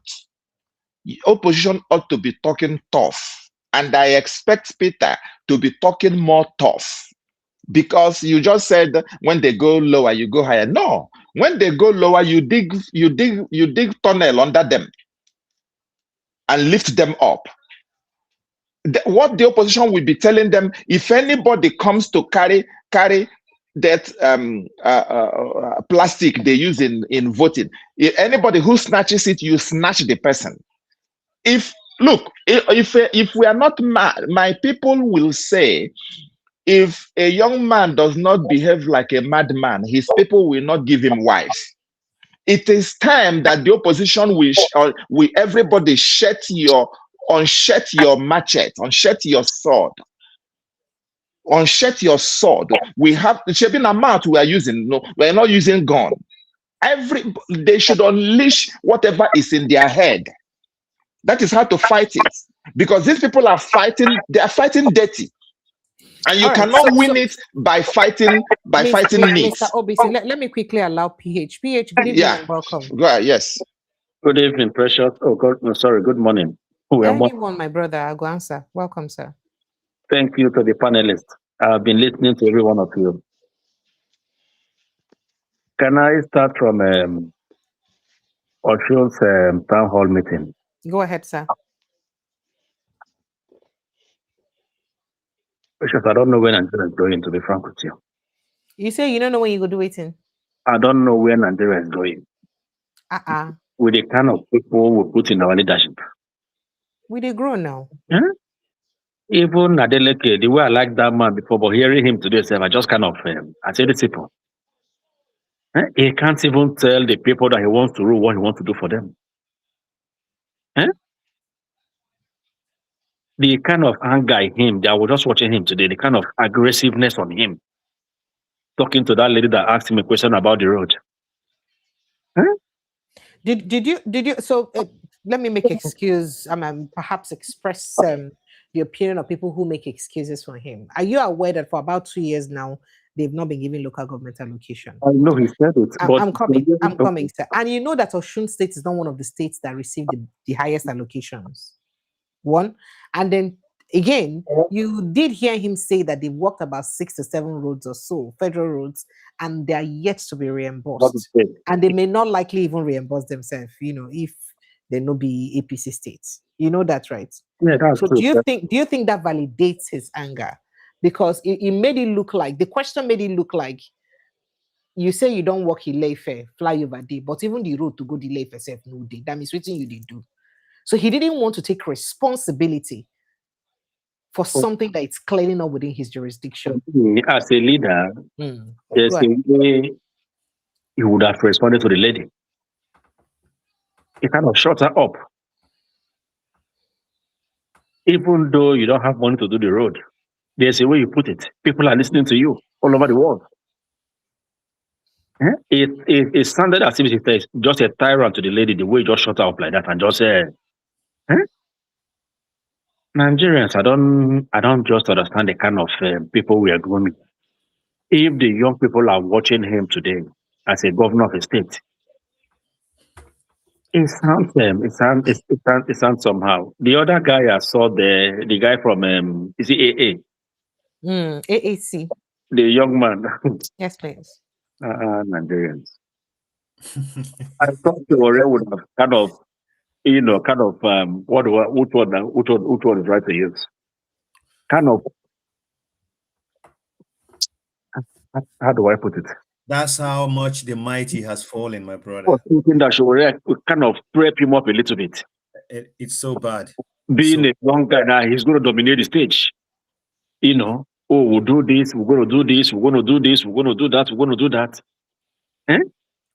Opposition ought to be talking tough, and I expect Peter to be talking more tough, because you just said when they go lower you go higher. No, when they go lower you dig tunnel under them and lift them up. What the opposition will be telling them, if anybody comes to carry that plastic they use in voting, if anybody who snatches it, you snatch the person. If we are not mad, my people will say, if a young man does not behave like a madman, his people will not give him wife. It is time that the opposition will everybody unshet your machete, unshet your sword. Unshet your sword. We have the shaping amount we are using. No, we are not using gun. They should unleash whatever is in their head. That is how to fight it. Because these people are fighting, they are fighting dirty. And you cannot win it by fighting needs. Mr. Obisi, let me quickly allow PH. PH, good evening and welcome. Go ahead, yes. Good evening, Precious. Oh, God, no, sorry, good morning. Anyone, my brother, I'll go answer. Welcome, sir. Thank you to the panelists. I've been listening to every one of you. Can I start from Osun's town hall meeting? Go ahead, sir. Precious, I don't know when Nigeria is going, to be frank with you. You say you don't know when you go do it in? I don't know where Nigeria is going. With the kind of people we put in our leadership. We they grow now. Huh? Even Adeleke, the way I like that man before, but hearing him today, I just kind of, I say these people. He can't even tell the people that he wants to rule what he wants to do for them. The kind of anger in him, I was just watching him today, the kind of aggressiveness on him. Talking to that lady that asked him a question about the road. Did you, so let me make excuse, perhaps express the opinion of people who make excuses for him. Are you aware that for about 2 years now, they've not been giving local government allocation? I know he said it. I'm coming, sir. And you know that Osun State is not one of the states that received the highest allocations. One. And then again, you did hear him say that they've worked about 6 to 7 roads or so, federal roads, and they are yet to be reimbursed. And they may not likely even reimburse themselves, if they no be APC states. You know that, right? Yeah, that's so true. Do you think that validates his anger? Because it made it look like, the question made it look like, you say you don't work Ile-Ife, fly over there, but even the road to go to Ile-Ife self no day. That means what you did do. So he didn't want to take responsibility for something that it's clearly not within his jurisdiction? As a leader, there's a way he would have responded to the lady. He kind of shut her up. Even though you don't have money to do the road, there's a way you put it. People are listening to you all over the world. It sounded as if it's just a tyrant to the lady, the way he just shut her up like that and just said, Nigerians, I don't just understand the kind of people we are grooming. If the young people are watching him today as a governor of a state, it sounds somehow. The other guy I saw there, the guy from is it AA? AAC. The young man. Yes, please. Nigerians. I thought the warrior would have kind of which one is right to use? Kind of, how do I put it? That's how much the mighty has fallen, my brother. I was thinking that she would kind of prep him up a little bit. It's so bad. Being a young guy now, he's going to dominate the stage. We'll do this, we're going to do this, we're going to do this, we're going to do that, we're going to do that.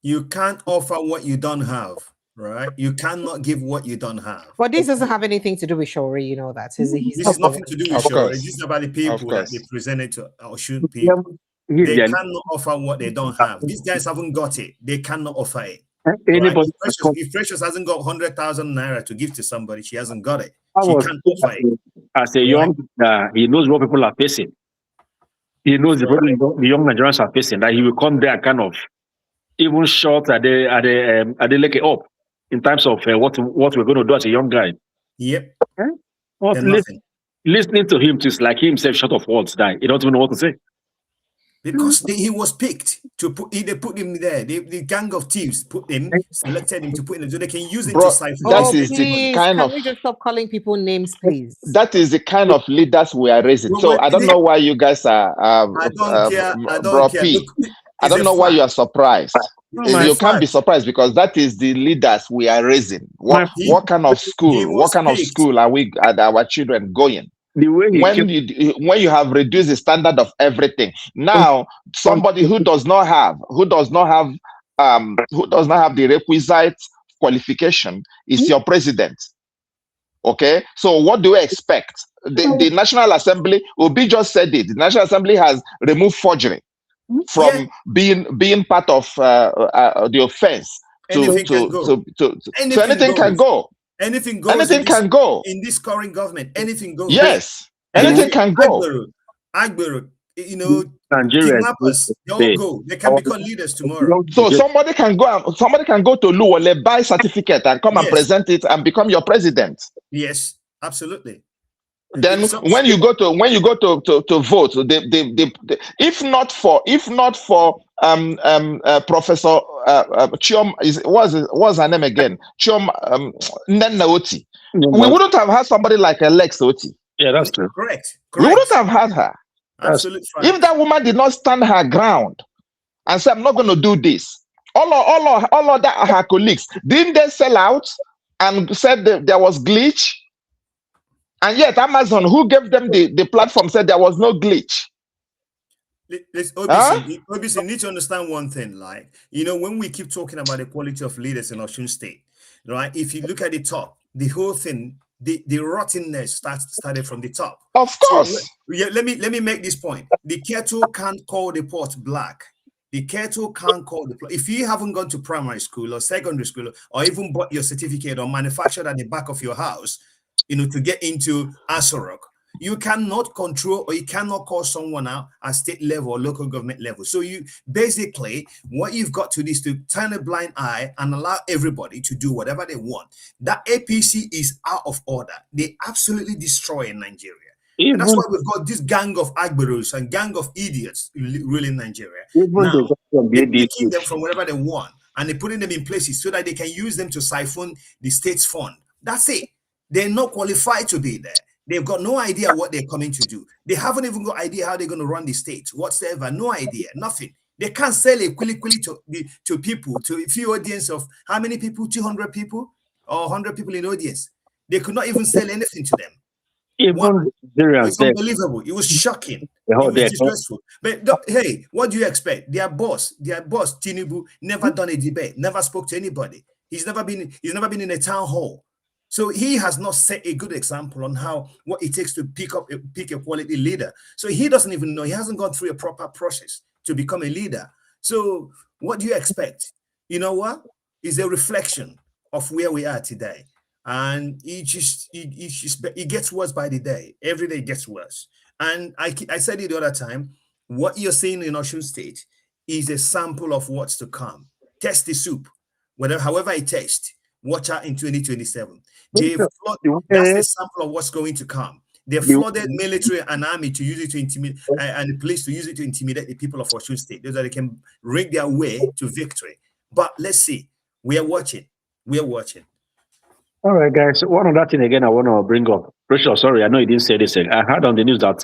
You can't offer what you don't have, right? You cannot give what you don't have. But this doesn't have anything to do with Shori, you know that. This is nothing to do with Shori. This is about the people that they presented to Osun people. They cannot offer what they don't have. These guys haven't got it. They cannot offer it. Right? If Precious hasn't got 100,000 naira to give to somebody, she hasn't got it. She can't offer it. As a young, he knows what people are facing. He knows the problem the young Nigerians are facing. That he will come there and kind of even short at the Adeleke up in terms of what we're going to do as a young guy. Yep. Listening to him, just like himself short of words, die. He don't even know what to say. Because he was picked to put. They put him there. The gang of thieves selected him to put him so they can use it to siphon. Can we just stop calling people names, please? That is the kind of leaders we are raising. So I don't know why you guys are. I don't care. I don't know why you are surprised. You can't be surprised because that is the leaders we are raising. What kind of school? What kind of school are our children going? When you have reduced the standard of everything, now somebody who does not have the requisite qualification is your president. Okay, so what do we expect? The National Assembly, Obi just said it. The National Assembly has removed forgery from being part of the offense. Anything can go. Anything goes. Anything can go in this current government. Anything goes. Yes, anything can go. Agbero, kidnappers, they all go. They can become leaders tomorrow. So somebody can go to Luwole, buy certificate, and come and present it and become your president. Yes, absolutely. Then when you go to vote, if not for Professor Chiom, what's her name again? Chiom Nenna Oti. We wouldn't have had somebody like Alex Oti. Yeah, that's true. Correct. We wouldn't have had her. Absolutely. If that woman did not stand her ground and say, "I'm not going to do this," all of that her colleagues didn't they sell out and said that there was glitch? And yet Amazon, who gave them the platform, said there was no glitch. OBC, you need to understand one thing. Like, when we keep talking about the quality of leaders in Osun State, right? If you look at the top, the whole thing, the rottenness started from the top. Of course. So, let me make this point. The kettle can't call the pot black. The kettle can't call the pot. If you haven't gone to primary school or secondary school or even bought your certificate or manufactured at the back of your house, to get into Asorok, you cannot control or you cannot call someone out at state level or local government level. So you basically, what you've got to do is to turn a blind eye and allow everybody to do whatever they want. That APC is out of order. They absolutely destroy Nigeria. And that's why we've got this gang of Agberos and gang of idiots ruling Nigeria. Now, they're taking them from wherever they want and they're putting them in places so that they can use them to siphon the state's fund. That's it. They're not qualified to be there. They've got no idea what they're coming to do. They haven't even got idea how they're going to run the state whatsoever. No idea, nothing. They can't sell it quickly to people, to a few audience of how many people? 200 people or 100 people in audience. They could not even sell anything to them. Even It's unbelievable. It was shocking. It was disgraceful. But hey, what do you expect? Their boss, Tinubu, never done a debate, never spoke to anybody. He's never been in a town hall. So he has not set a good example on what it takes to pick a quality leader. So he doesn't even know. He hasn't gone through a proper process to become a leader. So what do you expect? You know what? It's a reflection of where we are today. And it gets worse by the day. Every day it gets worse. And I said it the other time, what you're seeing in Osun State is a sample of what's to come. Test the soup, however it tastes. Watch out in 2027. That's a sample of what's going to come. They flooded military and army to use it to intimidate, and the police to use it to intimidate the people of Osun State, so that they can rig their way to victory. But let's see. We are watching. All right, guys. One other thing again I want to bring up. Rachel, sorry, I know you didn't say this. I heard on the news that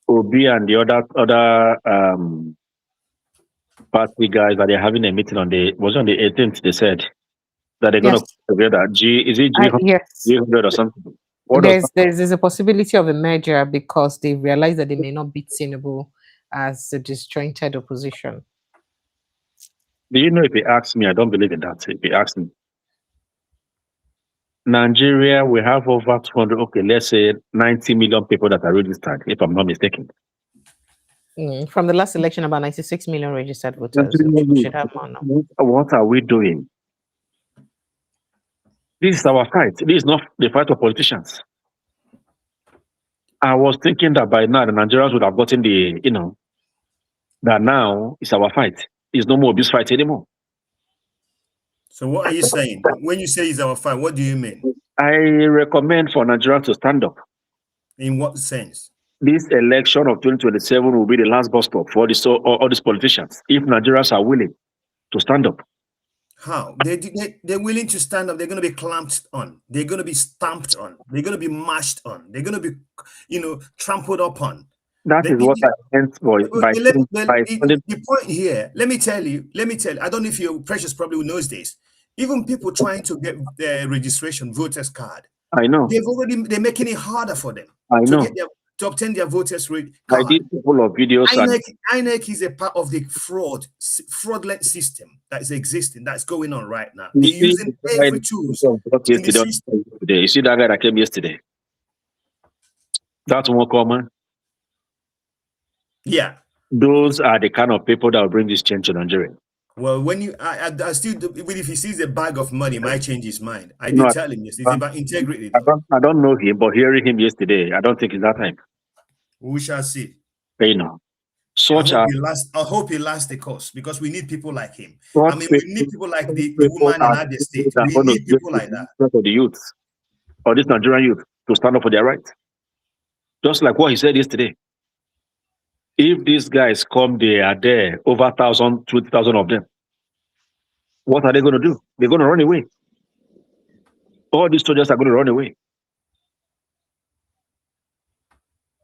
Obi and the other party guys that they're having a meeting on the 18th. They said that they're going to come together. Is it G100 or something? There's a possibility of a merger because they realize that they may not beat Tinubu as a disjointed opposition. Do you know, if he asks me, I don't believe in that. If he asks me, Nigeria, we have over 200, let's say 90 million people that are registered, if I'm not mistaken. From the last election, about 96 million registered voters. We should have more now. What are we doing? This is our fight. This is not the fight of politicians. I was thinking that by now the Nigerians would have gotten that now it's our fight. It's no more this fight anymore. So what are you saying? When you say it's our fight, what do you mean? I recommend for Nigerians to stand up. In what sense? This election of 2027 will be the last bus stop for all these politicians. If Nigerians are willing to stand up. How? They're willing to stand up. They're going to be clamped on. They're going to be stamped on. They're going to be mashed on. They're going to be, trampled upon. That is what I meant the point here, let me tell you, I don't know if your Precious probably knows this. Even people trying to get their registration voters card. I know. They're making it harder for them. I know. To obtain their voters card. I did a couple of videos. INEC is a part of the fraudulent system that is existing, that's going on right now. They're using every tools in the system. You see that guy that came yesterday? That's one common. Yeah. Those are the kind of people that will bring this change to Nigeria. Well, when I still, if he sees a bag of money, he might change his mind. I did tell him this. It's about integrity. I don't know him, but hearing him yesterday, I don't think it's that time. We shall see. I hope he lasts the course, because we need people like him. I mean, we need people like the woman in Abia State. We need people like that. For the youth, or this Nigerian youth, to stand up for their rights. Just like what he said yesterday. If these guys come, they are there, over 1,000, 2,000 of them. What are they going to do? They're going to run away. All these soldiers are going to run away.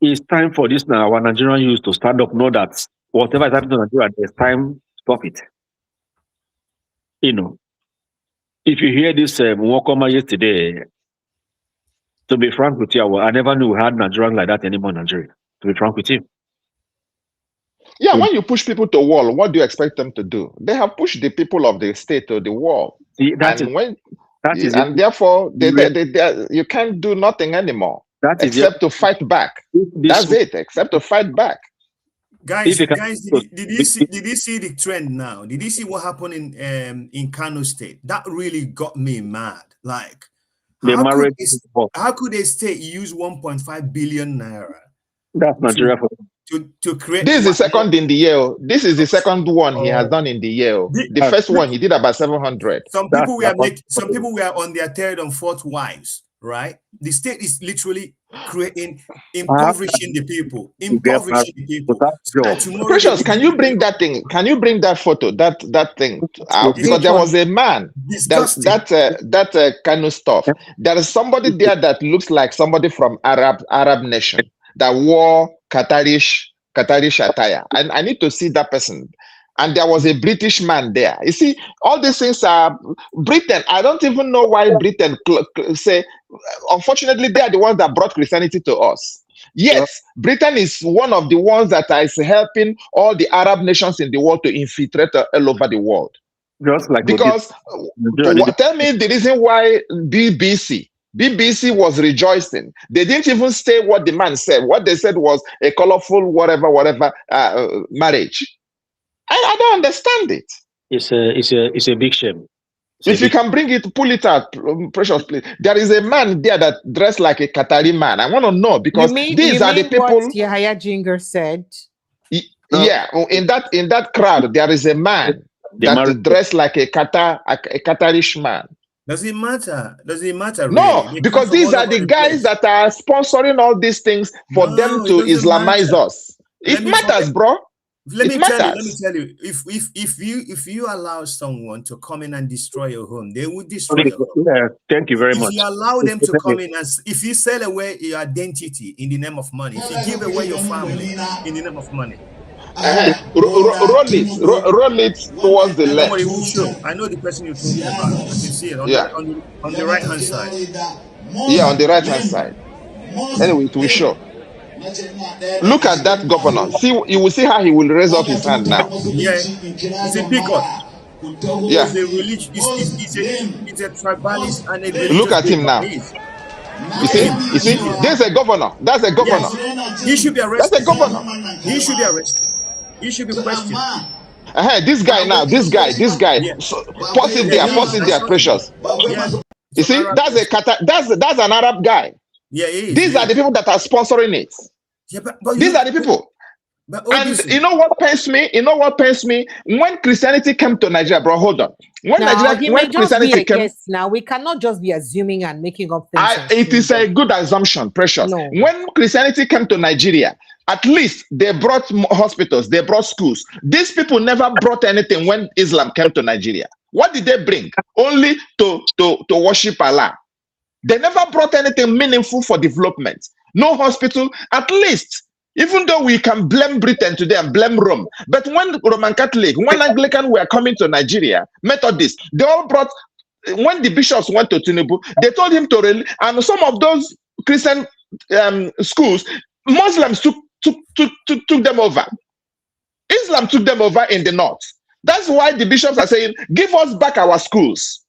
It's time for this now, our Nigerian youth, to stand up, know that whatever is happening to Nigeria, there's time to stop it. If you hear this Mwokoma yesterday, to be frank with you, I never knew we had Nigerians like that anymore in Nigeria, to be frank with you. Yeah, when you push people to wall, what do you expect them to do? They have pushed the people of the state to the wall. Therefore, you can't do nothing anymore except to fight back. That's it, except to fight back. Guys, did you see the trend now? Did you see what happened in Kano State? That really got me mad. Like, how could a state use 1.5 billion naira? That's Nigeria for to create. This is the second in the year. This is the second one he has done in the year. The first one he did about 700. Some people were on their third and fourth wives, right? The state is literally impoverishing the people. Precious, can you bring that thing? Can you bring that photo, that thing out? Because there was a man that kind of stuff. There is somebody there that looks like somebody from Arab nation that wore Qatarish attire. And I need to see that person. and there was a British man there. You see, all these things are Britain. I don't even know why Britain say, unfortunately, they are the ones that brought Christianity to us. Yet, Britain is one of the ones that is helping all the Arab nations in the world to infiltrate all over the world. Just like because tell me the reason why BBC was rejoicing. They didn't even say what the man said. What they said was a colorful whatever marriage. I don't understand it. It's a big shame. If you can bring it, pull it out, precious, please. There is a man there that dressed like a Qatari man. I want to know because these are the people. What Yahya Jinger said. Yeah, in that crowd, there is a man that dressed like a Qatarish man. Does it matter? Does it matter? No, really? Because these are the guys that are sponsoring all these things for them to Islamize us. It matters, bro. Let me tell you. If you allow someone to come in and destroy your home, they will destroy your home. Yeah, thank you very much. If you allow them to come in and if you sell away your identity in the name of money, if you give away your family in the name of money. Roll it towards the left. I know the person you're talking about. I can see it on the right hand side. Yeah, on the right hand side. Anyway, it will show. Look at that governor. See, you will see how he will raise up his hand now. Yeah, it's a peacock. Yeah, it's a religion. It's a tribalist and a religious. Look at him now. You see, there's a governor. That's a governor. Yes. He should be arrested. That's a governor. He should be arrested. He should be questioned. This guy now, this guy. Yeah. Pause it there, precious. Yeah. You see, that's an Arab guy. Yeah, he is. These are the people that are sponsoring it. Yeah, these are the people. And you know what pains me? When Christianity came to Nigeria, bro, hold on. When Christianity came, now we cannot just be assuming and making up things. It is a good assumption, precious. No. When Christianity came to Nigeria, at least they brought hospitals, they brought schools. These people never brought anything when Islam came to Nigeria. What did they bring? Only to worship Allah. They never brought anything meaningful for development. No hospital, at least. Even though we can blame Britain today and blame Rome, but when Roman Catholic, when Anglican were coming to Nigeria, Methodist, they all brought, when the bishops went to Tinubu, they told him to, and some of those Christian schools, Muslims took them over. Islam took them over in the north. That's why the bishops are saying, give us back our schools.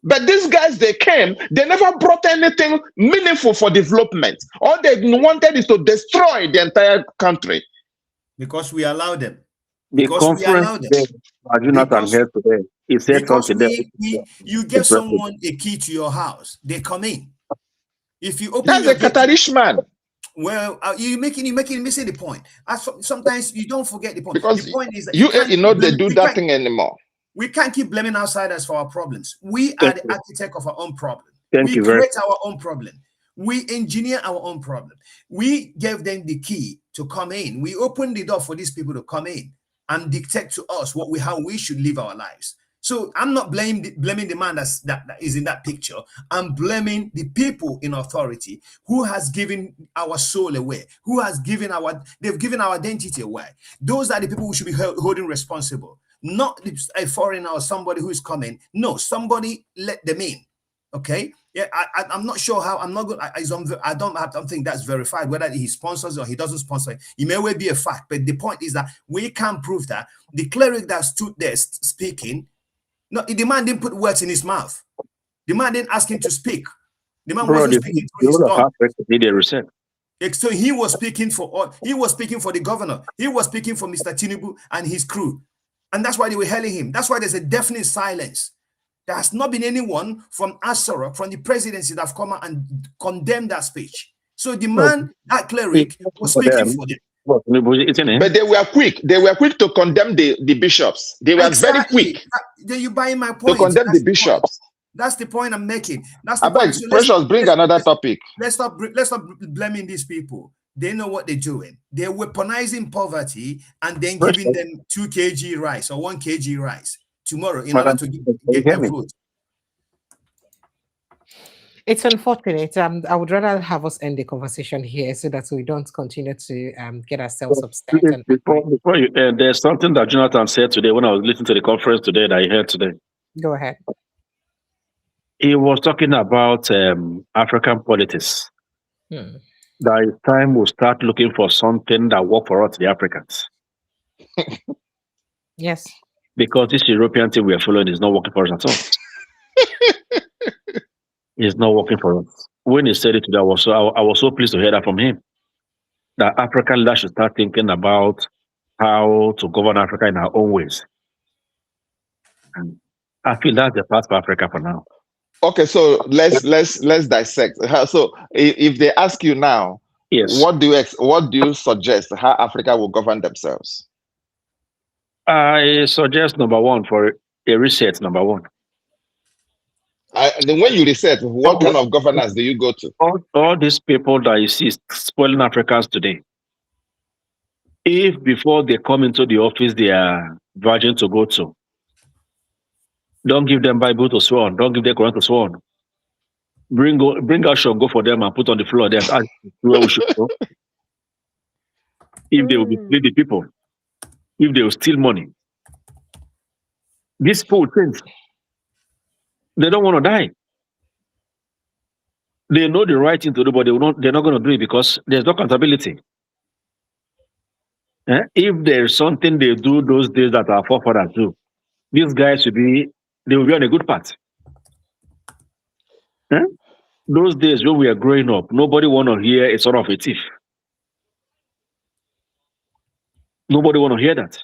But these guys, they came, they never brought anything meaningful for development. All they wanted is to destroy the entire country. Because we allow them. The conference Jonathan here today, he said something there. You give someone a key to your house, they come in. If you open that's a Qatarish man. Well, you're missing the point. Sometimes you don't forget the point. Because the point is that they do that thing anymore. We can't keep blaming outsiders for our problems. We are the architect of our own problem. We create our own problem. We engineer our own problem. We gave them the key to come in. We opened the door for these people to come in and dictate to us how we should live our lives. So I'm not blaming the man that is in that picture. I'm blaming the people in authority who has given our soul away, they've given our identity away. Those are the people who should be holding responsible. Not a foreigner or somebody who is coming. No, somebody let them in. Okay. Yeah, I'm not sure how. I'm not good. I don't think that's verified whether he sponsors or he doesn't sponsor. It may well be a fact, but the point is that we can't prove that. The cleric that stood there speaking, no, the man didn't put words in his mouth. The man didn't ask him to speak. The man wasn't speaking through his tongue. So he was speaking for the governor. He was speaking for Mr. Tinubu and his crew. And that's why they were hailing him. That's why there's a deafening silence. There has not been anyone from Asara, from the presidency, that have come out and condemned that speech. So the man, that cleric, was speaking for them. But they were quick. They were quick to condemn the bishops. They were very quick. You buying my point? To condemn the bishops. That's the point I'm making. That's the I beg, Precious, bring another topic. Let's stop blaming these people. They know what they're doing. They're weaponizing poverty and then giving them 2 kg rice or 1 kg rice tomorrow in order to get their vote. It's unfortunate. I would rather have us end the conversation here so that we don't continue to get ourselves upset. Please, And before you end, there's something that Jonathan said today when I was listening to the conference today that I heard today. Go ahead. He was talking about African politics. That it's time we start looking for something that work for us, the Africans. Yes. Because this European thing we are following is not working for us at all. It's not working for us. When he said it today, I was so pleased to hear that from him. That African leaders should start thinking about how to govern Africa in our own ways. And I feel that's the path for Africa for now. Okay, so let's dissect. So if they ask you now, yes, what do you suggest how Africa will govern themselves? I suggest number one for a reset. Number one. Then when you reset, what kind of governance do you go to? All these people that you see spoiling Africans today. If before they come into the office, they are virgin to go to, don't give them Bible to swear on. Don't give them Quran to swear on. Bring out Shango for them and put on the floor there. That's where we should go. If they will mislead the people, if they will steal money, these poor things, they don't want to die. They know the right thing to do, but they're not going to do it because there's no accountability. If there's something they do those days that our forefathers do, these guys will be on a good path. Those days when we are growing up, nobody want to hear a son of a thief. Nobody want to hear that.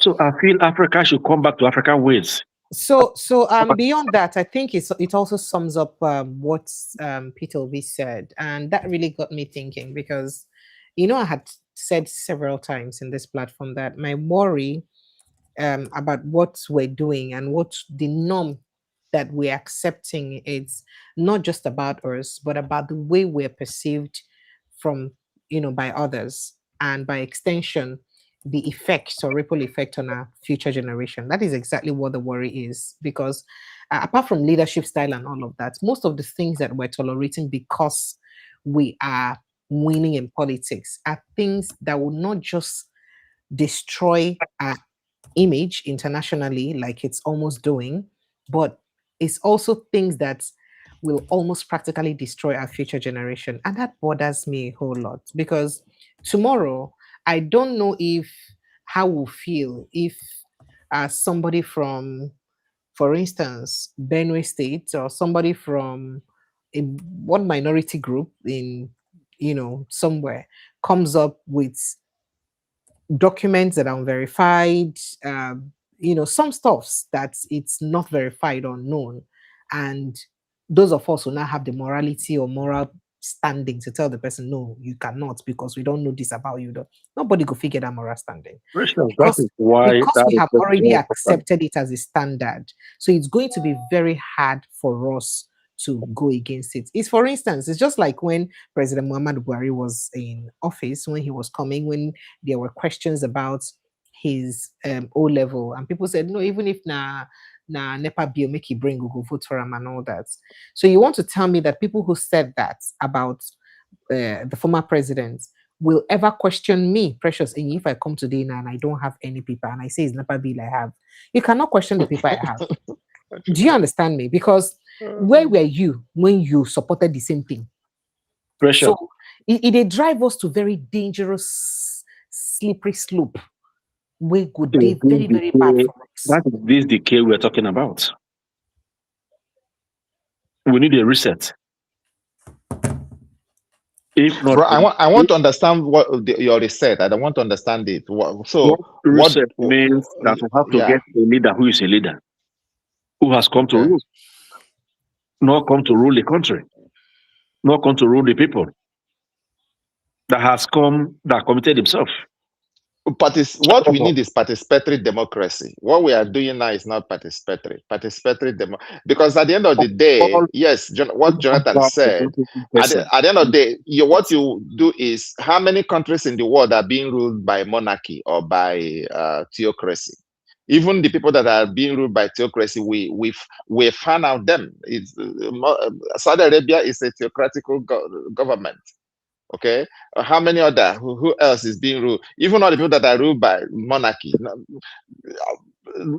So I feel Africa should come back to African ways. So beyond that, I think it also sums up what Peter Obi said, and that really got me thinking because, I had said several times in this platform that my worry about what we're doing and what the norm that we're accepting is not just about us, but about the way we're perceived from, by others, and by extension, the effects or ripple effect on our future generation. That is exactly what the worry is, because apart from leadership style and all of that, most of the things that we're tolerating because we are winning in politics are things that will not just destroy our image internationally, like it's almost doing, but it's also things that will almost practically destroy our future generation. And that bothers me a whole lot, because tomorrow, I don't know how we'll feel if somebody from, for instance, Benue State, or somebody from one minority group in, somewhere comes up with documents that are unverified, some stuffs that it's not verified or known. And those of us who now have the morality or moral standing to tell the person, no, you cannot, because we don't know this about you. Nobody go figure that moral standing. Because we have already accepted it as a standard. So it's going to be very hard for us to go against it. For instance, it's just like when President Muhammadu Buhari was in office, when he was coming, when there were questions about his O-level, and people said, no, even if NEPA bill make it bring, go vote for him and all that. So you want to tell me that people who said that about the former president will ever question me, Precious, if I come today now and I don't have any paper and I say it's NEPA bill I have? You cannot question the paper I have. Do you understand me? Because where were you when you supported the same thing? Pressure. So it drive us to very dangerous, slippery slope. We could be very, very bad for us. That is this decay we're talking about. We need a reset. If not, bro, I want to understand what your reset. I don't want to understand it. Reset means that we have to get a leader who is a leader, who has come to rule, not come to rule the country, not come to rule the people, that committed himself. What we need is participatory democracy. What we are doing now is not participatory. Because at the end of the day, yes, what Jonathan said, at the end of the day, what you do is, how many countries in the world are being ruled by monarchy or by theocracy? Even the people that are being ruled by theocracy, we fan out them. It's Saudi Arabia is a theocratical government. Okay, how many other who else is being ruled? Even all the people that are ruled by monarchy.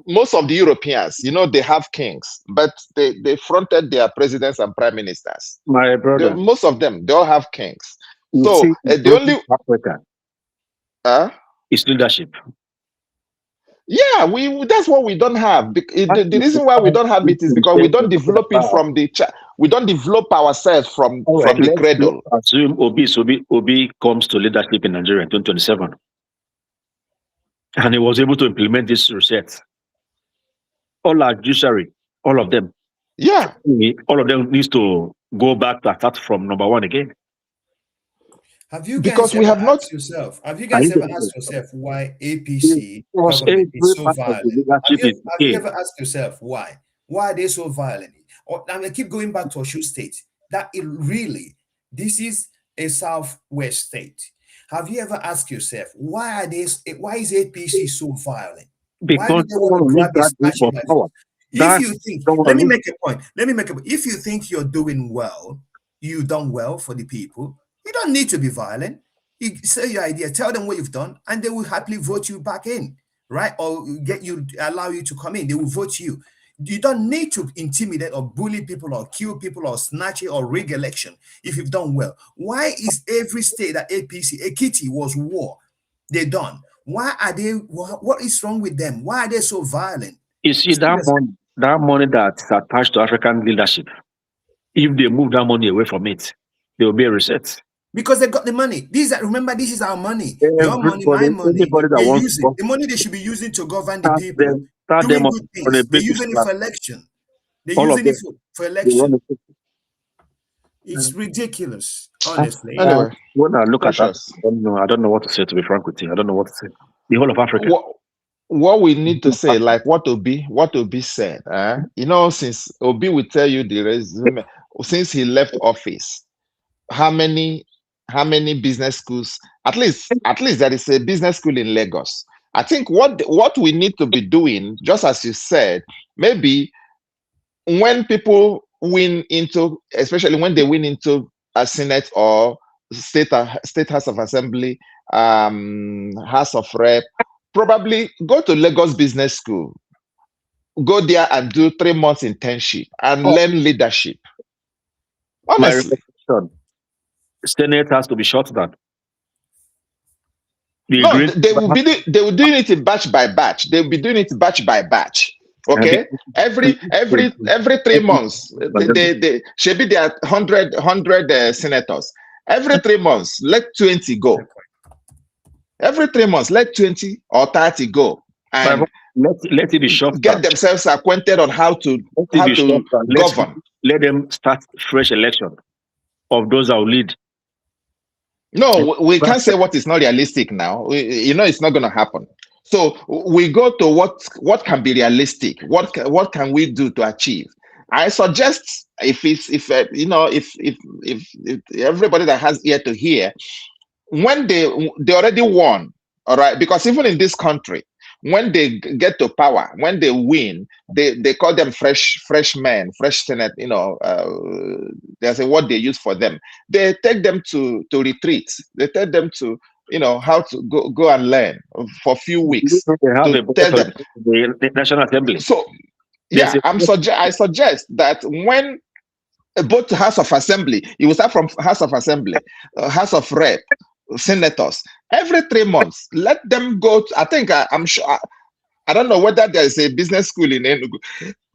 Most of the Europeans, they have kings, but they fronted their presidents and prime ministers. My brother, most of them, they all have kings. You So see, the only Africa is leadership. Yeah, that's what we don't have. The reason why we don't have it is because we don't develop it from we don't develop ourselves from the cradle. Assume Obi comes to leadership in Nigeria in 2027, and he was able to implement this reset. All our judiciary, all of them. Yeah, all of them needs to go back to start from number one again. Have you guys ever asked yourself why APC government is so violent? Have you ever asked yourself why? Why are they so violent? I keep going back to Osun State. This is a southwest state. Have you ever asked yourself why is APC so violent? Because why do they want to grab this power? If you think, let me make a point. If you think you're doing well, you've done well for the people. You don't need to be violent. You say your idea, tell them what you've done, and they will happily vote you back in, right? Or allow you to come in. They will vote you. You don't need to intimidate or bully people or kill people or snatch it or rig election if you've done well. Why is every state that APC, Ekiti was war, they done? Why are they, what is wrong with them? Why are they so violent? You see, that money that's attached to African leadership, if they move that money away from it, there will be a reset. Because they got the money. Remember, this is our money. Your money, my money. The money they should be using to govern the people. Doing good things. They're using it for election. They're using it for election. It's ridiculous, honestly. Anyway, when I look at that, I don't know what to say, to be frank with you. I don't know what to say. The whole of Africa. What we need to say, like what Obi said, since Obi will tell you the resume, since he left office, how many business schools, at least there is a business school in Lagos. I think what we need to be doing, just as you said, maybe when people win into, especially when they win into a Senate or state House of Assembly, House of Rep, probably go to Lagos Business School, go there and do 3 months internship and learn leadership. Honestly. Senate has to be shut down. They will be doing it batch by batch. They will be doing it batch by batch. Okay, every 3 months, they should be there 100 senators. Every 3 months, let 20 go. Every 3 months, let 20 or 30 go, and let it be short. Get themselves acquainted on how to govern. Let them start fresh election of those that will lead. No, we can't say what is not realistic now. It's not going to happen. So we go to what can be realistic. What can we do to achieve? I suggest if everybody that has ear to hear, when they already won, all right, because even in this country, when they get to power, when they win, they call them freshmen, fresh Senate, there's a word they use for them. They take them to retreats. They tell them to, how to go and learn for a few weeks. They have to tell them the National Assembly. So yeah, I suggest that when both House of Assembly, you will start from House of Assembly, House of Rep, senators, every 3 months, let them go to, I'm sure, I don't know whether there is a business school in Enugu,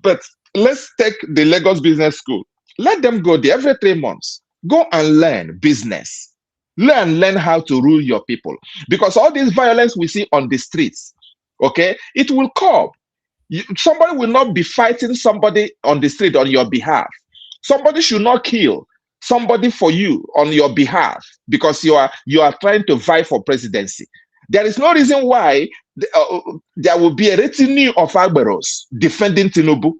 but let's take the Lagos Business School. Let them go there every 3 months. Go and learn business. Learn how to rule your people. Because all this violence we see on the streets, okay, it will curb. Somebody will not be fighting somebody on the street on your behalf. Somebody should not kill somebody for you on your behalf because you are trying to vie for presidency. There is no reason why there will be a retinue of Agberos defending Tinubu.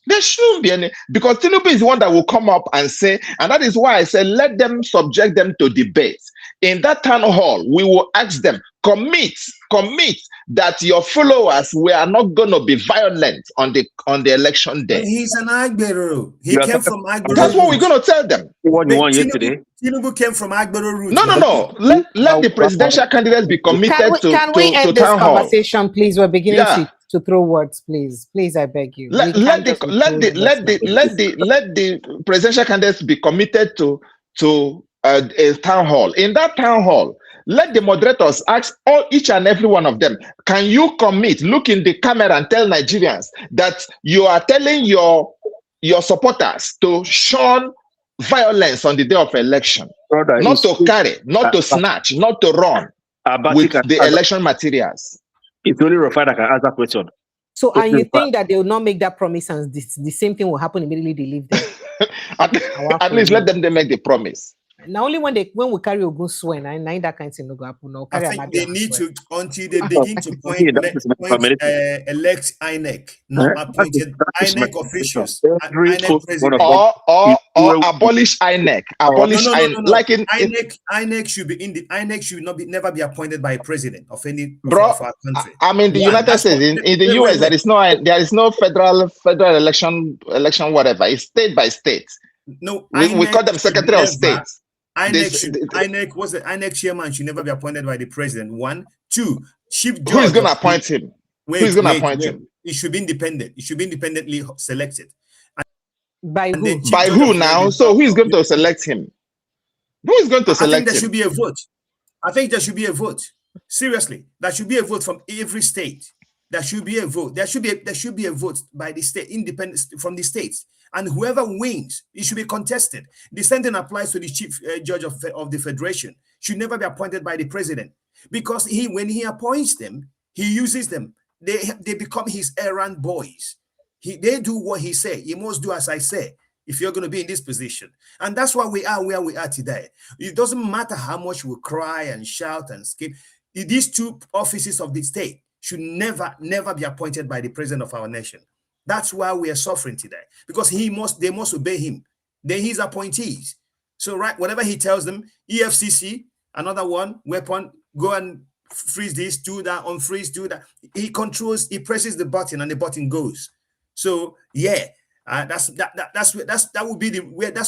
There shouldn't be any, because Tinubu is the one that will come up and say, and that is why I said let them subject them to debate. In that town hall, we will ask them, commit that your followers were not going to be violent on the election day. But he's an Agbero. He came from Agbero. That's what we're going to tell them. What you want yesterday? Tinubu came from Agbero route. No. Let the presidential candidates be committed to Can we end this conversation, please? We're beginning to throw words, please. Please, I beg you. Let the presidential candidates be committed to a town hall. In that town hall, let the moderators ask each and every one of them, can you commit, look in the camera and tell Nigerians that you are telling your supporters to shun violence on the day of election, brother, not to carry, not to snatch, not to run with the election materials. It's only Rafai that can answer that question. So, and you think that they will not make that promise and the same thing will happen immediately they leave there? At least let them make the promise. Now only when we carry Ogun swear, and that kind of thing no go happen. No, I think they need to until they begin to elect INEC, not appointed INEC officials, INEC president, or abolish INEC. Abolish INEC. Like in INEC should be INEC should never be appointed by a president of any of our country. I mean, the United States, in the US, there is no federal election whatever. It's state by state. No, we call them Secretary of State. INEC chairman should never be appointed by the president. 1, 2, chief judge. Who is going to appoint him? Who's going to appoint him? It should be independent. It should be independently selected. By who? By who now? So who is going to select him? Who is going to select him? I think there should be a vote. I think there should be a vote. Seriously, there should be a vote from every state. There should be a vote. There should be a vote by the state, independent from the states. And whoever wins, it should be contested. The same thing applies to the chief judge of the federation. Should never be appointed by the president, because when he appoints them, he uses them. They become his errand boys. They do what he say. You must do as I say if you're going to be in this position. And that's why we are where we are today. It doesn't matter how much we cry and shout and skip. These two offices of the state should never be appointed by the president of our nation. That's why we are suffering today, because they must obey him. They're his appointees. So whatever he tells them, EFCC, another one, weapon, go and freeze this, do that, unfreeze, do that. He presses the button and the button goes. So that's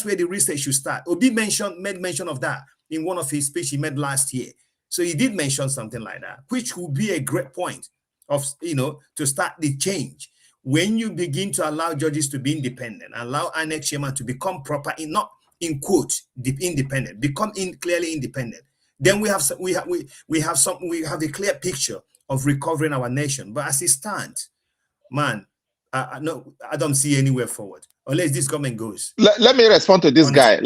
where the research should start. Obi made mention of that in one of his speeches he made last year. So he did mention something like that, which would be a great point of to start the change. When you begin to allow judges to be independent, allow INEC chairman to become proper, not in quotes, independent, become clearly independent, then we have a clear picture of recovering our nation. But as it stands, man, I don't see anywhere forward unless this government goes. Let me respond to this guy.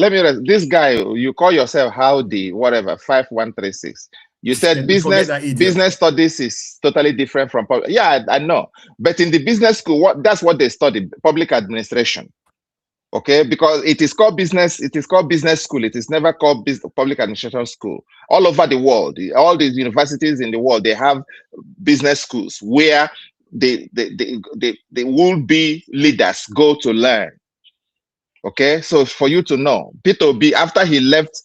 This guy, you call yourself Howdy, whatever, 5136. You said business studies is totally different from public. Yeah, I know. But in the business school, that's what they study, public administration. Okay, because it is called business school. It is never called public administration school. All over the world, all these universities in the world, they have business schools where they will be leaders go to learn. Okay, so for you to know, Peter B, after he left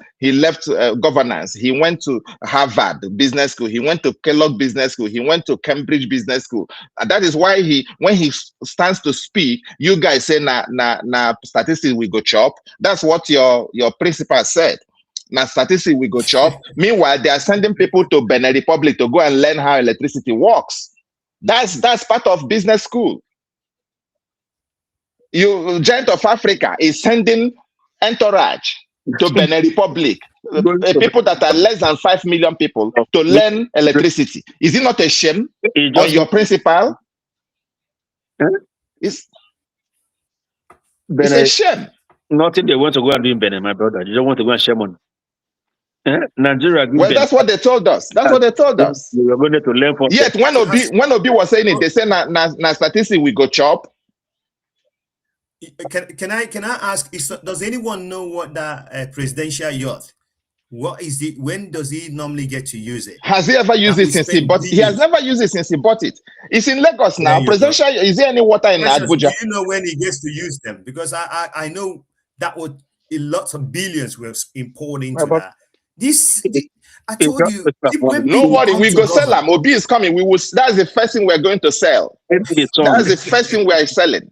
governance, he went to Harvard Business School, he went to Kellogg Business School, he went to Cambridge Business School. And that is why when he stands to speak, you guys say, na statistics we go chop. That's what your principal said. Now statistics we go chop. Meanwhile, they are sending people to Benin Republic to go and learn how electricity works. That's part of business school. Giant of Africa is sending entourage to Benin Republic, people that are less than 5 million people, to learn electricity. Is it not a shame on your principal? It's a shame. Nothing they want to go and do in Benin, my brother. You don't want to go and share money. Nigeria. Well, that's what they told us. That's what they told us. We are going to learn from. Yet when Obi was saying it, they said na statistics we go chop. Can I ask? Does anyone know what that presidential yacht? What is it? When does he normally get to use it? Has he ever used it since he bought it? He has never used it since he bought it. It's in Lagos now. Presidential. Is there any water in Abuja? Do you know when he gets to use them? Because I know that would lots of billions were poured into that. I told you. No worry, we go sell them. Obi is coming. We will. That's the first thing we're going to sell. That's the first thing we are selling.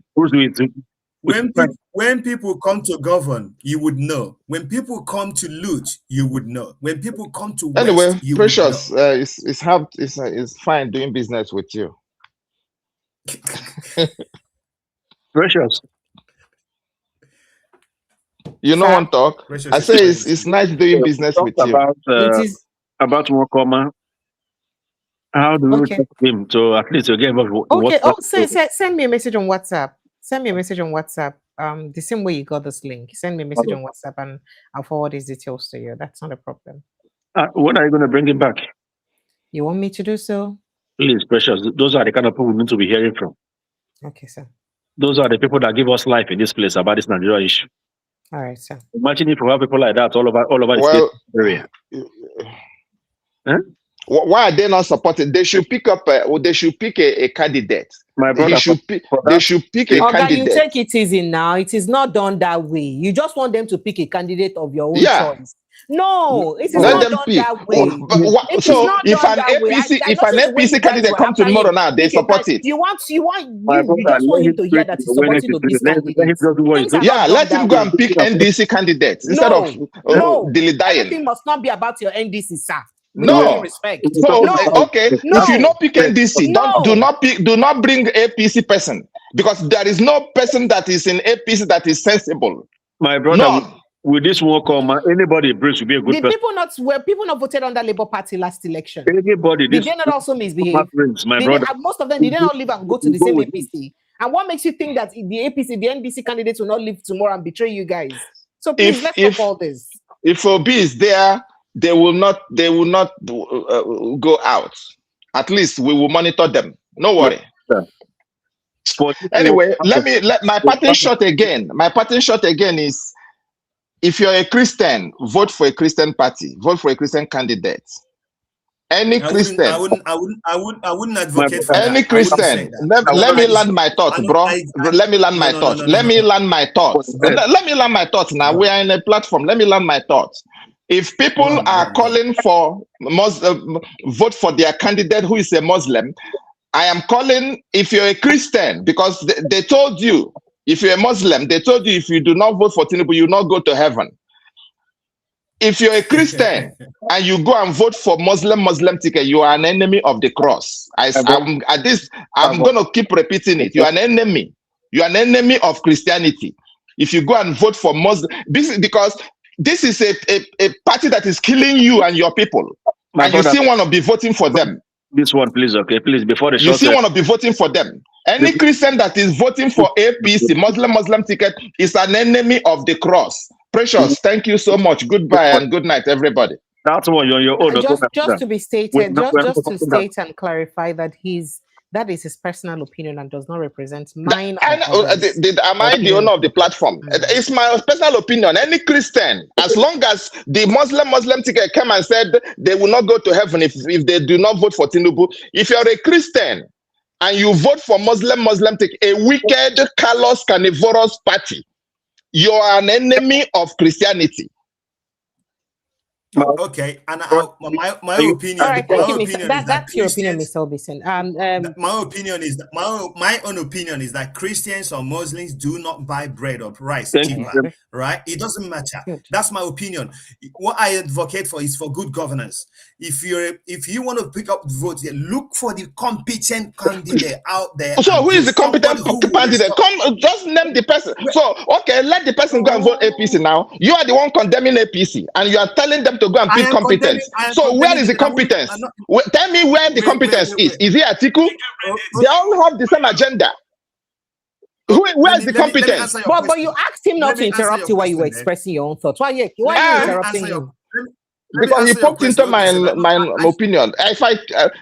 When people come to govern, you would know. When people come to loot, you would know. When people come to West, anyway, you Precious, would know. it's fine doing business with you. Precious. You know one talk. Precious, I say it's nice doing business with you. About Wakoma. How do you talk to him to at least again? Okay. Send me a message on WhatsApp. Send me a message on WhatsApp. The same way you got this link. Send me a message on WhatsApp and I'll forward his details to you. That's not a problem. When are you going to bring him back? You want me to do so? Please, Precious. Those are the kind of people we need to be hearing from. Okay, sir. Those are the people that give us life in this place about this Nigeria issue. All right, sir. Imagine if we have people like that all over the state area. Why are they not supported? They should pick up. They should pick a candidate. My brother, they should pick a candidate. You take it easy now. It is not done that way. You just want them to pick a candidate of your own choice. No, it is not done that way. So if an APC candidate comes tomorrow now, they support it. You just want him to hear that he's supporting Obi's candidate. Yeah, let him go and pick NDC candidates instead of dilly-dallying. Everything must not be about your NDC, sir. No respect. So okay, if you not pick NDC, do not bring APC person, because there is no person that is in APC that is sensible. My brother, with this one come, anybody brings will be a good person. People not voted on the Labour Party last election. Anybody, did they not also misbehave? My brother, most of them did they not leave and go to the same APC? And what makes you think that the APC, the NDC candidates will not leave tomorrow and betray you guys? So please, let's stop all this. If Obi is there, they will not go out. At least we will monitor them. No worry. Anyway, let my parting shot again. My parting shot again is, if you're a Christian, vote for a Christian party. Vote for a Christian candidate. Any Christian. I wouldn't advocate for any that. Christian. Let me land my thoughts, bro. Let me land my thoughts. Let me land my thoughts. Let me land my thoughts now. We are in a platform. Let me land my thoughts. If people are calling for vote for their candidate who is a Muslim, I am calling, if you're a Christian, because they told you, if you're a Muslim, they told you if you do not vote for Tinubu, you will not go to heaven. If you're a Christian and you go and vote for Muslim ticket, you are an enemy of the cross. I'm going to keep repeating it. You are an enemy. You are an enemy of Christianity. If you go and vote for Muslim, because this is a party that is killing you and your people. And you still want to be voting for them. This one, please, okay, please, before the show. You still want to be voting for them. Any Christian that is voting for APC, Muslim ticket, is an enemy of the cross. Precious, thank you so much. Goodbye and good night, everybody. That's what you're your own. Just to be stated, just to state and clarify that that is his personal opinion and does not represent mine. Am I the owner of the platform? It's my personal opinion. Any Christian, as long as the Muslim ticket came and said they will not go to heaven if they do not vote for Tinubu. If you're a Christian and you vote for Muslim ticket, a wicked, callous, carnivorous party, you are an enemy of Christianity. Okay, and my opinion. All right, that's your opinion, Mr. Obison. My opinion is that my own opinion is that Christians or Muslims do not buy bread or rice cheaper, right? It doesn't matter. That's my opinion. What I advocate for is for good governance. If you want to pick up votes, look for the competent candidate out there. So who is the competent candidate? Come, just name the person. So okay, let the person go and vote APC now. You are the one condemning APC, and you are telling them to go and pick competence. So where is the competence? Tell me where the competence is. Is it Atiku? They all have the same agenda. Where is the competence? But you asked him not to interrupt you while you were expressing your own thoughts. Why are you interrupting him? Because he poked into my opinion. If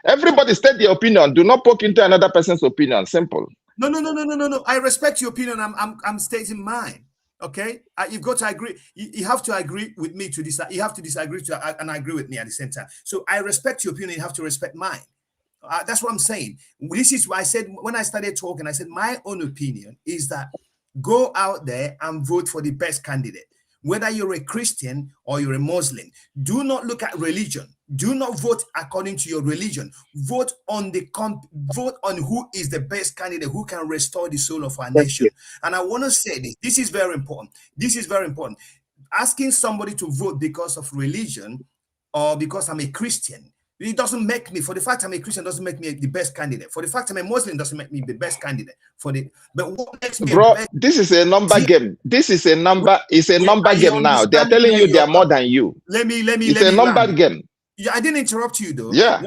everybody state their opinion, do not poke into another person's opinion. Simple. No. I respect your opinion. I'm stating mine. Okay, you've got to agree. You have to agree with me to decide. You have to disagree and agree with me at the same time. So I respect your opinion. You have to respect mine. That's what I'm saying. This is why I said when I started talking, I said my own opinion is that go out there and vote for the best candidate. whether you're a Christian or you're a Muslim. Do not look at religion. Do not vote according to your religion. Vote on who is the best candidate who can restore the soul of our nation. And I want to say this. This is very important. This is very important. Asking somebody to vote because of religion or because I'm a Christian, it doesn't make me, for the fact I'm a Christian, doesn't make me the best candidate. For the fact I'm a Muslim, doesn't make me the best candidate. But what makes me bro, this is a number game. This is a number. It's a number game now. They are telling you they are more than you. It's a number game. Yeah, I didn't interrupt you though. Yeah,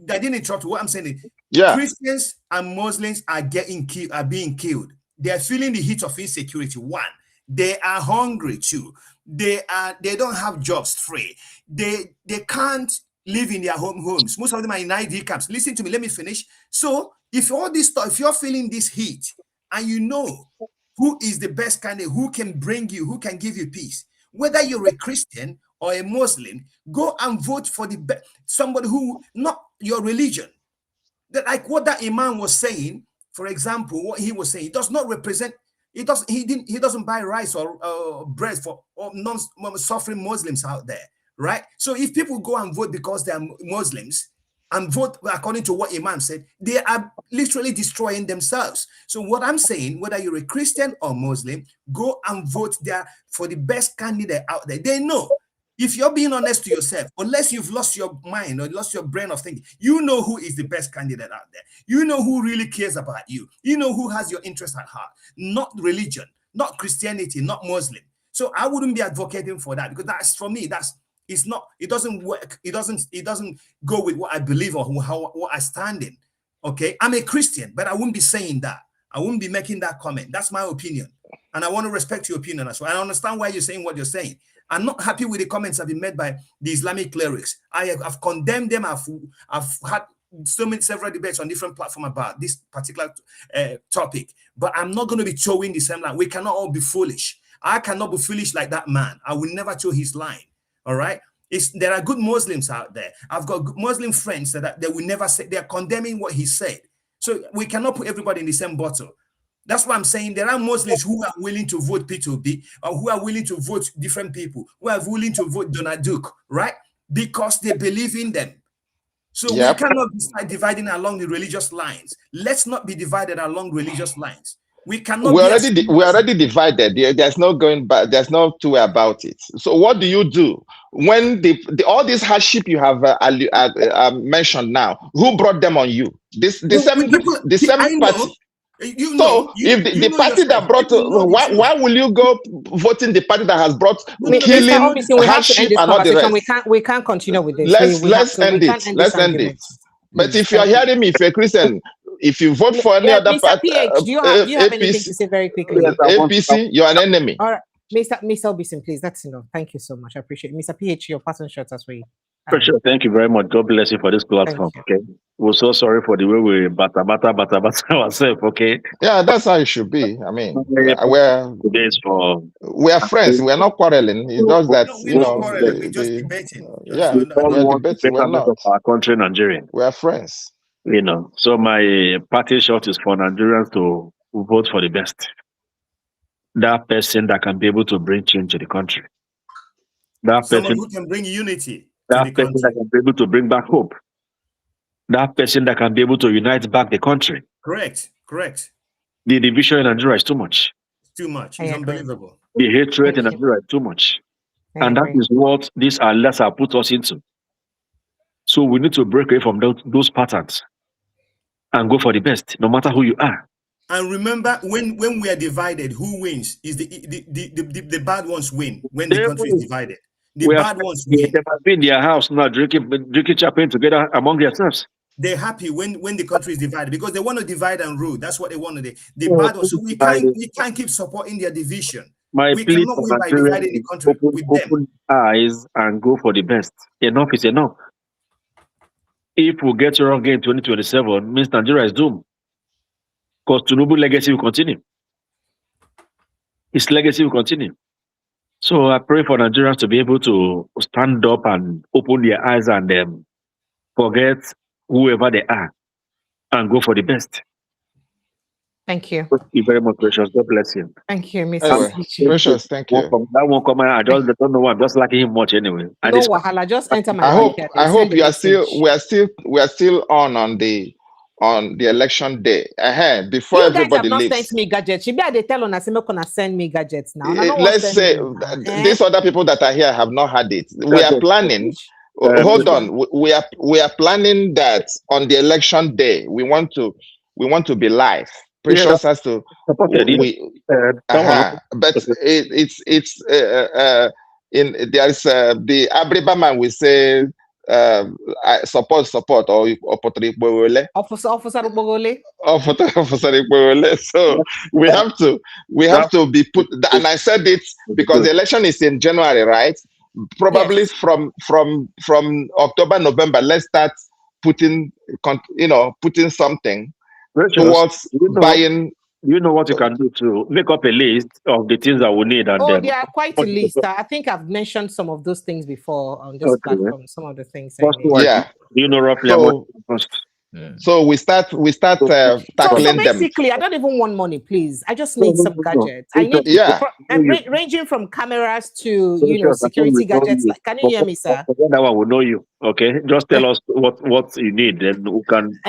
I didn't interrupt you. What I'm saying is, Christians and Muslims are being killed. They are feeling the heat of insecurity. One, they are hungry. Two, they don't have jobs free. They can't live in their homes. Most of them are in ID camps. Listen to me, let me finish. So if all this stuff, if you're feeling this heat and you know who is the best candidate, who can bring you, who can give you peace, whether you're a Christian or a Muslim, go and vote for somebody who, not your religion. That, like what that imam was saying, for example, what he was saying, it does not represent, he doesn't buy rice or bread for non-suffering Muslims out there. Right? So if people go and vote because they are Muslims and vote according to what Imam said, they are literally destroying themselves. So what I'm saying, whether you're a Christian or Muslim, go and vote there for the best candidate out there. They know. If you're being honest to yourself, unless you've lost your mind or lost your brain of thinking, you know who is the best candidate out there. You know who really cares about you. You know who has your interest at heart. Not religion, not Christianity, not Muslim. So I wouldn't be advocating for that, because that's, for me, it's not, it doesn't work. It doesn't go with what I believe or what I stand in. Okay. I'm a Christian, but I wouldn't be saying that. I wouldn't be making that comment. That's my opinion. And I want to respect your opinion as well. I understand why you're saying what you're saying. I'm not happy with the comments that have been made by the Islamic clerics. I've condemned them. I've had several debates on different platforms about this particular topic, but I'm not going to be towing the same line. We cannot all be foolish. I cannot be foolish like that man. I will never tow his line. All right. There are good Muslims out there. I've got Muslim friends that they will never say, they're condemning what he said. So we cannot put everybody in the same bottle. That's why I'm saying there are Muslims who are willing to vote P2B, or who are willing to vote different people, who are willing to vote Donald Duke, right? Because they believe in them. So we cannot start dividing along the religious lines. Let's not be divided along religious lines. We cannot. We're already divided. There's no going back. There's no two way about it. So what do you do when all this hardship you have mentioned now? Who brought them on you? The same party. If the party that brought, why will you go voting the party that has brought killing, hardship, and all the rest? We can't continue with this. Let's end it. But if you are hearing me, if you're a Christian, if you vote for any other party, PH, do you have anything to say very quickly? APC, you're an enemy. All right, Mr. Obison, please. That's enough. Thank you so much. I appreciate it. Mr. PH, your passing shots as well. For sure. Thank you very much. God bless you for this platform. Okay. We're so sorry for the way we bata ourselves. Okay. Yeah, that's how it should be. I mean, we are friends. We are not quarreling. It does that, we're just debating. We're debating. We're not. Of our country, Nigeria. We are friends. So my party shot is for Nigerians to vote for the best. That person that can be able to bring change to the country. Someone who can bring unity. That person that can be able to bring back hope. That person that can be able to unite back the country. Correct. The division in Nigeria is too much. Too much. It's unbelievable. The hatred in Nigeria is too much. And that is what these alerts have put us into. So we need to break away from those patterns and go for the best, no matter who you are. And remember, when we are divided, who wins? Is the bad ones win when the country is divided. The bad ones win. They must be in their house now drinking champagne together among themselves. They're happy when the country is divided because they want to divide and rule. That's what they want to do. The bad ones. So we can't keep supporting their division. We cannot win by dividing the country with them. Open eyes and go for the best. Enough is enough. If we get wrong in 2027, means Nigeria is doomed. Because Tinubu's legacy will continue. His legacy will continue. So I pray for Nigerians to be able to stand up and open their eyes and forget whoever they are and go for the best. Thank you. Thank you very much, Precious. God bless you. Thank you, Mrs. Anyway, Precious, thank you. That won't come out. I just don't know. I'm just liking him much anyway. And no wahala. Just enter my. I hope you are still. We are still on the election day. Before you guys everybody have not leaves. sent me gadgets. You better they tell on us gonna send me gadgets now. Let's say these other people that are here have not had it. We are planning. Hold on. We are planning that on the election day we want to be live. Precious has to. But it's there's the Abriba man will say support or Officer. So we have to be put, and I said it because the election is in January, right? Probably yes. from October, November, let's start putting something towards buying. You know what you can do to make up a list of the things that we need. And they are quite a list. I think I've mentioned some of those things before on this platform. Some of the things. Yeah. Do you know roughly first? So we start tackling them. Basically, I don't even want money, please. I just need some gadgets. I need ranging from cameras to security gadgets. Like, can you hear me, sir? That one will know you. Okay, just tell us what you need, then we can.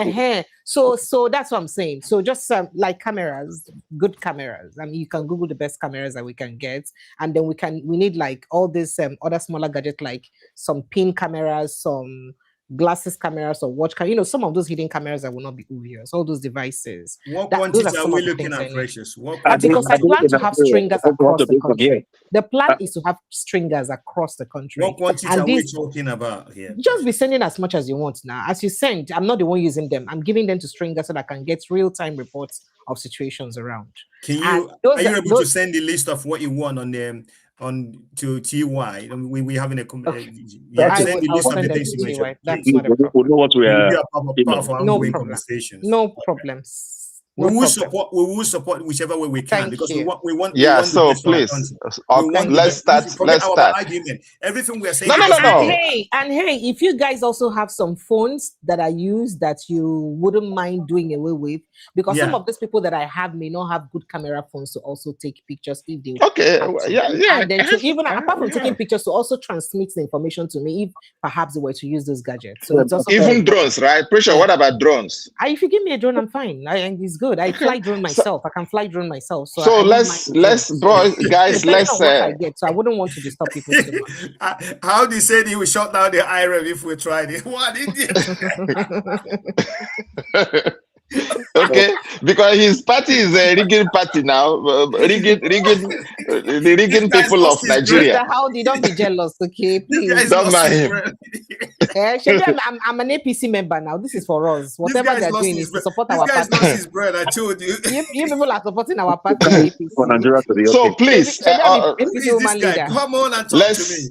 So that's what I'm saying. So just like cameras, good cameras. I mean, you can Google the best cameras that we can get, and then we need like all this other smaller gadgets, like some pin cameras, some glasses cameras or watch cameras, some of those hidden cameras that will not be obvious, all those devices. What quantities are we looking at, Precious? Because I plan to have stringers across the country. The plan is to have stringers across the country. What quantities are we talking about here? Just be sending as much as you want now. As you send, I'm not the one using them. I'm giving them to stringers so that I can get real-time reports of situations around. Are you able to send the list of what you want to TY? We having a send the list of the things you mentioned. That's not a problem. Know what we are. No problems. We will support whichever way we can. Because we want. Yeah. So please, let's start. Argument. Everything we are saying. No. And hey, if you guys also have some phones that are used that you wouldn't mind doing away with, because some of these people that I have may not have good camera phones to also take pictures if they and then to even apart from taking pictures, to also transmit the information to me if perhaps they were to use those gadgets. So it's also even drones, right? Pressure. What about drones? If you give me a drone, I'm fine. It's good. I fly drone myself. I can fly drone myself. So let's guys, let's I get. So I wouldn't want to disturb people too much. How do you say he will shut down the IREV if we tried it? What idiot! Okay, because his party is a rigging party now, rigging people of Nigeria. Howdy, don't be jealous, okay? Please. Don't mind him. I'm an APC member now. This is for us. Whatever they're doing is to support our party. Lost his bread, I told you. You people are supporting our party. So please, come on and talk to me.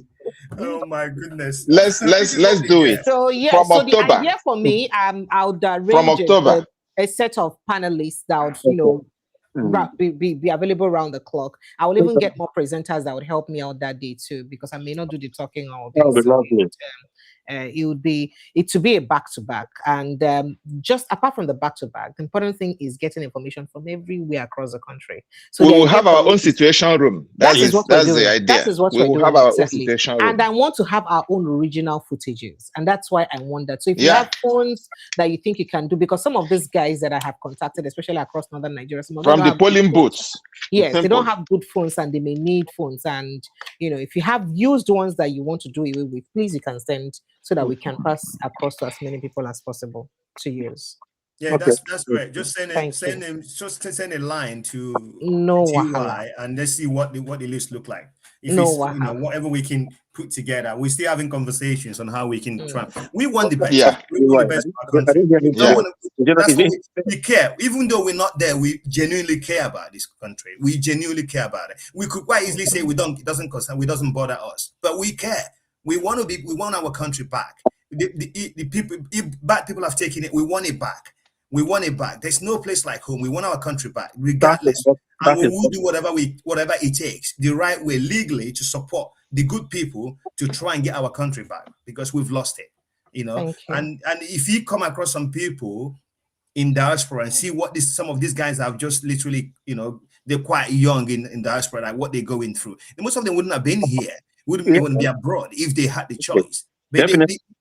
Oh my goodness. Let's do it. So from October. The idea for me, I'll arrange from October a set of panelists that would be available around the clock. I will even get more presenters that would help me out that day too, because I may not do the talking all day. It would be a back-to-back, and just apart from the back-to-back, the important thing is getting information from everywhere across the country. So we will have our own situation room. That's the idea. That is what we will have our own situation room. And I want to have our own original footages, and that's why I want that. So if you have phones that you think you can do, because some of these guys that I have contacted, especially across northern Nigeria, from the polling booths, yes, they don't have good phones and they may need phones. And if you have used ones that you want to do away with, please you can send, so that we can pass across to as many people as possible to use. Yeah, that's great. Just send a line to TY and let's see what the list look like. If whatever we can put together, we're still having conversations on how we can try. We want the best. We want the best for the country. We care. Even though we're not there, we genuinely care about this country. We genuinely care about it. We could quite easily say it doesn't concern, it doesn't bother us, but we care. We want our country back. The people, if bad people have taken it, we want it back. We want it back. There's no place like home. We want our country back, regardless. And we will do whatever it takes, the right way, legally, to support the good people to try and get our country back, because we've lost it. And if you come across some people, in diaspora and see what some of these guys have just literally, they're quite young in diaspora, like what they're going through. And most of them wouldn't have been here, wouldn't even be abroad if they had the choice. But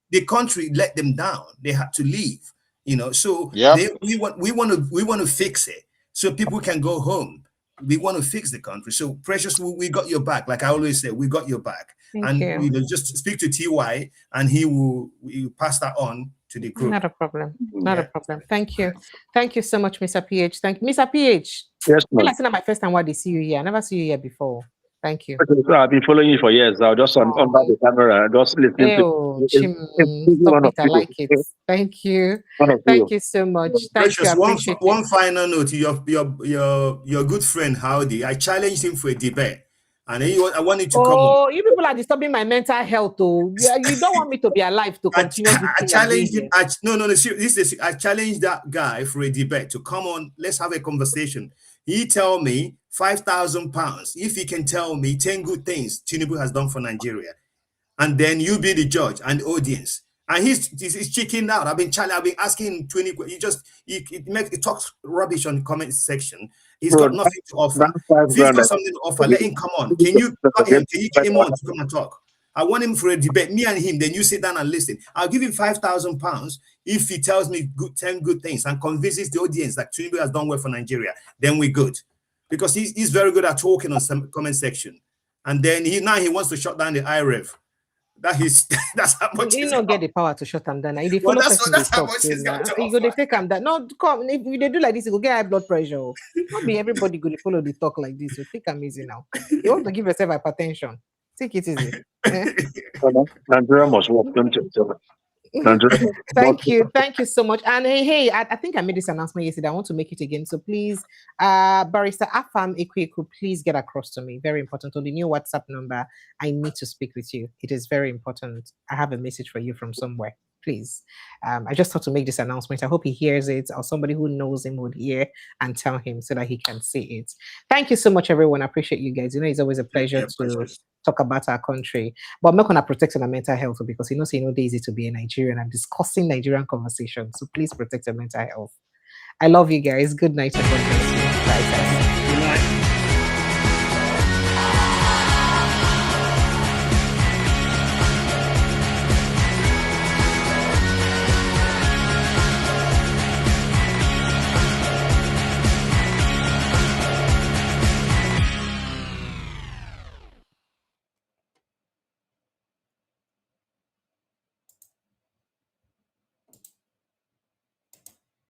the country let them down. They had to leave, So we want to fix it so people can go home. We want to fix the country. So Precious, we got your back. Like I always say, we got your back. Thank you. Just speak to TY and he will pass that on to the group. Not a problem. Not a problem. Thank you. Thank you so much, Mr. PH. Thank you, Mr. PH. Yes, ma'am. It's not my first time they see you here. I never see you here before. Thank you. Okay, so I've been following you for years. I was just on the camera, just listening stop it. I like it. Thank you. Thank you so much. Thank Precious, you. One final note. Your good friend Howdy. I challenged him for a debate, and I wanted to come. Oh, you people are disturbing my mental health. Oh, you don't want me to be alive to continue. I challenged him. I challenged that guy for a debate to come on. Let's have a conversation. He tell me £5,000 if he can tell me 10 good things Tinubu has done for Nigeria, and then you be the judge and the audience. And he's checking out. I've been asking him 20. He talks rubbish on the comment section. He's got nothing to offer. If he's got something to offer, let him come on. Can you get him on to come and talk? I want him for a debate, me and him. Then you sit down and listen. I'll give him £5,000 if he tells me 10 good things and convinces the audience that Tinubu has done well for Nigeria. Then we're good, because he's very good at talking on some comment section. And then he wants to shut down the IREV. That's how much you don't get the power to shut them down. If they follow that's how much he's got. You go, they take them down. No, come. If they do like this, you go get high blood pressure. Not be everybody go to follow the talk like this. You take them easy now. You want to give yourself hypertension. Take it easy. Nigeria must work. Thank you so much. And hey, I think I made this announcement yesterday. I want to make it again. So please, Barrister Afam Ekweku, please get across to me. Very important. On the new WhatsApp number, I need to speak with you. It is very important. I have a message for you from somewhere. Please. I just thought to make this announcement. I hope he hears it, or somebody who knows him would hear and tell him so that he can see it. Thank you so much, everyone. I appreciate you guys. It's always a pleasure to talk about our country. But I'm not going to protect our mental health, because it's not easy to be a Nigerian. I'm discussing Nigerian conversations. So please protect your mental health. I love you guys. Good night. And God bless you. Bye, guys.